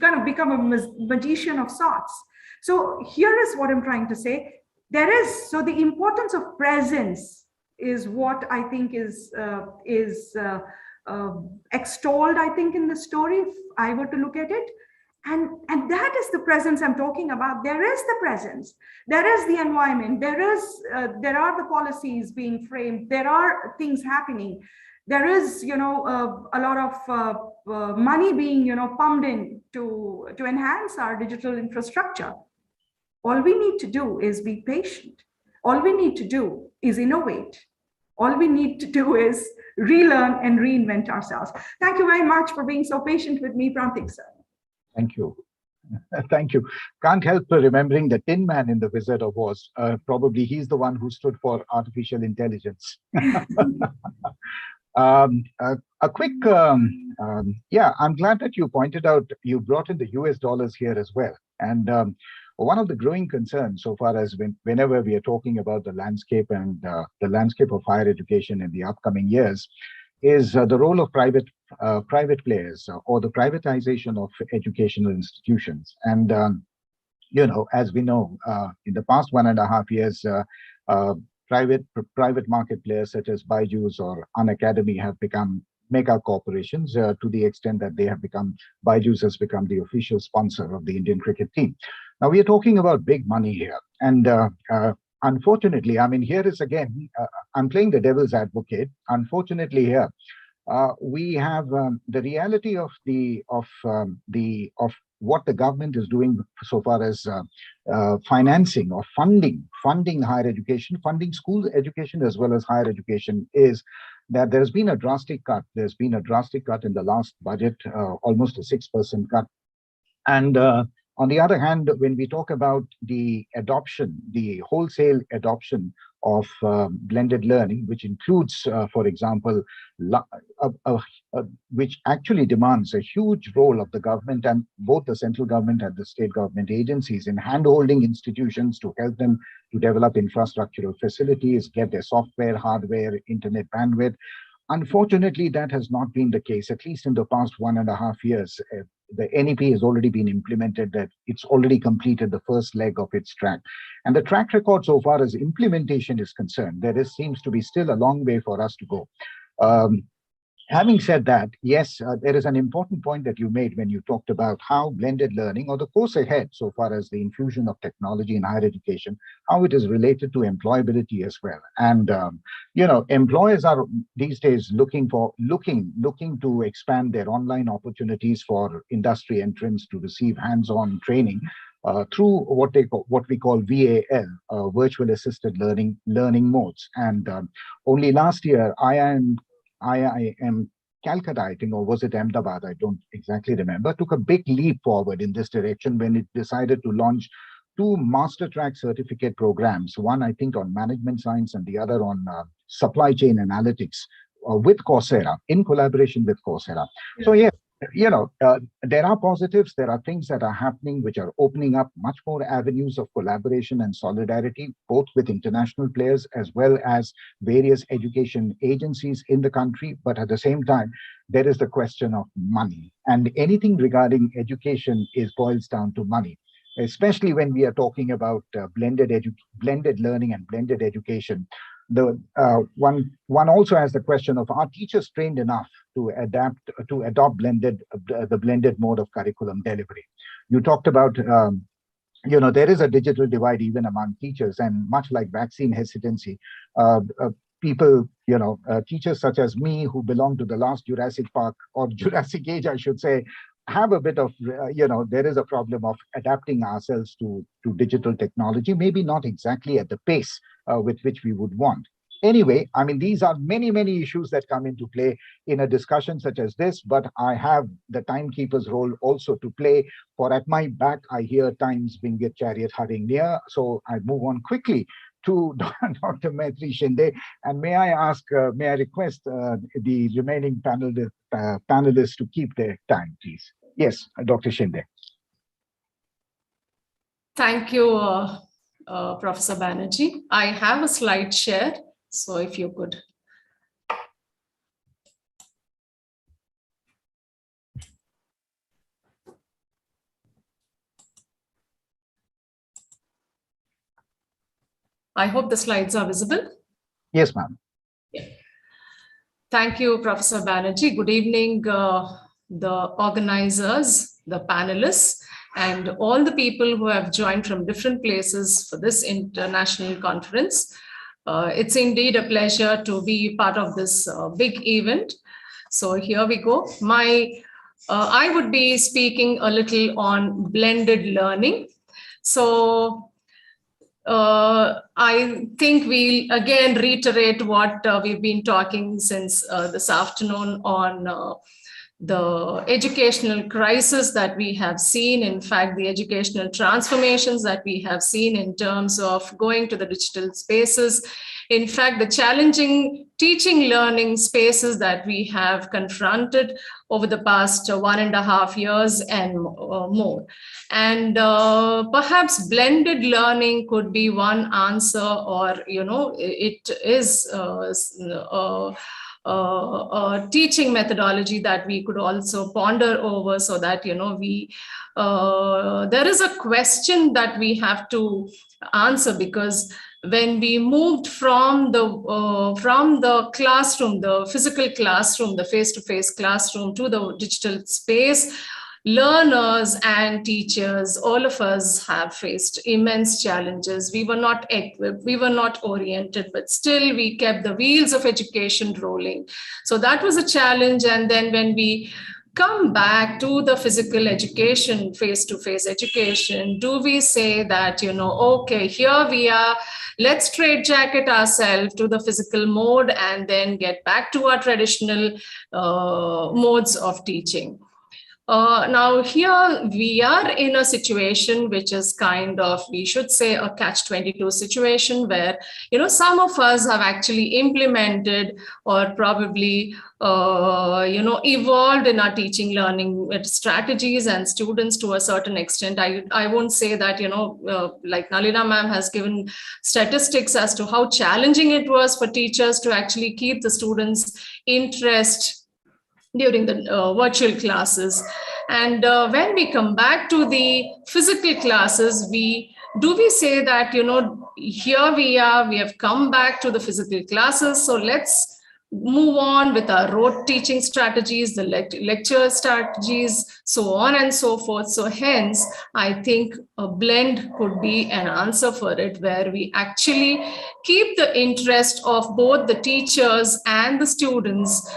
kind of become a magician of sorts. So here is what I'm trying to say. So the importance of presence is what I think is extolled, I think, in the story, if I were to look at it. And that is the presence I'm talking about. There is the presence, there is the environment, there are the policies being framed, there are things happening, there is a lot of money being pumped in to enhance our digital infrastructure. All we need to do is be patient. All we need to do is innovate. All we need to do is relearn and reinvent ourselves. Thank you very much for being so patient with me, Prantik sir. Thank you. Thank you. Can't help remembering the Tin Man in the Wizard of Oz. Probably he's the one who stood for artificial intelligence. A quick, yeah, I'm glad that you pointed out, you brought in the US dollars here as well. And one of the growing concerns so far as whenever we are talking about the landscape and the landscape of higher education in the upcoming years is the role of private players or the privatization of educational institutions. And, as we know, in the past 1.5 years, private market players such as Byju's or Unacademy have become mega corporations to the extent that Byju's has become the official sponsor of the Indian cricket team. Now we are talking about big money here. And unfortunately, I mean, here is again, I'm playing the devil's advocate. Unfortunately here, we have the reality of what the government is doing so far as financing or funding higher education, funding school education as well as higher education, is that there's been a drastic cut. There's been a drastic cut in the last budget, almost a 6% cut. And on the other hand, when we talk about the adoption, the wholesale adoption of blended learning, which includes, for example, which actually demands a huge role of the government and both the central government and the state government agencies in hand-holding institutions to help them to develop infrastructural facilities, get their software, hardware, internet bandwidth. Unfortunately, that has not been the case, at least in the past 1.5 years. The NEP has already been implemented, that it's already completed the first leg of its track. And the track record so far as implementation is concerned, seems to be still a long way for us to go. Having said that, yes, there is an important point that you made when you talked about how blended learning or the course ahead, so far as the infusion of technology in higher education, how it is related to employability as well. And, employers are these days looking to expand their online opportunities for industry entrants to receive hands-on training through what we call VAL, virtual assisted learning modes. And only last year, IIM Calcutta, I think, or was it Ahmedabad? I don't exactly remember, took a big leap forward in this direction when it decided to launch 2 master track certificate programs, one I think on management science and the other on supply chain analytics with Coursera, in collaboration with Coursera. So yes, there are positives, there are things that are happening which are opening up much more avenues of collaboration and solidarity, both with international players as well as various education agencies in the country. But at the same time, there is the question of money, and anything regarding education boils down to money, especially when we are talking about blended learning and blended education. The one also has the question of, are teachers trained enough to adopt the blended mode of curriculum delivery? You talked about there is a digital divide even among teachers, and much like vaccine hesitancy, people, teachers such as me who belong to the last Jurassic Park, or Jurassic Age, I should say, have a bit of, there is a problem of adapting ourselves to digital technology, maybe not exactly at the pace with which we would want. Anyway, I mean, these are many, many issues that come into play in a discussion such as this, but I have the timekeeper's role also to play, for at my back, I hear time's winged chariot hurrying near. So I move on quickly to Dr. Metri Shinde. And may I request the remaining panelists to keep their time, please. Yes, Dr. Shinde. Thank you, Professor Banerjee. I have a slide share, so if you could. I hope the slides are visible. Yes, ma'am. Yeah. Thank you, Professor Banerjee. Good evening, the organizers, the panelists, and all the people who have joined from different places for this international conference. It's indeed a pleasure to be part of this big event. So here we go. I would be speaking a little on blended learning. So I think we'll again reiterate what we've been talking since this afternoon on the educational crisis that we have seen. In fact, the educational transformations that we have seen in terms of going to the digital spaces. In fact, the challenging teaching learning spaces that we have confronted over the past 1.5 years and more. And perhaps blended learning could be one answer, or, it is a teaching methodology that we could also ponder over, so that, there is a question that we have to answer, because when we moved from the classroom, the physical classroom, the face-to-face classroom, to the digital space, learners and teachers, all of us have faced immense challenges. We were not equipped, we were not oriented, but still we kept the wheels of education rolling. So that was a challenge. And then when we come back to the physical education, face-to-face education, do we say that, okay, here we are, let's straitjacket ourselves to the physical mode and then get back to our traditional modes of teaching? Now here we are in a situation which is kind of, we should say, a catch-22 situation where, some of us have actually implemented or probably, evolved in our teaching learning strategies, and students to a certain extent. I won't say that, like Nalina ma'am has given statistics as to how challenging it was for teachers to actually keep the students' interest during the virtual classes. And when we come back to the physical classes, we say that, here we are, we have come back to the physical classes, so let's move on with our rote teaching strategies, the lecture strategies, so on and so forth. So hence, I think a blend could be an answer for it, where we actually keep the interest of both the teachers and the students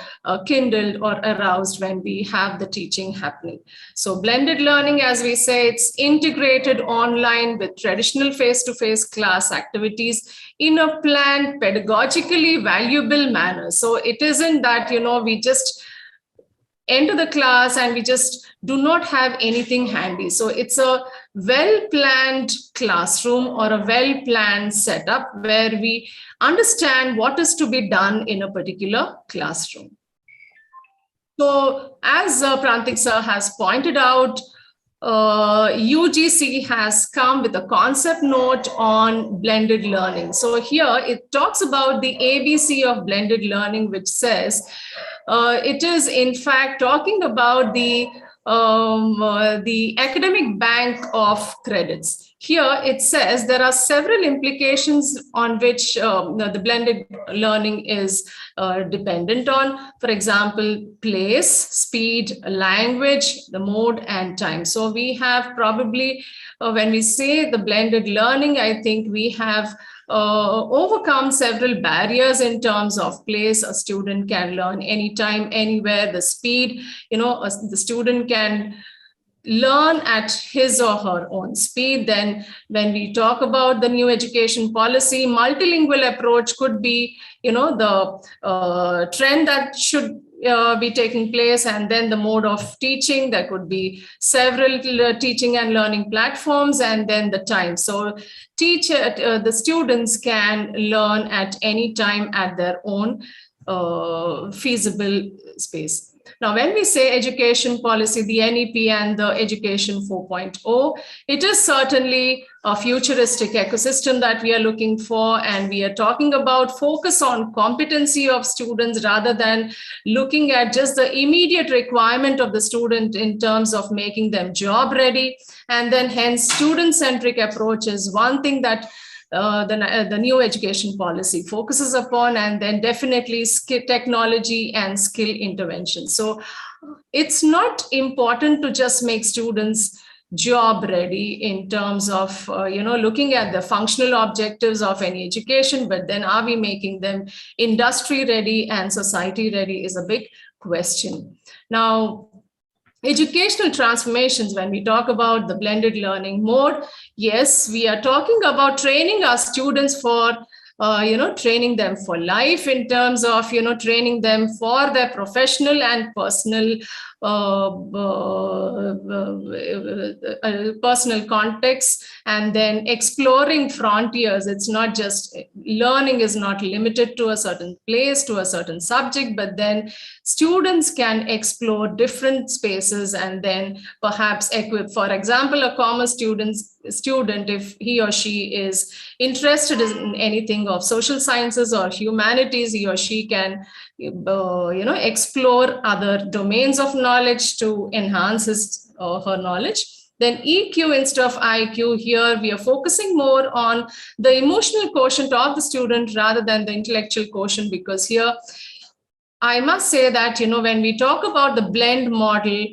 kindled or aroused when we have the teaching happening. So blended learning, as we say, it's integrated online with traditional face-to-face class activities in a planned, pedagogically valuable manner. So it isn't that, we just enter the class and we just do not have anything handy. So it's a well-planned classroom or a well-planned setup where we understand what is to be done in a particular classroom. So as Prantik sir has pointed out, UGC has come with a concept note on blended learning. So here it talks about the ABC of blended learning, which says it is in fact talking about the academic bank of credits. Here it says there are several implications on which the blended learning is dependent on. For example, place, speed, language, the mode, and time. So we have probably, when we say the blended learning, I think we have overcome several barriers in terms of place. A student can learn anytime, anywhere. The speed, the student can learn at his or her own speed. Then when we talk about the new education policy, multilingual approach could be, the trend that should be taking place, and then the mode of teaching. There could be several teaching and learning platforms, and then the time. So the students can learn at any time at their own feasible space. Now, when we say education policy, the NEP and the Education 4.0, it is certainly a futuristic ecosystem that we are looking for, and we are talking about focus on competency of students rather than looking at just the immediate requirement of the student in terms of making them job ready. And then hence student-centric approach is one thing that the new education policy focuses upon, and then definitely skill, technology and skill intervention. So it's not important to just make students job ready in terms of looking at the functional objectives of any education, but then are we making them industry ready and society ready is a big question. Now, educational transformations, when we talk about the blended learning mode, yes, we are talking about training our students for, training them for life in terms of, training them for their professional and personal personal context, and then exploring frontiers. It's not just learning is not limited to a certain place, to a certain subject, but then students can explore different spaces and then perhaps equip. For example, a commerce student, if he or she is interested in anything of social sciences or humanities, he or she can explore other domains of knowledge to enhance his or her knowledge. Then EQ instead of IQ, here we are focusing more on the emotional quotient of the student rather than the intellectual quotient, because here I must say that, when we talk about the blend model,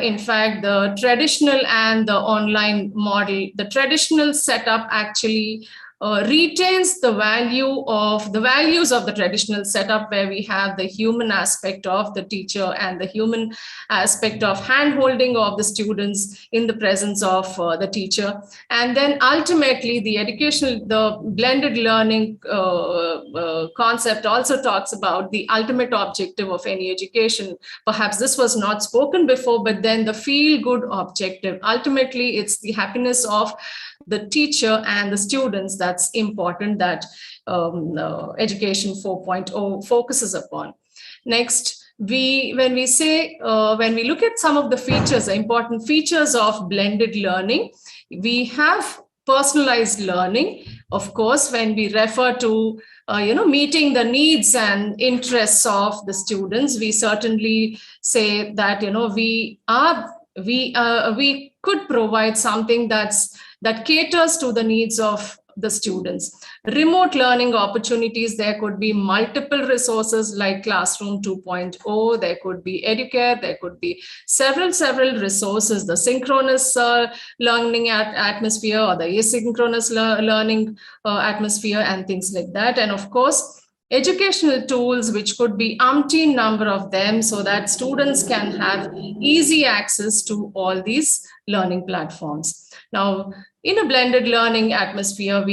in fact, the traditional and the online model, the traditional setup actually retains the values of the traditional setup, where we have the human aspect of the teacher and the human aspect of hand-holding of the students in the presence of the teacher. And then ultimately the blended learning concept also talks about the ultimate objective of any education. Perhaps this was not spoken before, but then the feel-good objective. Ultimately, it's the happiness of the teacher and the students that's important, that Education 4.0 focuses upon. Next, when we look at some of the features, the important features of blended learning, we have personalized learning. Of course, when we refer to meeting the needs and interests of the students, we certainly say that we could provide something that caters to the needs of the students. Remote learning opportunities, there could be multiple resources like Classroom 2.0, there could be Educare, there could be several resources, the synchronous learning atmosphere or the asynchronous learning atmosphere and things like that. And of course, educational tools, which could be umpteen number of them, so that students can have easy access to all these learning platforms. Now, in a blended learning atmosphere,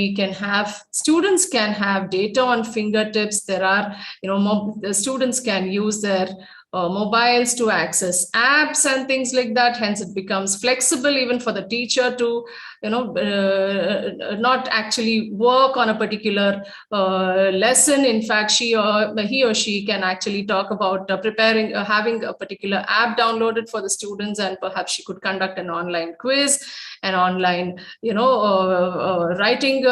students can have data on fingertips. There are, the students can use their mobiles to access apps and things like that. Hence, it becomes flexible even for the teacher to, not actually work on a particular lesson. In fact, he or she can actually talk about preparing, having a particular app downloaded for the students, and perhaps she could conduct an online quiz, an online, writing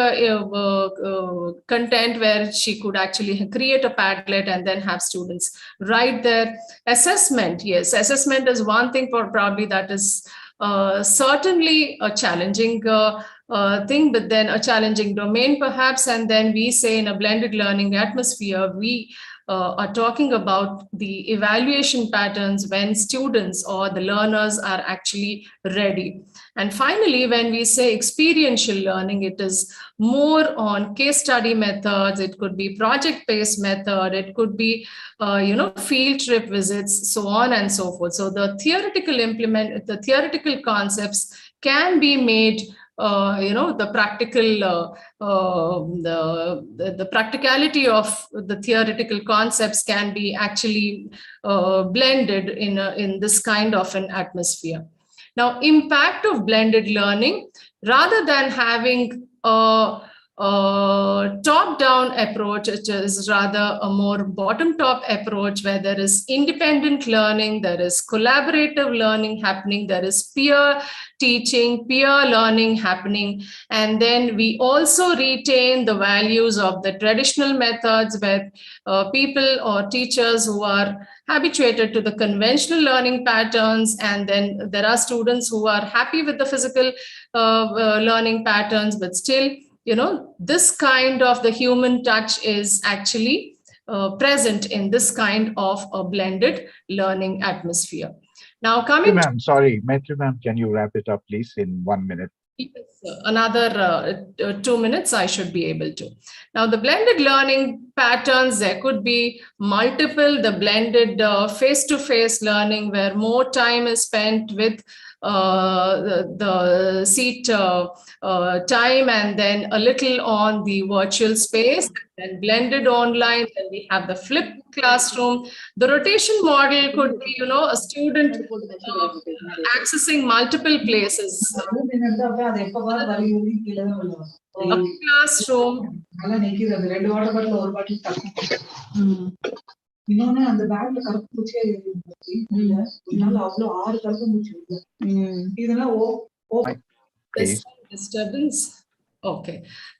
content where she could actually create a Padlet and then have students write their assessment. Yes, assessment is one thing for probably that is certainly a challenging thing, but then a challenging domain perhaps. And then we say in a blended learning atmosphere, we are talking about the evaluation patterns when students or the learners are actually ready. And finally, when we say experiential learning, it is more on case study methods. It could be project-based method. It could be, field trip visits, so on and so forth. So the theoretical concepts can be made, the practical, the practicality of the theoretical concepts can be actually blended in this kind of an atmosphere. Now, impact of blended learning, rather than having a top-down approach, it is rather a more bottom-top approach where there is independent learning, there is collaborative learning happening, there is peer teaching, peer learning happening. And then we also retain the values of the traditional methods where people or teachers who are habituated to the conventional learning patterns, and then there are students who are happy with the physical learning patterns, but still, this kind of the human touch is actually present in this kind of a blended learning atmosphere. Now coming Metri ma'am, sorry, Metri ma'am, can you wrap it up please in 1 minute? Another 2 minutes, I should be able to. Now, the blended learning patterns, there could be multiple, the blended face-to-face learning where more time is spent with the seat time, and then a little on the virtual space, then blended online, then we have the flipped classroom. The rotation model could be, a student accessing multiple places. A classroom. இன்னொன்னு அந்த பேக்ல கருப்பு பூச்சியே இருந்துச்சு இதனால அவ்வளவு 6 கருப்பு பூச்சி இல்ல இதெல்லாம் disturbance. Okay.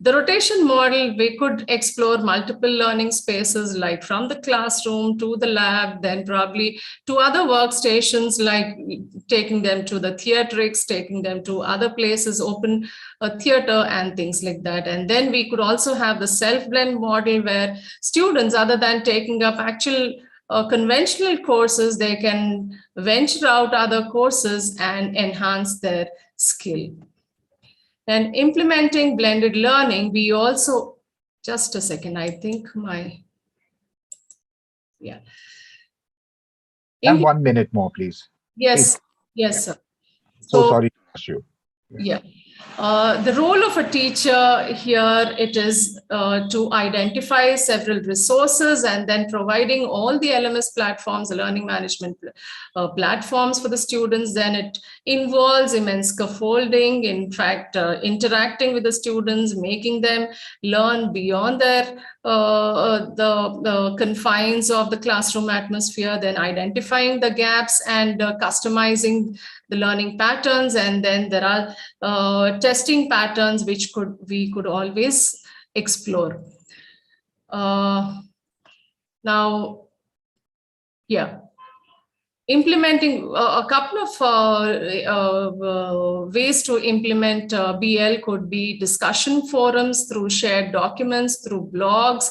The rotation model, we could explore multiple learning spaces, like from the classroom to the lab, then probably to other workstations, like taking them to the theatrics, taking them to other places, open a theater and things like that. And then we could also have the self-blend model where students, other than taking up actual conventional courses, they can venture out other courses and enhance their skill. And implementing blended learning, we also, just a second, I think And 1 minute more, please. Yes, please. Yes, sir. So sorry to ask you. Yeah. The role of a teacher here, it is to identify several resources and then providing all the LMS platforms, the learning management platforms for the students. Then it involves immense scaffolding, in fact, interacting with the students, making them learn beyond their the confines of the classroom atmosphere, then identifying the gaps and customizing the learning patterns. And then there are testing patterns which we could always explore. Now, yeah. Implementing a couple of ways to implement BL could be discussion forums through shared documents, through blogs,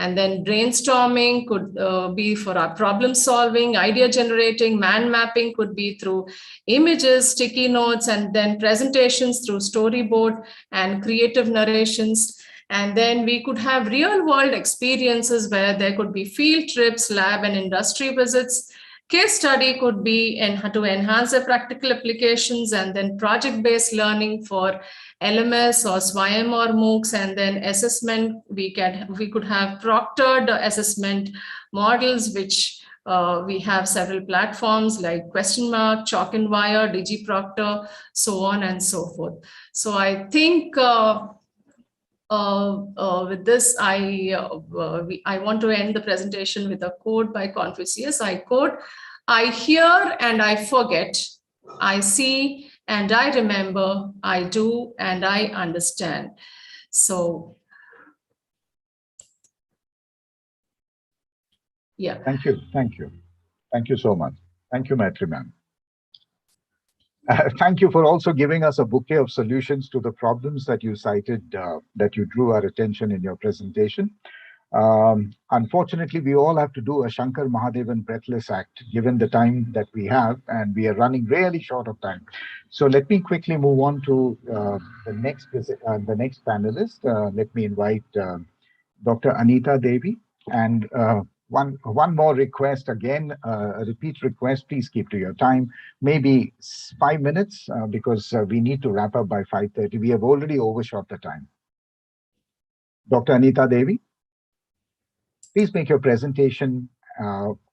and then brainstorming could be for our problem solving, idea generating, mind mapping could be through images, sticky notes, and then presentations through storyboard and creative narrations. And then we could have real world experiences where there could be field trips, lab and industry visits. Case study could be to enhance the practical applications, and then project-based learning for LMS or SWAYAM or MOOCs, and then assessment. We could have proctored assessment models which We have several platforms like Question Mark, Chalk and Wire, DigiProctor, so on and so forth. So I think with this, I want to end the presentation with a quote by Confucius. I quote, "I hear and I forget, I see and I remember, I do and I understand." So, yeah. Thank you. Thank you. Thank you so much. Thank you, Metri ma'am. Thank you for also giving us a bouquet of solutions to the problems that you cited, that you drew our attention in your presentation. Unfortunately, we all have to do a Shankar Mahadevan breathless act, given the time that we have, and we are running really short of time. So let me quickly move on to the next panelist. Let me invite Dr. Anita Devi. And one more request, again, a repeat request, please keep to your time, maybe 5 minutes, because we need to wrap up by 5:30. We have already overshot the time. Dr. Anita Devi, please make your presentation,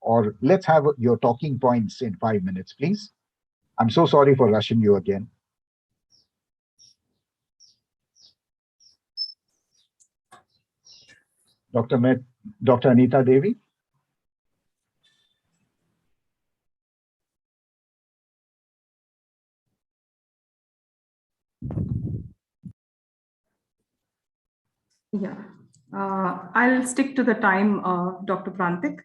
or let's have your talking points in 5 minutes, please. I'm so sorry for rushing you again. Dr. Anita Devi. Yeah, I'll stick to the time, Dr. Prantik.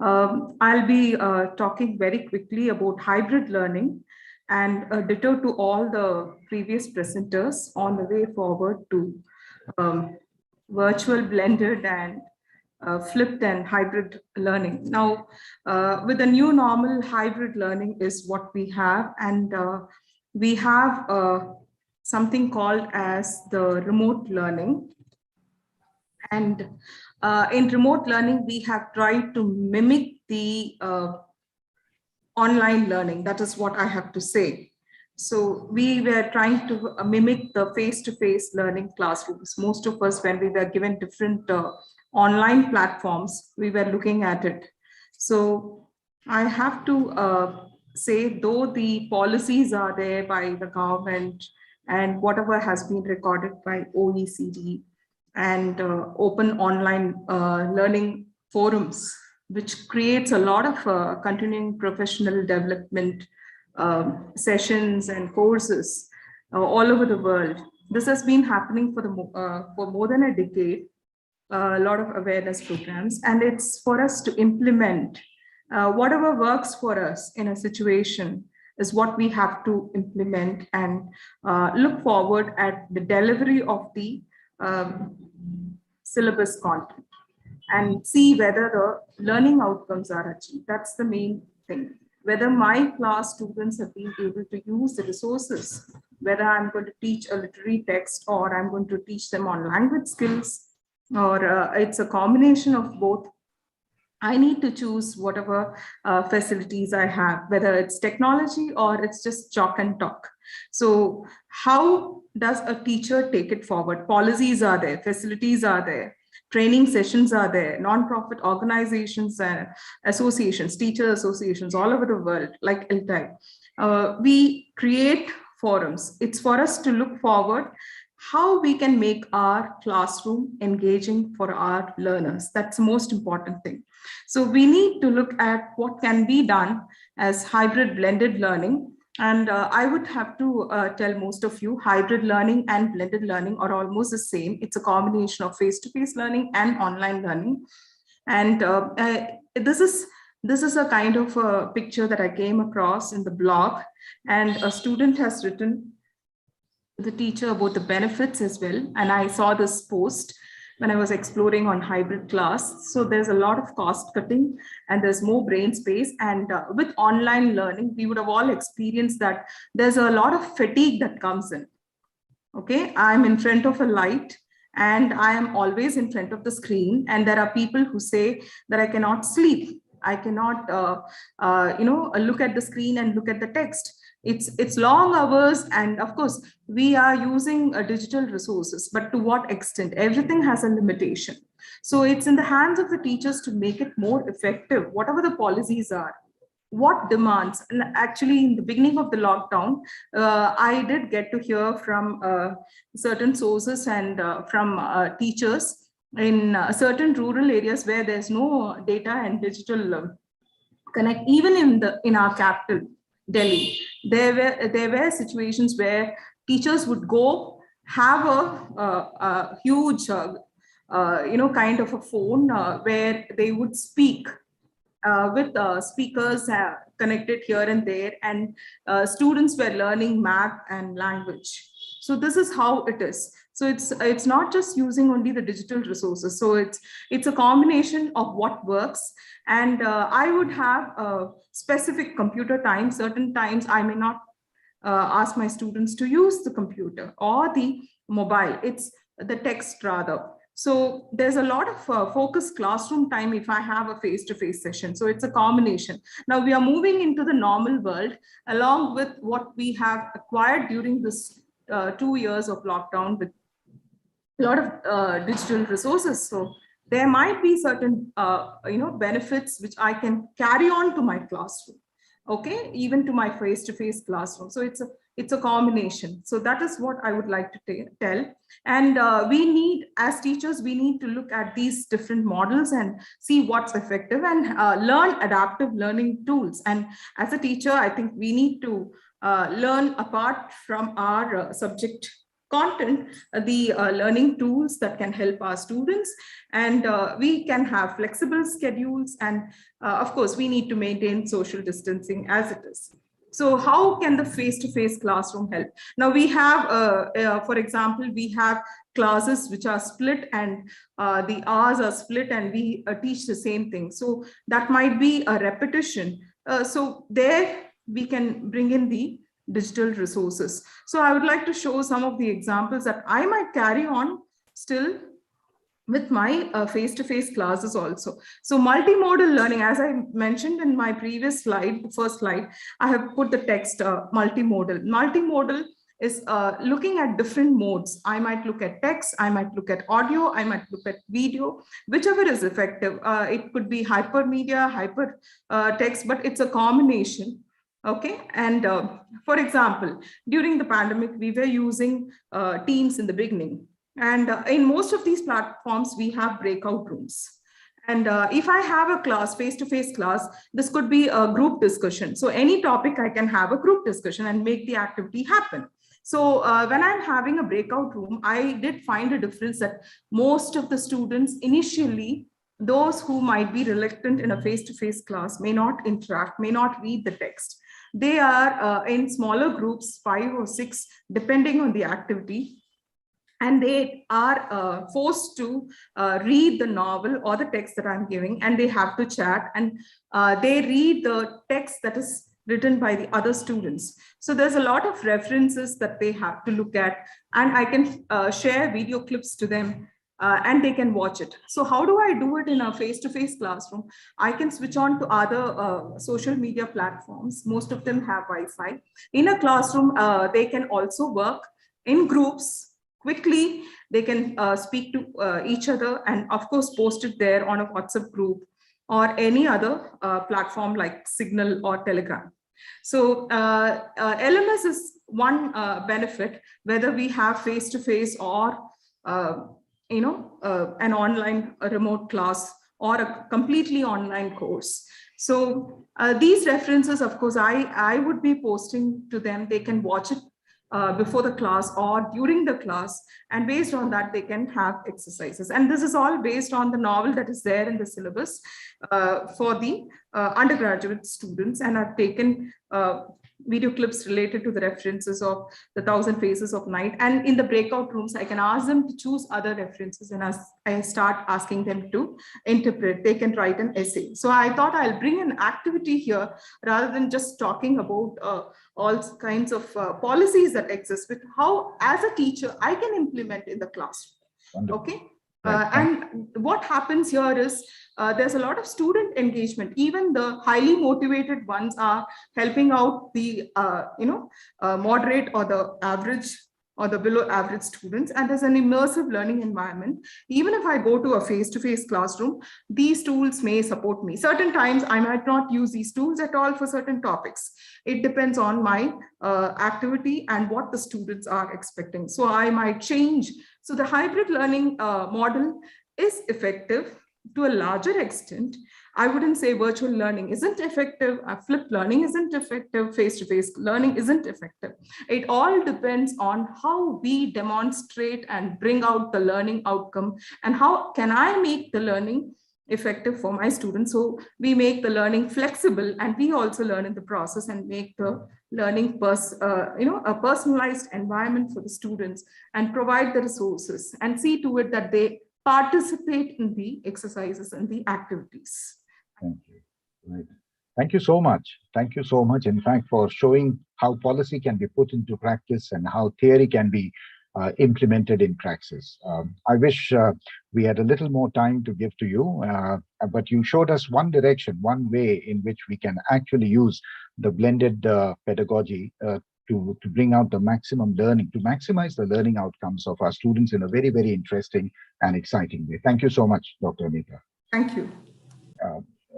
I'll be talking very quickly about hybrid learning and ditto to all the previous presenters on the way forward to virtual, blended, and flipped and hybrid learning. Now, with the new normal, hybrid learning is what we have, and we have something called as the remote learning. And in remote learning, we have tried to mimic the online learning. That is what I have to say. So we were trying to mimic the face-to-face learning classrooms. Most of us, when we were given different online platforms, we were looking at it. So I have to say, though the policies are there by the government and whatever has been recorded by OECD, and open online learning forums, which creates a lot of continuing professional development sessions and courses all over the world. This has been happening for more than a decade, a lot of awareness programs, and it's for us to implement whatever works for us in a situation is what we have to implement and look forward at the delivery of the syllabus content and see whether the learning outcomes are achieved. That's the main thing. Whether my class students have been able to use the resources, whether I'm going to teach a literary text or I'm going to teach them on language skills, or it's a combination of both. I need to choose whatever facilities I have, whether it's technology or it's just chalk and talk. So how does a teacher take it forward? Policies are there, facilities are there, training sessions are there, non-profit organizations and associations, teacher associations all over the world, like ELTAI. We create forums. It's for us to look forward how we can make our classroom engaging for our learners. That's the most important thing. So we need to look at what can be done as hybrid blended learning. And I would have to tell most of you, hybrid learning and blended learning are almost the same. It's a combination of face-to-face learning and online learning. And this is a kind of a picture that I came across in the blog, and a student has written the teacher about the benefits as well. And I saw this post when I was exploring on hybrid class. So there's a lot of cost cutting and there's more brain space. And with online learning, we would have all experienced that there's a lot of fatigue that comes in. Okay, I'm in front of a light and I am always in front of the screen. And there are people who say that I cannot sleep. I cannot, look at the screen and look at the text. It's long hours, and of course we are using digital resources, but to what extent? Everything has a limitation. So it's in the hands of the teachers to make it more effective, whatever the policies are. What demands? And actually, in the beginning of the lockdown, I did get to hear from certain sources and from teachers in certain rural areas where there's no data and digital connect. Even in our capital, Delhi, there were situations where teachers would go have a huge kind of a phone where they would speak with speakers connected here and there, and students were learning math and language. So this is how it is. So it's not just using only the digital resources. So it's a combination of what works. And I would have a specific computer time. Certain times I may not ask my students to use the computer or the mobile. It's the text rather. So there's a lot of focused classroom time if I have a face-to-face session. So it's a combination. Now we are moving into the normal world along with what we have acquired during this 2 years of lockdown with a lot of digital resources. So there might be certain benefits which I can carry on to my classroom. Okay, even to my face-to-face classroom. So it's a combination. So that is what I would like to tell. And we need, as teachers, we need to look at these different models and see what's effective and learn adaptive learning tools. And as a teacher, I think we need to learn apart from our subject content, the learning tools that can help our students, and we can have flexible schedules, and of course we need to maintain social distancing as it is. So how can the face-to-face classroom help? Now we have, for example, we have classes which are split, and the hours are split, and we teach the same thing. So that might be a repetition. So there we can bring in the digital resources. So I would like to show some of the examples that I might carry on still with my face-to-face classes also. So multimodal learning, as I mentioned in my previous slide, the first slide, I have put the text multimodal. Multimodal is looking at different modes. I might look at text, I might look at audio, I might look at video, whichever is effective. It could be hypermedia, hyper text, but it's a combination. Okay, and for example, during the pandemic, we were using Teams in the beginning. And in most of these platforms, we have breakout rooms. And if I have a class, face-to-face class, this could be a group discussion. So any topic, I can have a group discussion and make the activity happen. So when I'm having a breakout room, I did find a difference that most of the students initially, those who might be reluctant in a face-to-face class, may not interact, may not read the text. They are in smaller groups, 5 or 6, depending on the activity. And they are forced to read the novel or the text that I'm giving, and they have to chat, and they read the text that is written by the other students. So there's a lot of references that they have to look at, and I can share video clips to them. And they can watch it. So how do I do it in a face-to-face classroom? I can switch on to other social media platforms. Most of them have Wi-Fi. In a classroom, they can also work in groups quickly. They can speak to each other, and of course post it there on a WhatsApp group or any other platform like Signal or Telegram. So LMS is one benefit, whether we have face-to-face or an online remote class or a completely online course. So these references, of course, I would be posting to them. They can watch it before the class or during the class, and based on that they can have exercises. And this is all based on the novel that is there in the syllabus for the undergraduate students, and I've taken video clips related to the references of the 1,000 Faces of Night. And in the breakout rooms, I can ask them to choose other references, and as I start asking them to interpret, they can write an essay. So I thought I'll bring an activity here rather than just talking about all kinds of policies that exist, with how, as a teacher, I can implement in the classroom. Wonderful. Okay. And what happens here is there's a lot of student engagement. Even the highly motivated ones are helping out the moderate or the average or the below average students, and there's an immersive learning environment. Even if I go to a face-to-face classroom, these tools may support me. Certain times I might not use these tools at all for certain topics. It depends on my activity and what the students are expecting. So I might change. So the hybrid learning model is effective to a larger extent. I wouldn't say virtual learning isn't effective, flipped learning isn't effective, face-to-face learning isn't effective. It all depends on how we demonstrate and bring out the learning outcome, and how can I make the learning effective for my students. So we make the learning flexible, and we also learn in the process and make the learning a personalized environment for the students, and provide the resources and see to it that they participate in the exercises and the activities. Thank you. Right. Thank you so much. Thank you so much, in fact, for showing how policy can be put into practice and how theory can be implemented in praxis. I wish we had a little more time to give to you, but you showed us one direction, one way in which we can actually use the blended pedagogy to bring out the maximum learning, to maximize the learning outcomes of our students in a very, very interesting and exciting way. Thank you so much, Dr. Anita. Thank you.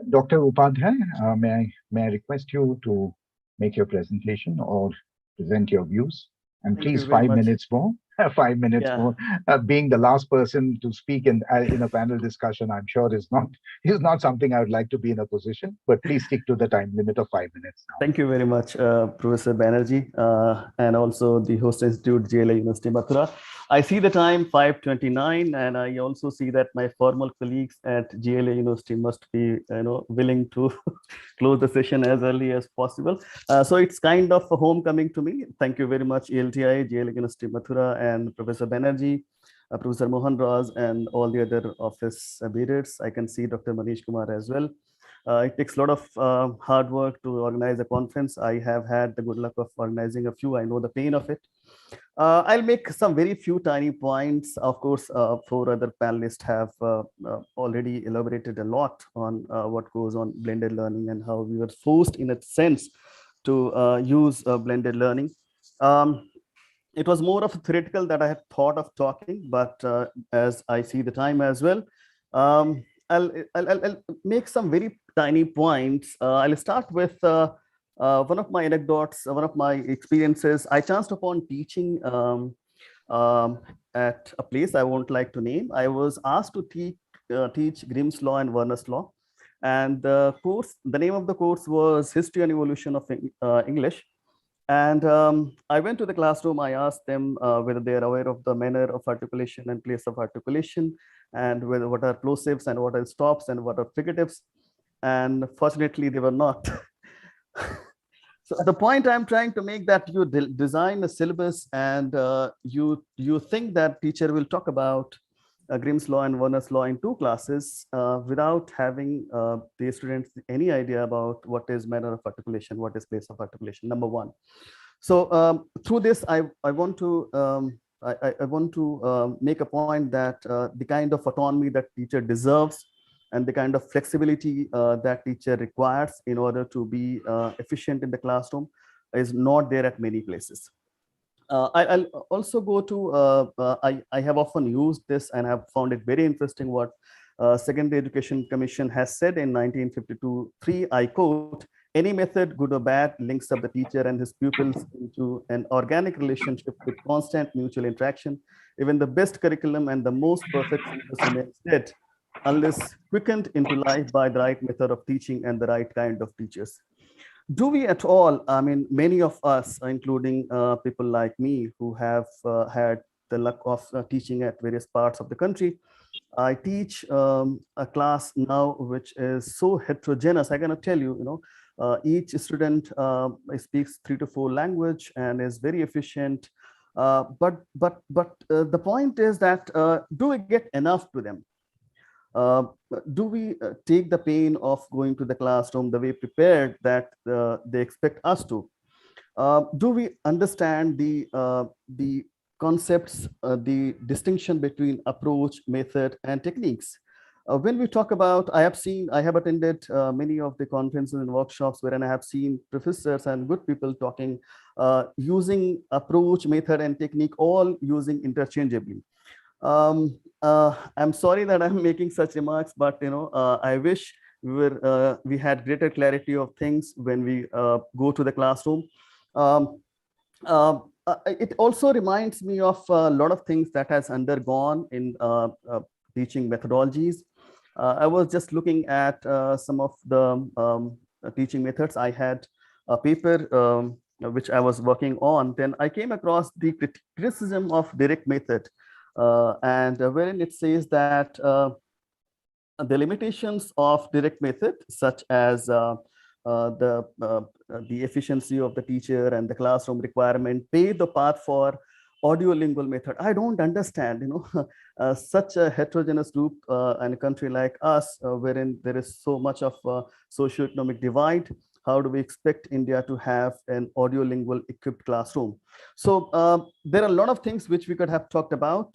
Dr. Upadhyay, may I request you to make your presentation or present your views? And Thank please, you very 5 much. minutes more. 5 minutes more. Being the last person to speak in a panel discussion, I'm sure is not something I would like to be in a position. But please stick to the time limit of 5 minutes now. Thank you very much, Professor Banerjee, and also the host institute, JLA University Mathura. I see the time 5:29, and I also see that my formal colleagues at JLA University must be willing to close the session as early as possible. So it's kind of a homecoming to me. Thank you very much, ELTI, JLA University Mathura, and Professor Banerjee, Professor Mohan Raj, and all the other office bearers. I can see Dr. Manish Kumar as well. It takes a lot of hard work to organize a conference. I have had the good luck of organizing a few. I know the pain of it. I'll make some very few tiny points. Of course, 4 other panelists have already elaborated a lot on what goes on blended learning and how we were forced, in a sense, to use blended learning. It was more of a theoretical that I had thought of talking, but as I see the time as well, I'll make some very tiny points. I'll start with one of my anecdotes, one of my experiences. I chanced upon teaching at a place I won't like to name. I was asked to teach Grimm's Law and Werner's Law. And the name of the course was History and Evolution of English. And I went to the classroom. I asked them whether they are aware of the manner of articulation and place of articulation, and what are plosives and what are stops and what are fricatives. And fortunately, they were not. So the point I'm trying to make, that you design a syllabus and you think that teacher will talk about Grimm's Law and Werner's Law in 2 classes without having the students any idea about what is manner of articulation, what is place of articulation, number 1. So through this, I want to make a point that the kind of autonomy that teacher deserves and the kind of flexibility that teacher requires in order to be efficient in the classroom is not there at many places. I'll also go to, I have often used this and have found it very interesting what Secondary Education Commission has said in 1952-3, I quote, "Any method, good or bad, links up the teacher and his pupils into an organic relationship with constant mutual interaction. Even the best curriculum and the most perfect syllabus remains dead unless quickened into life by the right method of teaching and the right kind of teachers." Do we at all, I mean, many of us, including people like me who have had the luck of teaching at various parts of the country, I teach a class now which is so heterogeneous. I cannot tell you, each student speaks 3 to 4 language and is very efficient. But the point is that do we get enough to them? Do we take the pain of going to the classroom the way prepared that they expect us to? Do we understand the concepts, the distinction between approach, method, and techniques. When we talk about, I have attended many of the conferences and workshops wherein I have seen professors and good people talking, using approach, method, and technique, all using interchangeably. I'm sorry that I'm making such remarks, but I wish we had greater clarity of things when we go to the classroom. It also reminds me of a lot of things that has undergone in teaching methodologies. I was just looking at some of the teaching methods. I had a paper which I was working on. Then I came across the criticism of direct method, and wherein it says that the limitations of direct method, such as the efficiency of the teacher and the classroom requirement, pave the path for audiolingual method. I don't understand, such a heterogeneous group and a country like us, wherein there is so much of socioeconomic divide. How do we expect India to have an audiolingual equipped classroom? So there are a lot of things which we could have talked about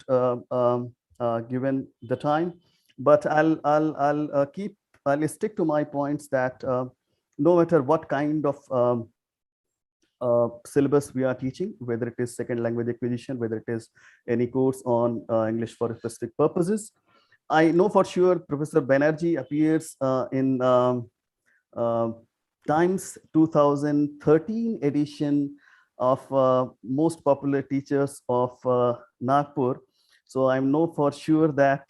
given the time, but I'll stick to my points that no matter what kind of syllabus we are teaching, whether it is second language acquisition, whether it is any course on English for specific purposes. I know for sure Professor Banerjee appears in Times 2013 edition of Most Popular Teachers of Nagpur. So I know for sure that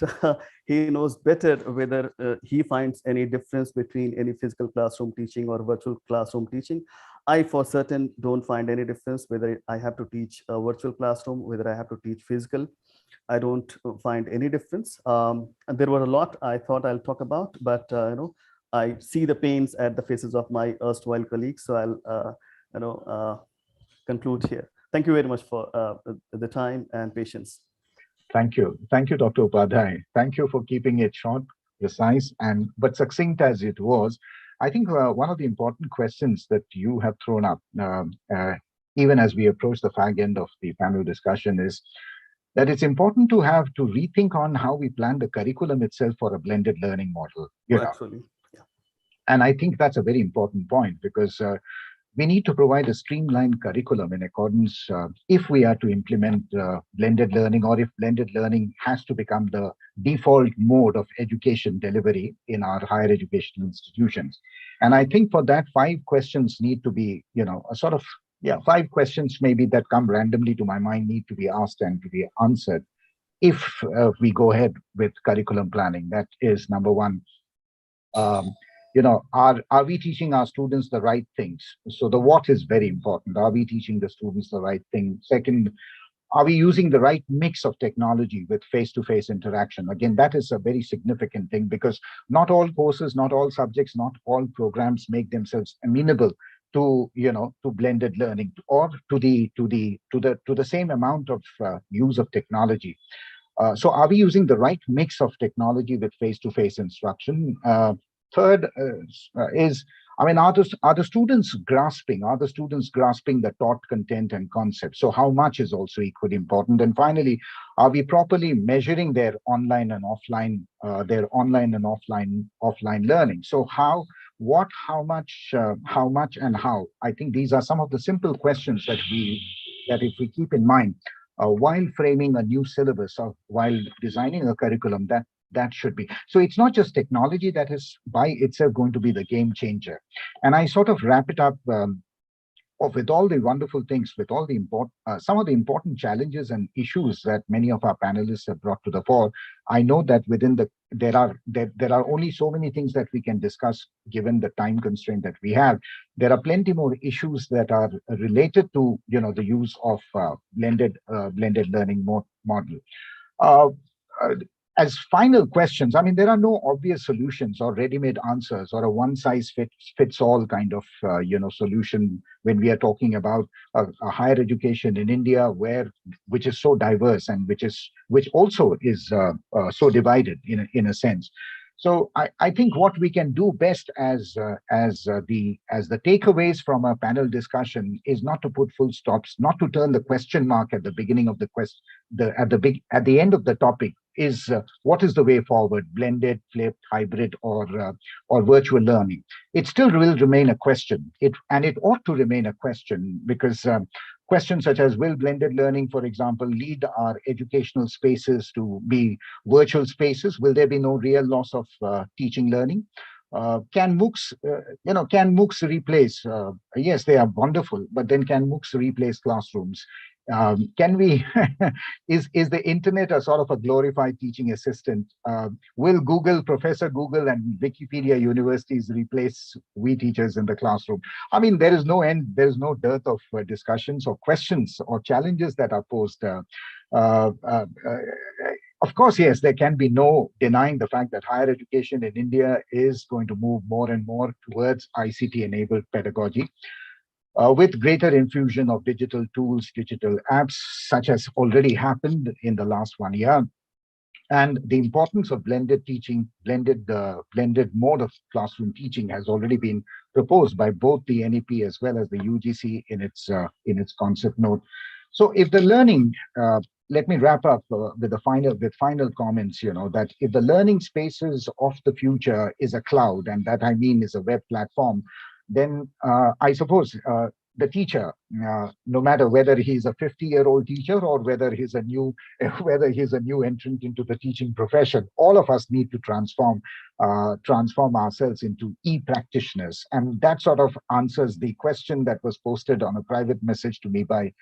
he knows better whether he finds any difference between any physical classroom teaching or virtual classroom teaching. I for certain don't find any difference whether I have to teach a virtual classroom, whether I have to teach physical. I don't find any difference. And there were a lot I thought I'll talk about, but I see the pains at the faces of my erstwhile colleagues. So I'll conclude here. Thank you very much for the time and patience. Thank you. Thank you, Dr. Upadhyay. Thank you for keeping it short, precise, but succinct as it was. I think one of the important questions that you have thrown up, even as we approach the fag end of the panel discussion, is that it's important to have to rethink on how we plan the curriculum itself for a blended learning model. Absolutely. Yeah. And I think that's a very important point, because we need to provide a streamlined curriculum in accordance if we are to implement blended learning, or if blended learning has to become the default mode of education delivery in our higher education institutions. And I think for that, 5 questions need to be, a 5 questions maybe that come randomly to my mind need to be asked and to be answered if we go ahead with curriculum planning. That is number 1. Are we teaching our students the right things? So the what is very important. Are we teaching the students the right thing? Second, are we using the right mix of technology with face-to-face interaction? Again, that is a very significant thing, because not all courses, not all subjects, not all programs make themselves amenable to blended learning or to the same amount of use of technology. So are we using the right mix of technology with face-to-face instruction? Third is, are the students grasping? Are the students grasping the taught content and concepts? So how much is also equally important. And finally, are we properly measuring their online and offline learning? So how, what, how much, and how? I think these are some of the simple questions that if we keep in mind while framing a new syllabus or while designing a curriculum, that should be. So it's not just technology that is by itself going to be the game changer. And I sort of wrap it up with all the wonderful things, with all the some of the important challenges and issues that many of our panelists have brought to the fore. I know that within there are only so many things that we can discuss given the time constraint that we have. There are plenty more issues that are related to the use of blended learning model. As final questions, there are no obvious solutions or ready-made answers or a one-size-fits-all kind of solution when we are talking about a higher education in India, which is so diverse and which also is so divided in a sense. So I think what we can do best as the takeaways from a panel discussion is not to put full stops, not to turn the question mark at the beginning of the at the end of the topic. Is what is the way forward? Blended, flipped, hybrid, or virtual learning? It still will remain a question. It ought to remain a question, because questions such as, will blended learning, for example, lead our educational spaces to be virtual spaces? Will there be no real loss of teaching learning? Can MOOCs replace? Yes, they are wonderful, but then can MOOCs replace classrooms? Can we? is the internet a sort of a glorified teaching assistant? Will Professor Google, and Wikipedia universities replace we teachers in the classroom? I mean, there is no end. There is no dearth of discussions or questions or challenges that are posed. Of course, yes, there can be no denying the fact that higher education in India is going to move more and more towards ICT-enabled pedagogy. With greater infusion of digital tools, digital apps, such as already happened in the last 1 year. And the importance of blended teaching, blended mode of classroom teaching has already been proposed by both the NEP as well as the UGC in its concept note. So if the learning, let me wrap up with final comments, that if the learning spaces of the future is a cloud, and that I mean is a web platform, then I suppose the teacher, no matter whether he's a 50-year-old teacher or whether he's a new entrant into the teaching profession, all of us need to transform ourselves into e-practitioners. And that sort of answers the question that was posted on a private message to me by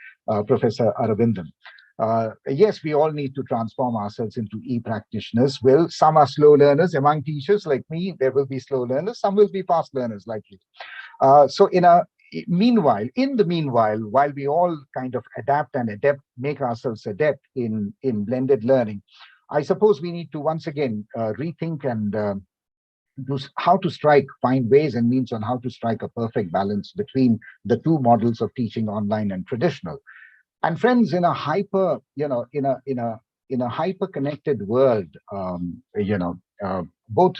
Professor Aravindan. Yes, we all need to transform ourselves into e-practitioners. Well, some are slow learners among teachers like me. There will be slow learners. Some will be fast learners like you. So in the meanwhile, while we all kind of make ourselves adept in blended learning, I suppose we need to once again rethink and find ways and means on how to strike a perfect balance between the two models of teaching, online and traditional. And friends, in a hyper connected world, both,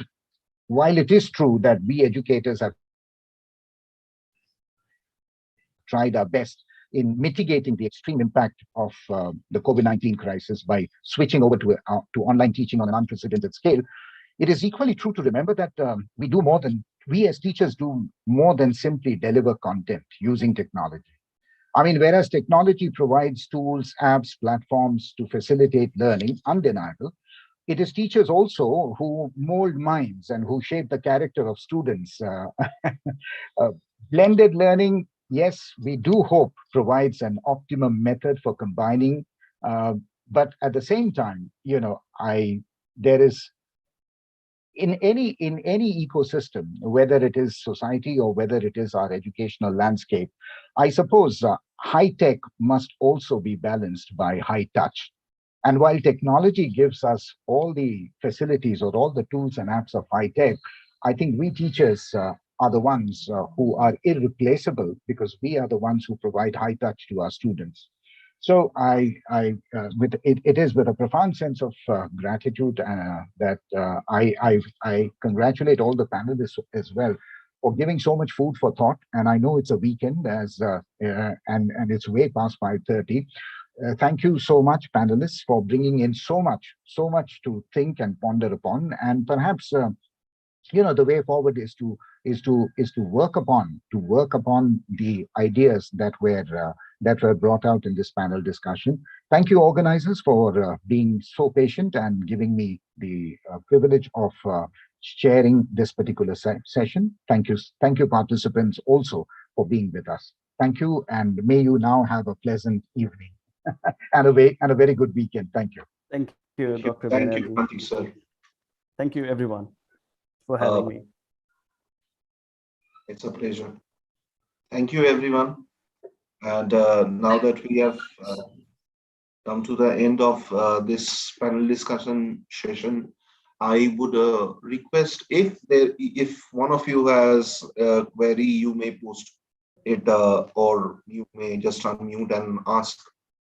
while it is true that we educators have tried our best in mitigating the extreme impact of the COVID-19 crisis by switching over to online teaching on an unprecedented scale, it is equally true to remember that we as teachers do more than simply deliver content using technology. I mean, whereas technology provides tools, apps, platforms to facilitate learning, undeniable, it is teachers also who mold minds and who shape the character of students. Blended learning, yes, we do hope provides an optimum method for combining, but at the same time, there is in any ecosystem, whether it is society or whether it is our educational landscape, I suppose high tech must also be balanced by high touch. And while technology gives us all the facilities or all the tools and apps of high tech, I think we teachers are the ones who are irreplaceable, because we are the ones who provide high touch to our students. So it is with a profound sense of gratitude that I congratulate all the panelists as well for giving so much food for thought. And I know it's a weekend and it's way past 5:30. Thank you so much, panelists, for bringing in so much to think and ponder upon. And perhaps the way forward is to work upon the ideas that were brought out in this panel discussion. Thank you, organizers, for being so patient and giving me the privilege of sharing this particular session. Thank you, participants, also for being with us. Thank you, and may you now have a pleasant evening and a very good weekend. Thank you. Thank you, Dr. Thank you, sir. Thank you, everyone, for having me. It's a pleasure. Thank you, everyone. And now that we have come to the end of this panel discussion session, I would request if one of you has a query, you may post it or you may just unmute and ask.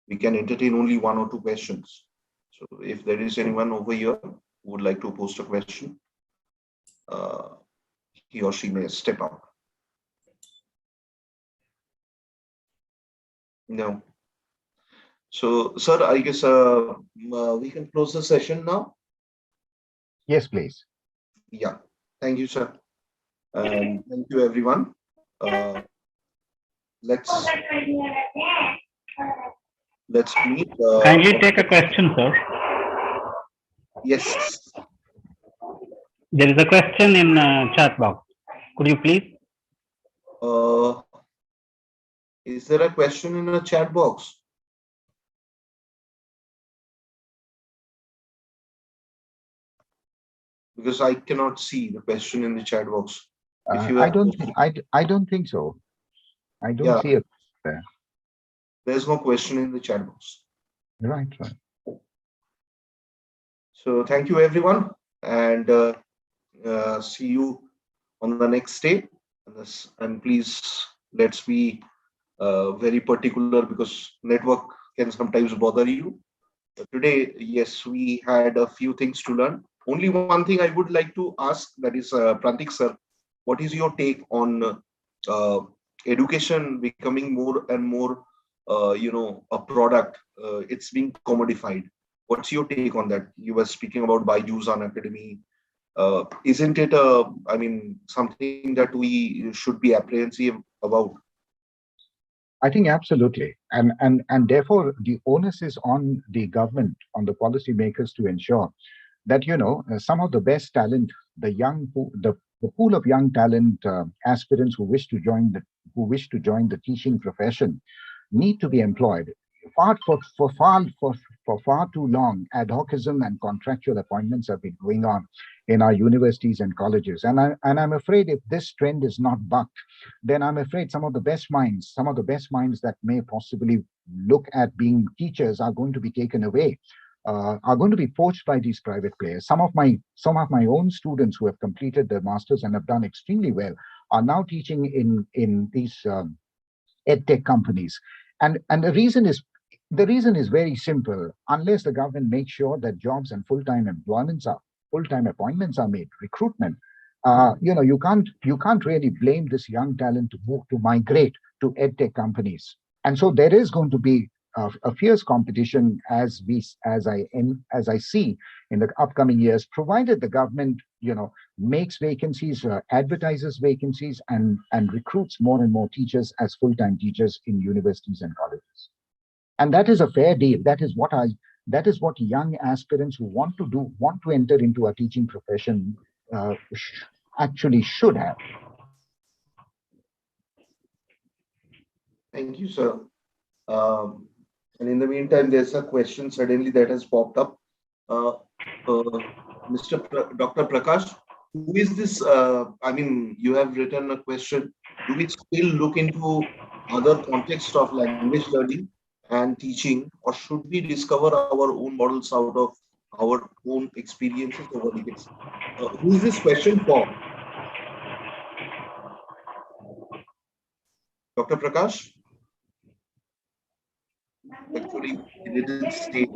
We can entertain only 1 or 2 questions. So if there is anyone over here who would like to post a question. he or she may step up. No. So, sir, I guess we can close the session now. Yes, please. Yeah. Thank you, sir. And thank you, everyone. Let's meet. Kindly take a question, sir. Yes. There is a question in chat box. Could you please? Is there a question in the chat box? Because I cannot see the question in the chat box. If you I don't think so. I don't see it there. There's no question in the chat box. Right. So thank you, everyone, and see you on the next day. And please, let's be very particular because network can sometimes bother you. But today, yes, we had a few things to learn. Only one thing I would like to ask, that is, Prantik sir, what is your take on education becoming more and more, a product? It's being commodified. What's your take on that? You were speaking about Byju's on Academy. Isn't it, something that we should be apprehensive about? I think absolutely. And therefore, the onus is on the government, on the policymakers to ensure that, some of the best talent, the pool of young talent aspirants who wish to join the teaching profession need to be employed. For far too long, ad hocism and contractual appointments have been going on in our universities and colleges. And I'm afraid if this trend is not bucked, then I'm afraid some of the best minds that may possibly look at being teachers are going to be taken away, are going to be poached by these private players. Some of my own students who have completed their masters and have done extremely well are now teaching in these edtech companies. And the reason is very simple. Unless the government makes sure that jobs and full-time appointments are made, recruitment, you can't really blame this young talent to migrate to edtech companies. And so there is going to be a fierce competition as I see in the upcoming years, provided the government makes vacancies, advertises vacancies, and recruits more and more teachers as full-time teachers in universities and colleges. And that is a fair deal. That is what young aspirants who want to enter into a teaching profession actually should have. Thank you, sir. And in the meantime, there's a question suddenly that has popped up. Dr. Prakash, who is this? You have written a question. Do we still look into other contexts of language learning and teaching, or should we discover our own models out of our own experiences over decades? Who is this question for? Dr. Prakash? Actually, it didn't state.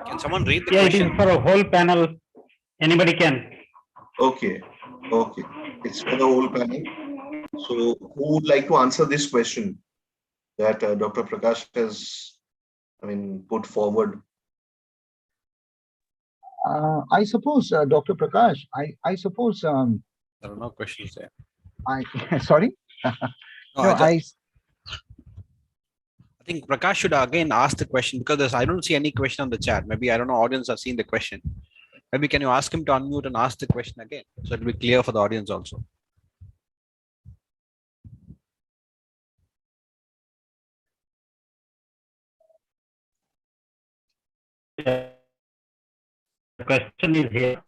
Can someone read the question? question? It is for a whole panel. Anybody can. Okay. It's for the whole panel. So who would like to answer this question that Dr. Prakash has, put forward? I suppose, Dr. Prakash, I suppose... there are no questions there. Sorry? I think Prakash should again ask the question because I don't see any question on the chat. Maybe, I don't know, audience have seen the question. Maybe can you ask him to unmute and ask the question again so it will be clear for the audience also. The question is here.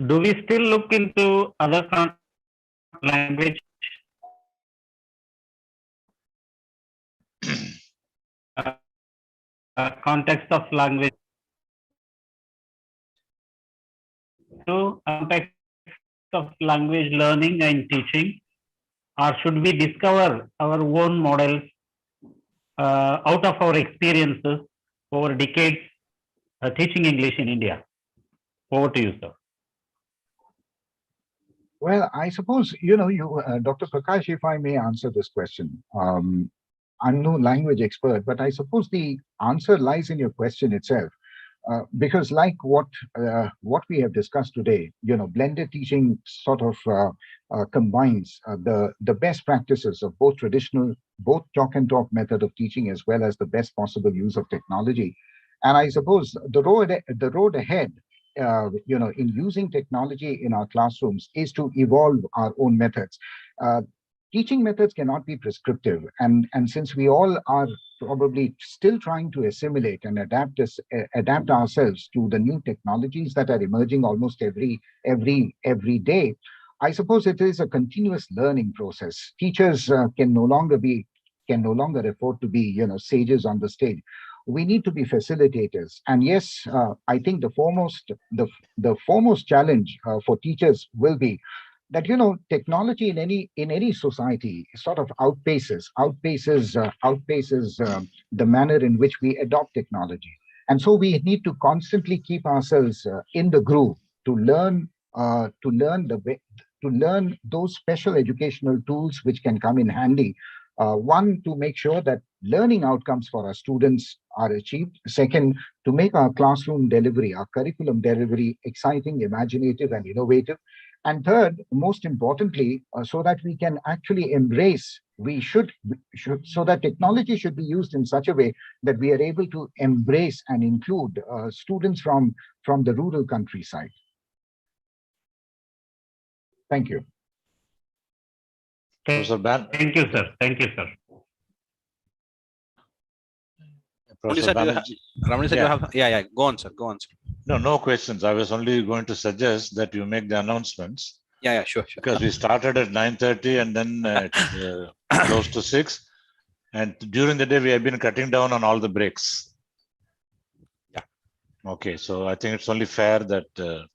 Do we still look into other language context of language to context of language learning and teaching, or should we discover our own models out of our experiences over decades teaching English in India? Over to you, sir. Well, I suppose, Dr. Prakash, if I may answer this question. I'm no language expert, but I suppose the answer lies in your question itself. Because like what we have discussed today, blended teaching sort of combines the best practices of both talk and talk method of teaching, as well as the best possible use of technology. And I suppose the road ahead, in using technology in our classrooms is to evolve our own methods. Teaching methods cannot be prescriptive, and since we all are probably still trying to assimilate and adapt ourselves to the new technologies that are emerging almost every day, I suppose it is a continuous learning process. Teachers can no longer afford to be sages on the stage. We need to be facilitators, and yes, I think the foremost challenge for teachers will be that technology in any society sort of outpaces the manner in which we adopt technology, and so we need to constantly keep ourselves in the groove to learn those special educational tools which can come in handy. One, to make sure that learning outcomes for our students are achieved. Second, to make our classroom delivery, our curriculum delivery exciting, imaginative, and innovative. And third, most importantly, so that we can actually embrace, so that technology should be used in such a way that we are able to embrace and include students from the rural countryside. Thank you. Professor Ban. Thank you, sir. Thank you, sir. Professor Raman said you have, yeah. Go on, sir. Go on, sir. No questions. I was only going to suggest that you make the announcements. Yeah, sure. Because we started at 9:30 and then it's close to 6. And during the day, we have been cutting down on all the breaks. Yeah. Okay, so I think it's only fair that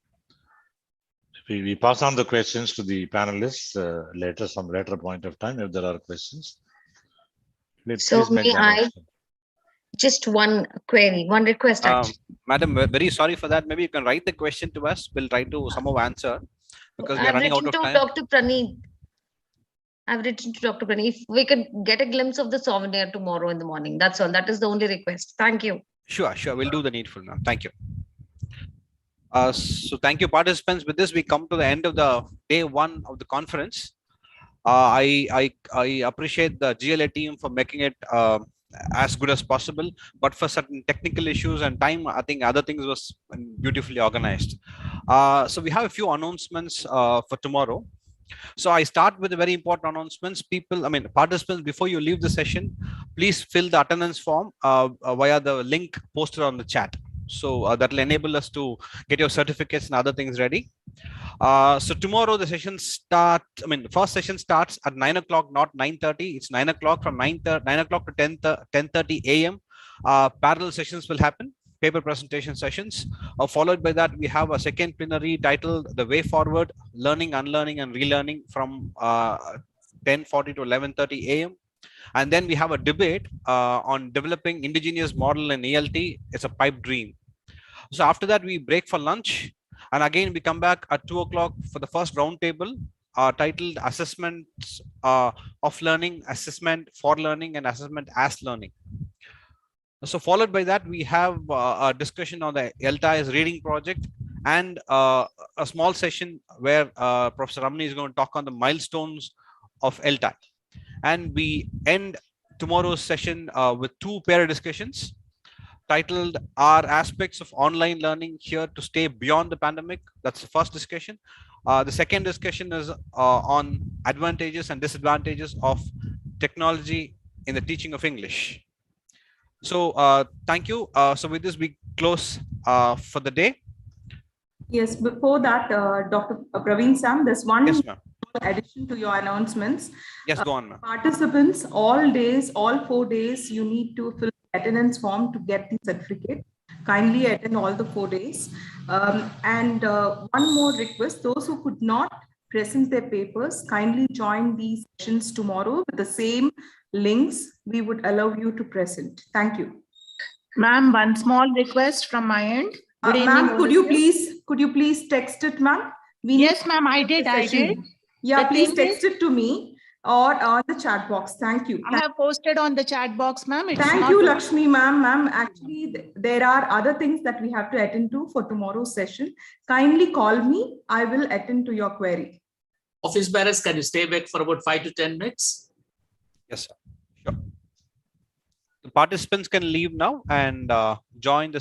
we pass on the questions to the panelists some later point of time if there are questions. So may I just one query, one request actually. Madam, very sorry for that. Maybe you can write the question to us. We'll try to somehow answer because we're running out of time. Dr. Praneeth. I've written to Dr. Praneeth. If we could get a glimpse of the souvenir tomorrow in the morning. That's all. That is the only request. Thank you. Sure. We'll do the needful now. Thank you. So thank you, participants. With this, we come to the end of the day one of the conference. I appreciate the GLA team for making it as good as possible, but for certain technical issues and time, I think other things was beautifully organized. So we have a few announcements for tomorrow. So I start with the very important announcements. Participants, before you leave the session, please fill the attendance form via the link posted on the chat. So that will enable us to get your certificates and other things ready. So tomorrow the session the first session starts at 9 o'clock, not 9:30. It's 9 o'clock. From 9 o'clock to 10:30 a.m. Parallel sessions will happen, paper presentation sessions. Followed by that, we have a second plenary titled The Way Forward, Learning, Unlearning and Relearning from 10:40 to 11:30 a.m. And then we have a debate on developing indigenous model in ELT. It's a pipe dream. So after that, we break for lunch. And again, we come back at 2 o'clock for the first roundtable titled Assessments of Learning, Assessment for Learning, and Assessment as Learning. So followed by that, we have a discussion on the ELTAI's reading project and a small session where Professor Raman is going to talk on the milestones of ELTAI. And we end tomorrow's session with two pair discussions titled Are Aspects of Online Learning Here to Stay Beyond the Pandemic? That's the first discussion. The second discussion is on advantages and disadvantages of technology in the teaching of English. So thank you. So with this, we close for the day. Yes, before that, Dr. Praveen Sam, there's one addition to your announcements. Yes, go on, ma'am. Participants, all 4 days, you need to fill the attendance form to get the certificate. Kindly attend all the 4 days. And one more request, those who could not present their papers, kindly join these sessions tomorrow with the same links we would allow you to present. Thank you. Ma'am, one small request from my end. Good evening, Ma'am, all could of you please text it, ma'am? Yes, ma'am, I did. Yeah, The please thing text it to me or on the chat box. Thank you. I have posted on the chat box, ma'am. It's Thank not you, Lakshmi, ma'am. Ma'am, actually, there are other things that we have to attend to for tomorrow's session. Kindly call me. I will attend to your query. Office bearers, can you stay back for about 5 to 10 minutes? Yes, sir. Sure. The participants can leave now and join the